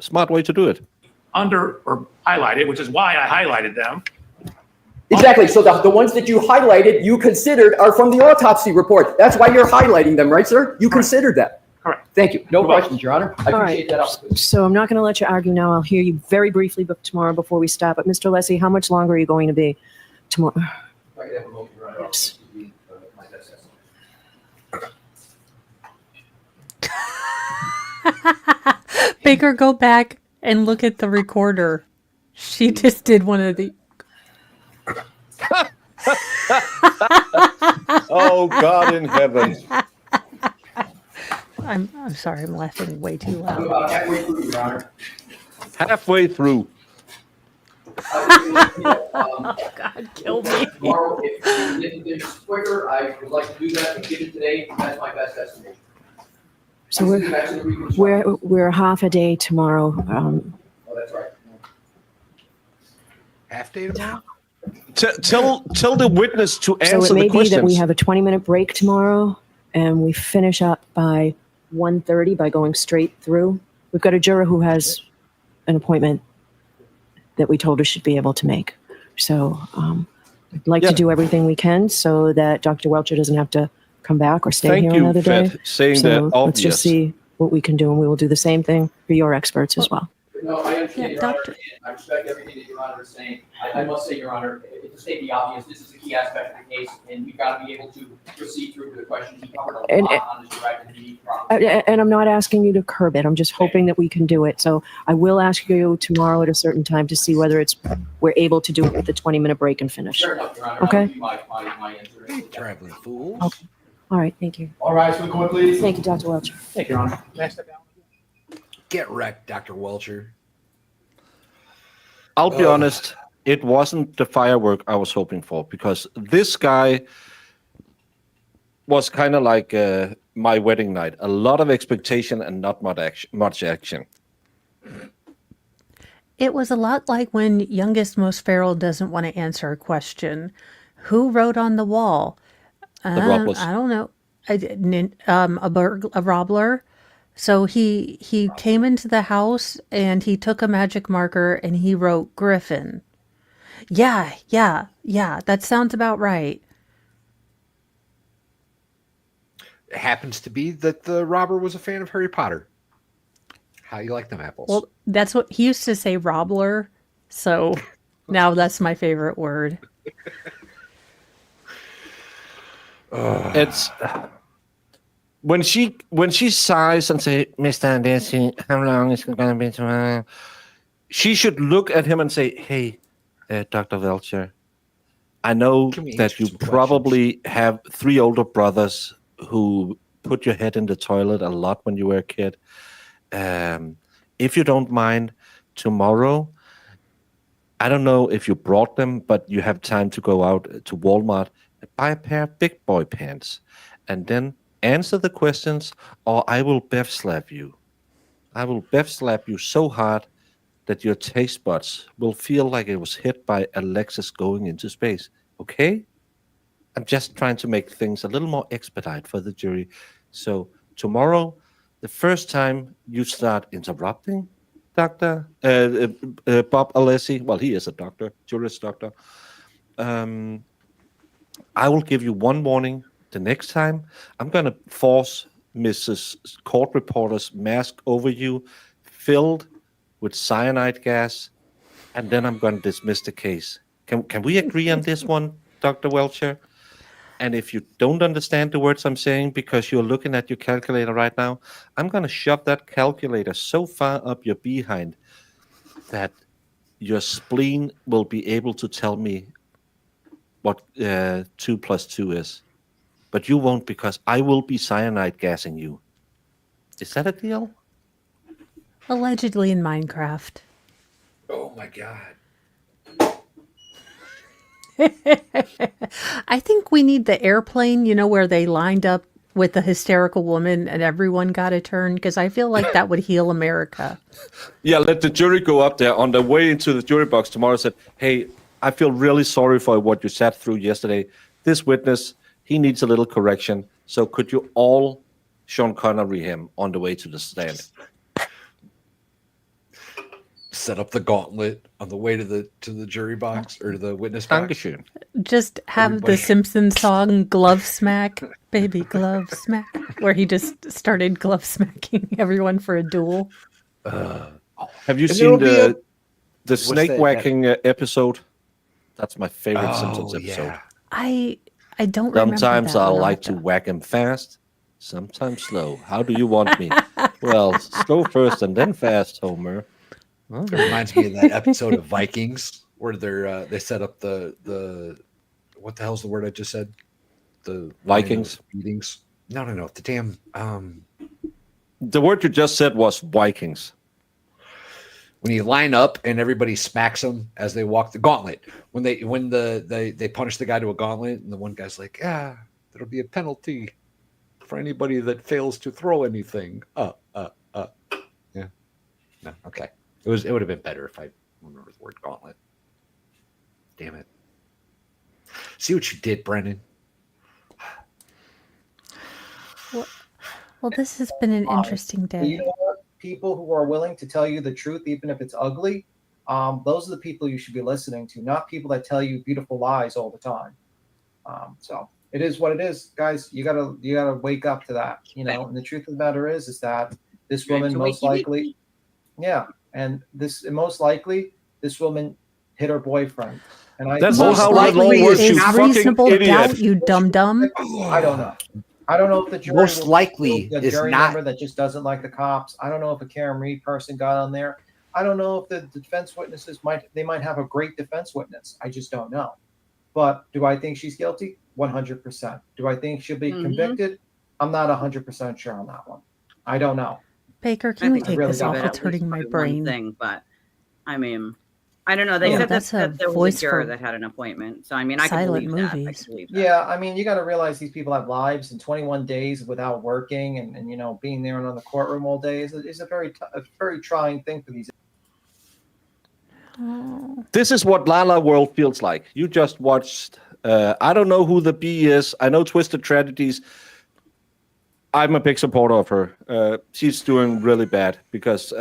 Smart way to do it.
under or highlighted, which is why I highlighted them.
Exactly. So the ones that you highlighted, you considered are from the autopsy report. That's why you're highlighting them, right, sir? You considered that. Thank you. No
You're welcome.
questions, Your Honor. I
All
appreciate that.
So I'm not going to let you argue now. I'll hear you very briefly tomorrow before we stop. But Mr. Lessie, how much longer are you going to be tomorrow?
If I could have a moment, Your Honor, I'll
Yes.
be, my best estimate.
Baker, go back and look at the recorder. She just did one of the.
Oh, God in heaven.
I'm sorry, I'm laughing way too
I'm
loud.
about halfway through, Your Honor.
Halfway through.
God, kill me.
Tomorrow, if you can get this quicker, I would like to do that, but get it today, that's my best estimate.
So
This is actually the reconstruction.
we're half a day tomorrow.
Oh, that's right.
Half day tomorrow?
Tell the witness to
So
answer
it may
the
be
questions.
that we have a 20-minute break tomorrow, and we finish up by 1:30 by going straight through. We've got a juror who has an appointment that we told her she'd be able to make. So I'd like
Yeah.
to do everything we can so that Dr. Welcher doesn't have to come back or stay
Thank
here
you,
another day.
Fed, saying
So
the
let's
obvious.
just see what we can do, and we will do the same thing for your experts as well.
No, I understand,
Yeah,
Your Honor,
Doctor-
and I respect everything that Your Honor is saying. I must say, Your Honor, to state the obvious, this is a key aspect of the case, and we've got to be able to proceed through the questions. He covered a
And-
lot on his direct and he properly.
And I'm not asking you to curb it. I'm just hoping that we can do it. So I will ask you tomorrow at a certain time to see whether we're able to do it with the 20-minute break and finish.
Fair enough, Your Honor.
Okay.
That would be my answer.
Traveling fools.
Okay. All right, thank you.
All rise for the court, please.
Thank you, Dr. Welcher.
Thank you, Your Honor. May I step down?
Get wrecked, Dr. Welcher.
I'll be honest, it wasn't the firework I was hoping for, because this guy was kind of like my wedding night. A lot of expectation and not much action.
It was a lot like when youngest most feral doesn't want to answer a question. Who wrote on the wall?
Roblers.
I don't know. A Robler. So he came into the house and he took a magic marker and he wrote Griffin. Yeah. That sounds about right.
It happens to be that the robber was a fan of Harry Potter. How you like them apples?
Well, that's what he used to say, Robler. So now that's my favorite word.
It's when she sighs and say, "Mr. Anderson, how long is it going to be tomorrow?" She should look at him and say, "Hey, Dr. Welcher, I know
Can we
that
answer
you
some
probably have 3 older brothers who put your head in the toilet a lot when you were a kid. If you don't mind, tomorrow, I don't know if you brought them, but you have time to go out to Walmart and buy a pair of big boy pants, and then answer the questions, or I will bev slap you. I will bev slap you so hard that your taste buds will feel like it was hit by Alexis going into space. Okay? I'm just trying to make things a little more expedite for the jury. So tomorrow, the first time you start interrupting Dr. Bob Alessi, well, he is a doctor, Juris Doctor, I will give you one warning. The next time, I'm going to force Mrs. Court Reporter's mask over you, filled with cyanide gas, and then I'm going to dismiss the case. Can we agree on this one, Dr. Welcher? And if you don't understand the words I'm saying because you're looking at your calculator right now, I'm going to shove that calculator so far up your behind that your spleen will be able to tell me what 2 + 2 is. But you won't, because I will be cyanide gassing you. Is that a deal?
Allegedly in Minecraft.
Oh my God.
I think we need the airplane, where they lined up with the hysterical woman and everyone got a turn, because I feel like that would heal America.
Yeah, let the jury go up there on the way into the jury box tomorrow. Said, "Hey, I feel really sorry for what you sat through yesterday. This witness, he needs a little correction. So could you all Sean Connery him on the way to the stand?"
Set up the gauntlet on the way to the jury box or to the witness box.
Dankeschön.
Just have
Everybody-
the Simpsons song "Glove Smack," baby glove smack, where he just started glove smacking everyone for a duel.
Have you
And
seen
there'll be
the snake
that-
whacking episode? That's my favorite Simpsons
Oh,
episode.
yeah.
I don't remember
Sometimes
that
I
one. I'll
like
have
to whack him fast, sometimes slow. How do you want me? Well, slow first and then fast, Homer.
It reminds me of that episode of Vikings where they set up the what the hell's the word I just said? The
Vikings?
meetings. No. The damn
The word you just said was Vikings.
when you line up and everybody smacks them as they walk the gauntlet. When they punish the guy to a gauntlet and the one guy's like, "Yeah, there'll be a penalty for anybody that fails to throw anything." Yeah. No, okay. It would have been better if I remember the word gauntlet. Damn it. See what you did, Brennan.
Well, this has been an interesting
You
day.
know what? People who are willing to tell you the truth, even if it's ugly, those are the people you should be listening to, not people that tell you beautiful lies all the time. So it is what it is, guys. You gotta wake up to that, you know. And the truth of the matter is that this woman most likely, and most likely this woman hit her boyfriend. And
That's
not how
the law works,
Is
you fucking
reasonable
idiot.
doubt, you dum dum.
I don't know. I don't know if the jury
Most
will
likely
a
is
jury
not-
member that just doesn't like the cops. I don't know if a Karen Reed person got on there. I don't know if the defense witnesses might have a great defense witness. I just don't know. But do I think she's guilty? 100%. Do I think she'll be convicted? I'm not 100% sure on that one. I don't know.
Baker, can we
I
take
really
this
don't.
off?
But
It's hurting my brain.
Thing, but I mean, I don't know. They
Yeah,
said
that's
that
a
there was
voice
a juror
for
that had an appointment. So I mean, I can
silent
believe that. I
movies.
can believe that.
Yeah, I mean, you got to realize these people have lives, and 21 days without working and you know being there and on the courtroom all day is a very trying thing for these.
This is what Lala World feels like. You just watched. I don't know who the B is. I know Twisted Tragedies. I'm a big supporter of her. She's doing really bad because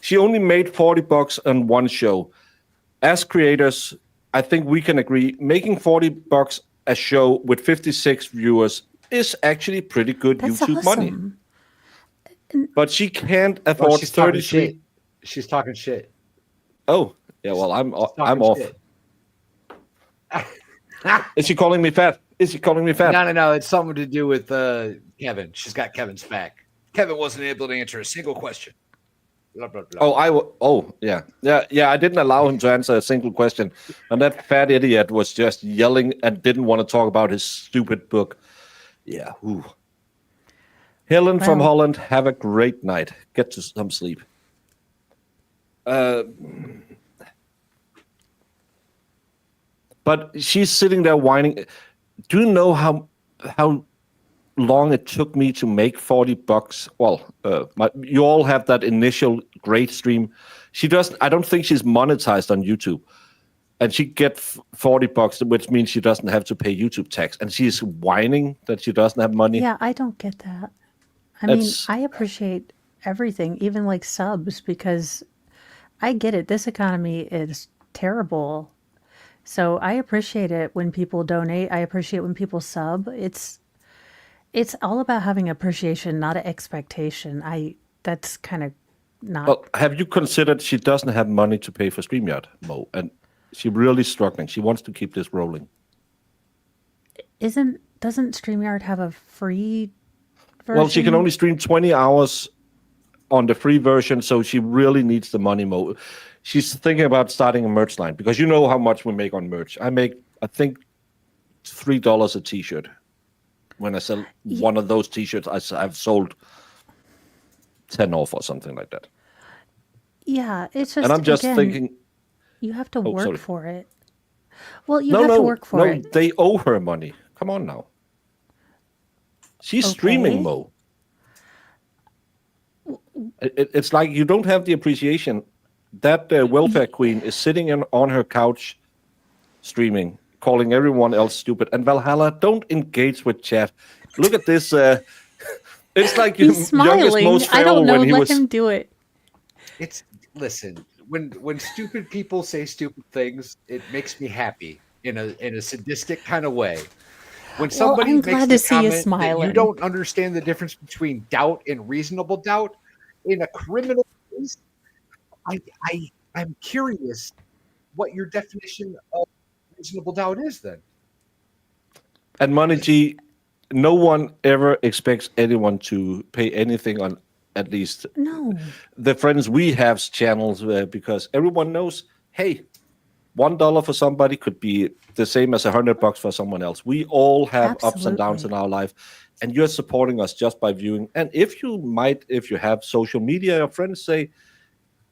she only made $40 on one show. As creators, I think we can agree making $40 a show with 56 viewers is actually pretty good
That's
YouTube money.
awesome.
But she can't
Well,
afford
she's talking
33.
shit. She's talking shit.
Oh, yeah. Well, I'm
Talking
off.
shit.
Is she calling me fat? Is she calling me fat?
No. It's something to do with Kevin. She's got Kevin's back. Kevin wasn't able to answer a single question. Blah, blah, blah.
Yeah. I didn't allow him to answer a single question, and that fat idiot was just yelling and didn't want to talk about his stupid book. Yeah. Ooh. Helen from
Well-
Holland, have a great night. Get to some sleep. But she's sitting there whining. Do you know how long it took me to make $40? Well, you all have that initial great stream. She doesn't. I don't think she's monetized on YouTube, and she gets $40, which means she doesn't have to pay YouTube tax. And she's whining that she doesn't have money.
Yeah, I don't get that. I mean,
It's-
I appreciate everything, even like subs, because I get it. This economy is terrible. So I appreciate it when people donate. I appreciate when people sub. It's all about having appreciation, not an expectation. That's kind of not.
Well, have you considered she doesn't have money to pay for StreamYard, Mo, and she's really struggling. She wants to keep this rolling.
Doesn't StreamYard have a free version?
Well, she can only stream 20 hours on the free version, so she really needs the money, Mo. She's thinking about starting a merch line because you know how much we make on merch. I think $3 a t-shirt. When I sell one of those t-shirts, I've sold 10 off or something like that.
Yeah, it's just.
And I'm just
again,
thinking,
you have to
Oh,
work
sorry.
for it. Well, you have to work for it.
they owe her money. Come on now. She's streaming,
Okay.
Mo. It's like you don't have the appreciation. That welfare queen is sitting on her couch streaming, calling everyone else stupid. And Valhalla, don't engage with chat. Look at this. It's like
He's
youngest
smiling.
most
I don't
feral
know.
when he
Let
was.
him do it.
Listen, when stupid people say stupid things, it makes me happy in a sadistic kind of way. When
Well,
somebody
I'm
makes
glad
the
to see you
comment that you
smiling.
don't understand the difference between doubt and reasonable doubt in a criminal case, I'm curious what your definition of reasonable doubt is then.
And Money G, no one ever expects anyone to pay anything on, at least
No.
the friends we have's channels, because everyone knows, hey, $1 for somebody could be the same as $100 for someone else. We all have ups and downs in
Absolutely.
our life, and you're supporting us just by viewing. And if you have social media, your friends say,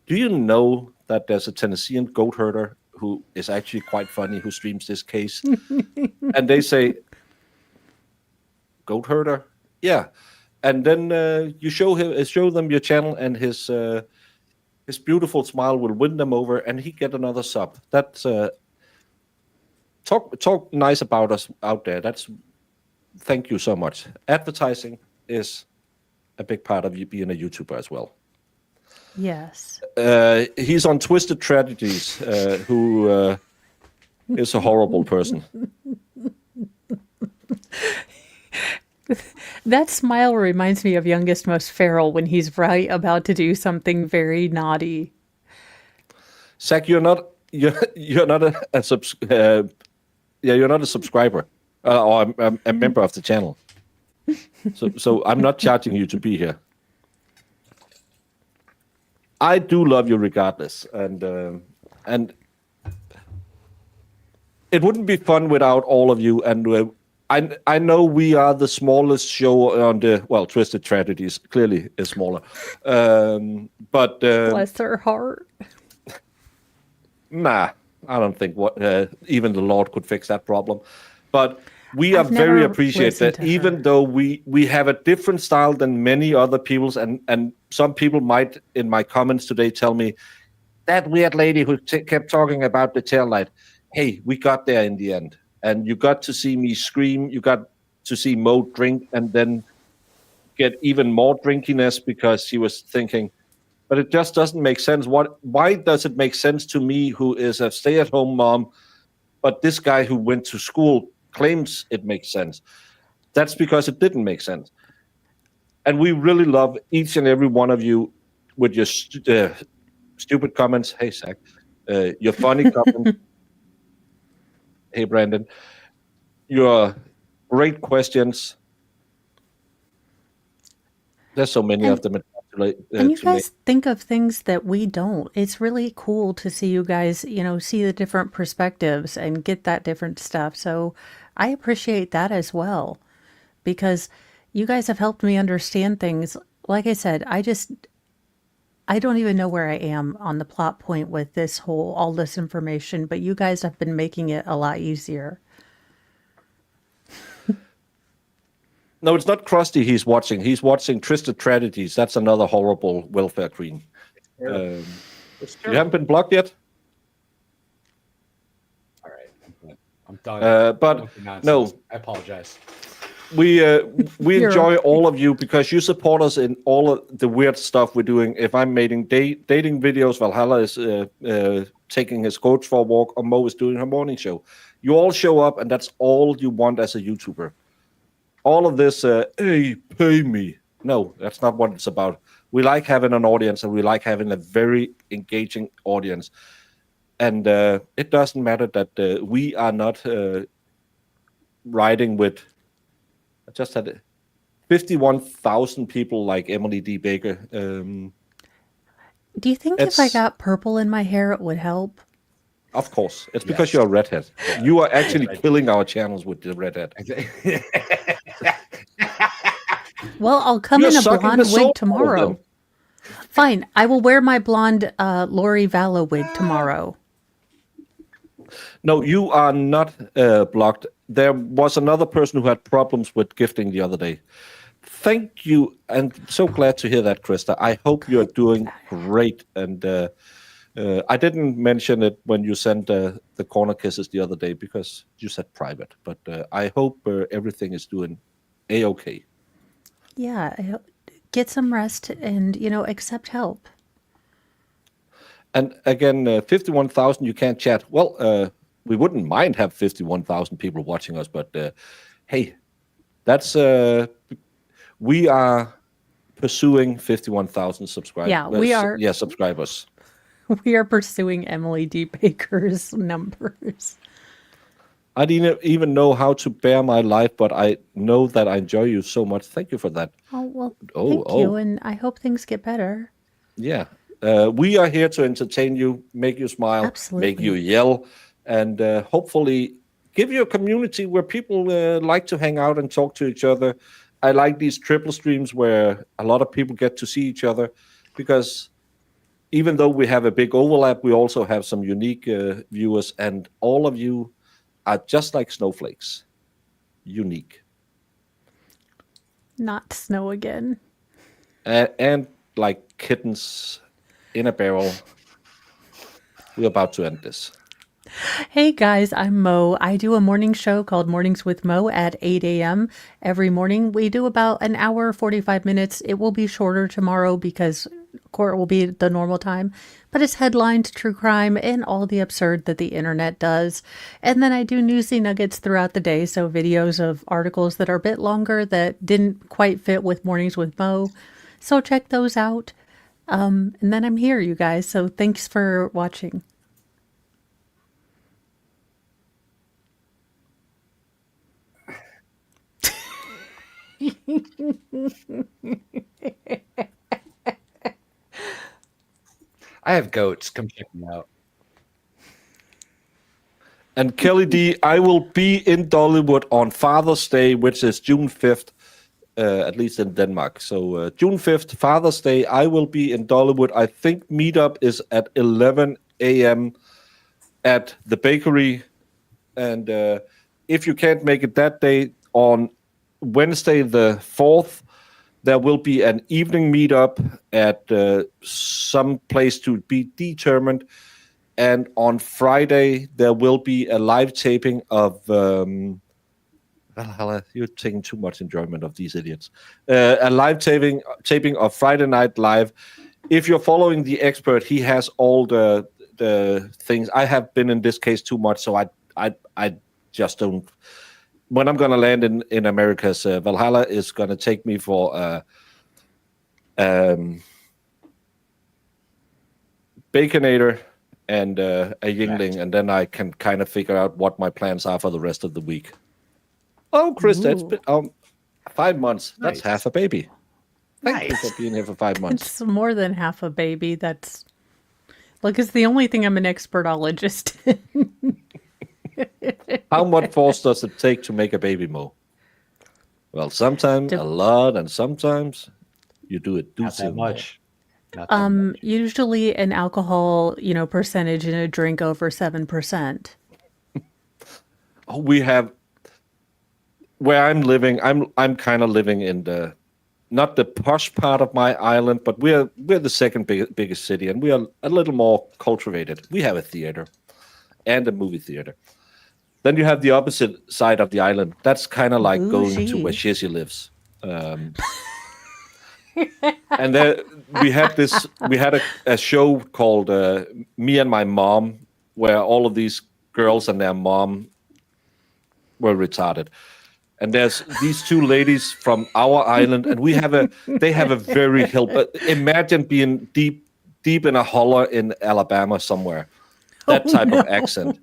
do you know that there's a Tennessean goat herder who is actually quite funny, who streams this case? And they say, goat herder? Yeah. And then you show them your channel, and his beautiful smile will win them over, and he get another sub. That's talk nice about us out there. Thank you so much. Advertising is a big part of you being a YouTuber as well.
Yes.
He's on Twisted Tragedies, who is a horrible person.
That smile reminds me of Youngest Most Feral when he's right about to do something very naughty.
Zach, you're not you're not a subscriber or a member of the channel. So I'm not charging you to be here. I do love you regardless, and it wouldn't be fun without all of you. And I know we are the smallest show on Twisted Tragedies clearly is smaller, but
Bless her heart.
Nah, I don't think even the Lord could fix that problem. But we
I've
are very
never
appreciative
listened
that
to
even
her.
though we have a different style than many other people's, and some people might in my comments today tell me that weird lady who kept talking about the tail light. Hey, we got there in the end, and you got to see me scream. You got to see Mo drink, and then get even more drinkiness because she was thinking. But it just doesn't make sense. Why does it make sense to me, who is a stay-at-home mom, but this guy who went to school claims it makes sense? That's because it didn't make sense. And we really love each and every one of you with your stupid comments. Hey, Zach. Your funny comments. Hey, Brandon. Your great questions. There's so many of them.
And you guys think of things that we don't. It's really cool to see you guys, see the different perspectives and get that different stuff. So I appreciate that as well, because you guys have helped me understand things. Like I said, I don't even know where I am on the plot point with all this information, but you guys have been making it a lot easier.
No, it's not Krusty he's watching. He's watching Twisted Tragedies. That's another horrible welfare queen. You haven't been blocked yet?
All right. I'm done.
But no.
I apologize.
We enjoy all of you because you support us in all of the weird stuff we're doing. If I'm making dating videos, Valhalla is taking his coach for a walk, or Mo is doing her morning show. You all show up, and that's all you want as a YouTuber. All of this, hey, pay me. No, that's not what it's about. We like having an audience, and we like having a very engaging audience. And it doesn't matter that we are not riding with, I just had 51,000 people like Emily D. Baker.
Do you think if I got purple in my hair, it would help?
Of course. It's because you're a redhead. You are actually killing our channels with the redhead.
Well, I'll come in a blonde wig tomorrow. Fine. I will wear my blonde Lori Vallow wig tomorrow.
No, you are not blocked. There was another person who had problems with gifting the other day. Thank you. And so glad to hear that, Krista. I hope you're doing great. And I didn't mention it when you sent the corner kisses the other day because you said private. But I hope everything is doing A-okay.
Yeah. Get some rest and, accept help.
And again, 51,000, you can't chat. Well, we wouldn't mind have 51,000 people watching us, but hey, that's we are pursuing 51,000 subscribers.
Yeah, we are.
Yeah, subscribers.
We are pursuing Emily D. Baker's numbers.
I didn't even know how to bear my life, but I know that I enjoy you so much. Thank you for that.
Oh, well,
Oh,
thank
oh.
you. And I hope things get better.
Yeah. We are here to entertain you, make you smile, make you
Absolutely.
yell, and hopefully give you a community where people like to hang out and talk to each other. I like these triple streams where a lot of people get to see each other, because even though we have a big overlap, we also have some unique viewers, and all of you are just like snowflakes, unique.
Not snow again.
And like kittens in a barrel. We're about to end this.
Hey guys, I'm Mo. I do a morning show called Mornings with Mo at 8 a.m. every morning. We do about an hour, 45 minutes. It will be shorter tomorrow because court will be the normal time, but it's headlined true crime and all the absurd that the internet does. And then I do newsy nuggets throughout the day, so videos of articles that are a bit longer that didn't quite fit with Mornings with Mo. So check those out. And then I'm here, you guys. So thanks for watching.
I have goats. Come check me out.
And Kelly D, I will be in Dollywood on Father's Day, which is June 5th, at least in Denmark. So June 5th, Father's Day, I will be in Dollywood. I think meetup is at 11 a.m. at the bakery. And if you can't make it that day, on Wednesday the 4th, there will be an evening meetup at some place to be determined. And on Friday, there will be a live taping of... you're taking too much enjoyment of these idiots. A live taping of Friday Night Live. If you're following the expert, he has all the things. I have been in this case too much, so I just don't... When I'm going to land in America's, Valhalla is going to take me for Baconator and a Yingling, and then I can kind of figure out what my plans are for the rest of the week. Oh, Chris, that's been 5 months. That's
Nice.
half a baby. Thank you for being here for 5 months.
It's more than half a baby. That's... Look, it's the only thing I'm an expertologist in.
How much force does it take to make a baby, Mo? Well, sometimes a lot, and sometimes you do it
Not that much. Not that much.
Usually an alcohol, percentage in a drink over 7%.
Oh, we have... Where I'm living, I'm kind of living in the... Not the posh part of my island, but we're the second biggest city, and we are a little more cultivated. We have a theater and a movie theater. Then you have the opposite side of the island. That's kind of like going to where Shizzy lives. And there we had a show called Me and My Mom, where all of these girls and their mom were retarded. And there's these two ladies from our island, and they have a very imagine being deep in a holler in Alabama somewhere. That type of accent.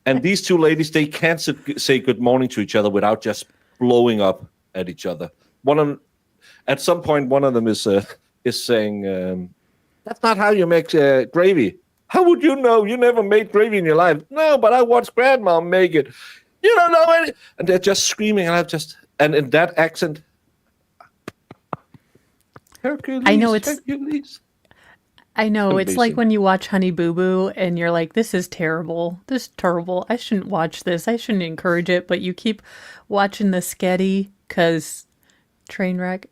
And these two ladies, they can't say good morning to each other without just blowing up at each other. At some point, one of them is saying, "That's not how you make gravy. How would you know? You never made gravy in your life." "No, but I watched Grandma make it." "You don't know any." And they're just screaming, and in that accent, Hercules.
I know
Hercules.
I know, it's like
Amazing.
when you watch Honey Boo Boo and you're like, this is terrible. This is terrible. I shouldn't watch this. I shouldn't encourage it. But you keep watching the sketty because train wreck.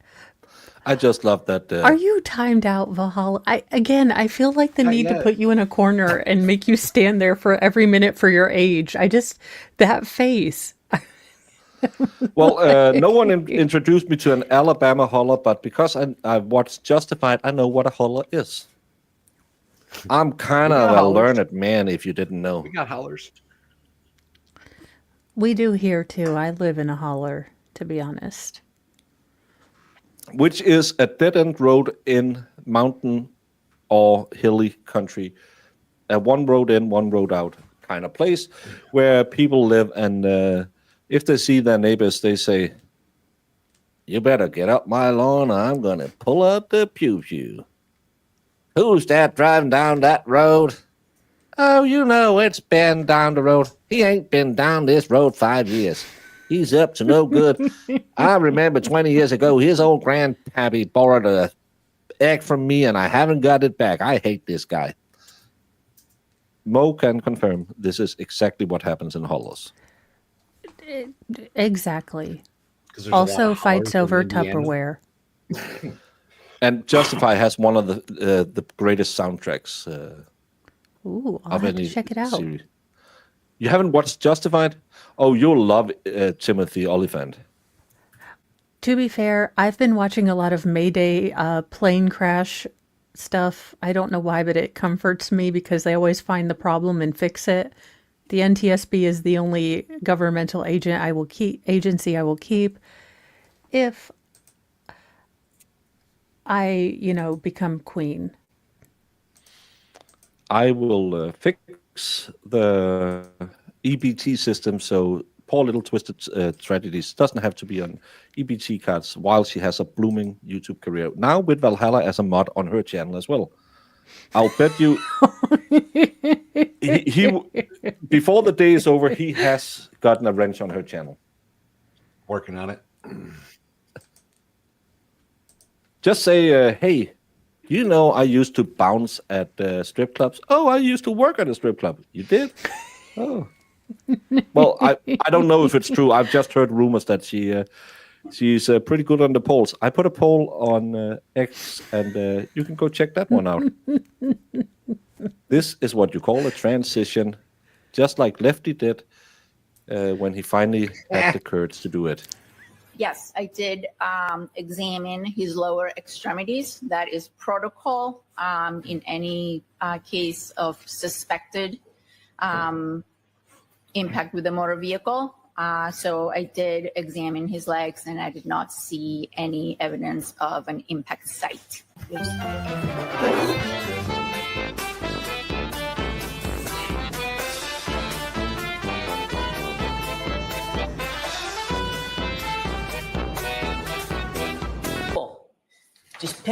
I just love that.
Are you timed out, Valhalla? I feel like the need to
yet.
put you in a corner and make you stand there for every minute for your age. That face.
Well, no one introduced me to an Alabama holler, but because I watched Justified, I know what a holler is. I'm kind
We got
of a
hollers.
learned man, if you didn't know.
We got hollers.
We do here too. I live in a holler, to be honest.
Which is a dead-end road in mountain or hilly country. One road in, one road out kind of place where people live. And if they see their neighbors, they say, "You better get up my lawn or I'm going to pull out the pew-pew. Who's that driving down that road? Oh, you know, it's Ben down the road. He ain't been down this road 5 years. He's up to no good. I remember 20 years ago, his old grandpappy borrowed a egg from me, and I haven't got it back. I hate this guy." Mo can confirm this is exactly what happens in hollows.
Exactly.
'Cause there's a lot
Also
of
fights
hollers in
over
Indiana.
Tupperware.
And Justify has one of the greatest soundtracks
Ooh, I'll
of
have to
any
check it out.
series. You haven't watched Justified? Oh, you'll love Timothy Olyphant.
To be fair, I've been watching a lot of Mayday plane crash stuff. I don't know why, but it comforts me because they always find the problem and fix it. The NTSB is the only governmental agency I will keep if I, become queen.
I will fix the EBT system so poor little Twisted Tragedies doesn't have to be on EBT cards while she has a blooming YouTube career. Now with Valhalla as a mod on her channel as well. I'll bet you he before the day is over, he has gotten a wrench on her channel.
Working on it.
Just say, hey, I used to bounce at strip clubs. Oh, I used to work at a strip club. You did? Oh. Well, I don't know if it's true. I've just heard rumors that she's pretty good on the polls. I put a poll on X, and you can go check that one out. This is what you call a transition, just like Lefty did when he finally had the courage to do it.
Yes, I did examine his lower extremities. That is protocol in any case of suspected impact with a motor vehicle. So I did examine his legs, and I did not see any evidence of an impact site.
Just pin it.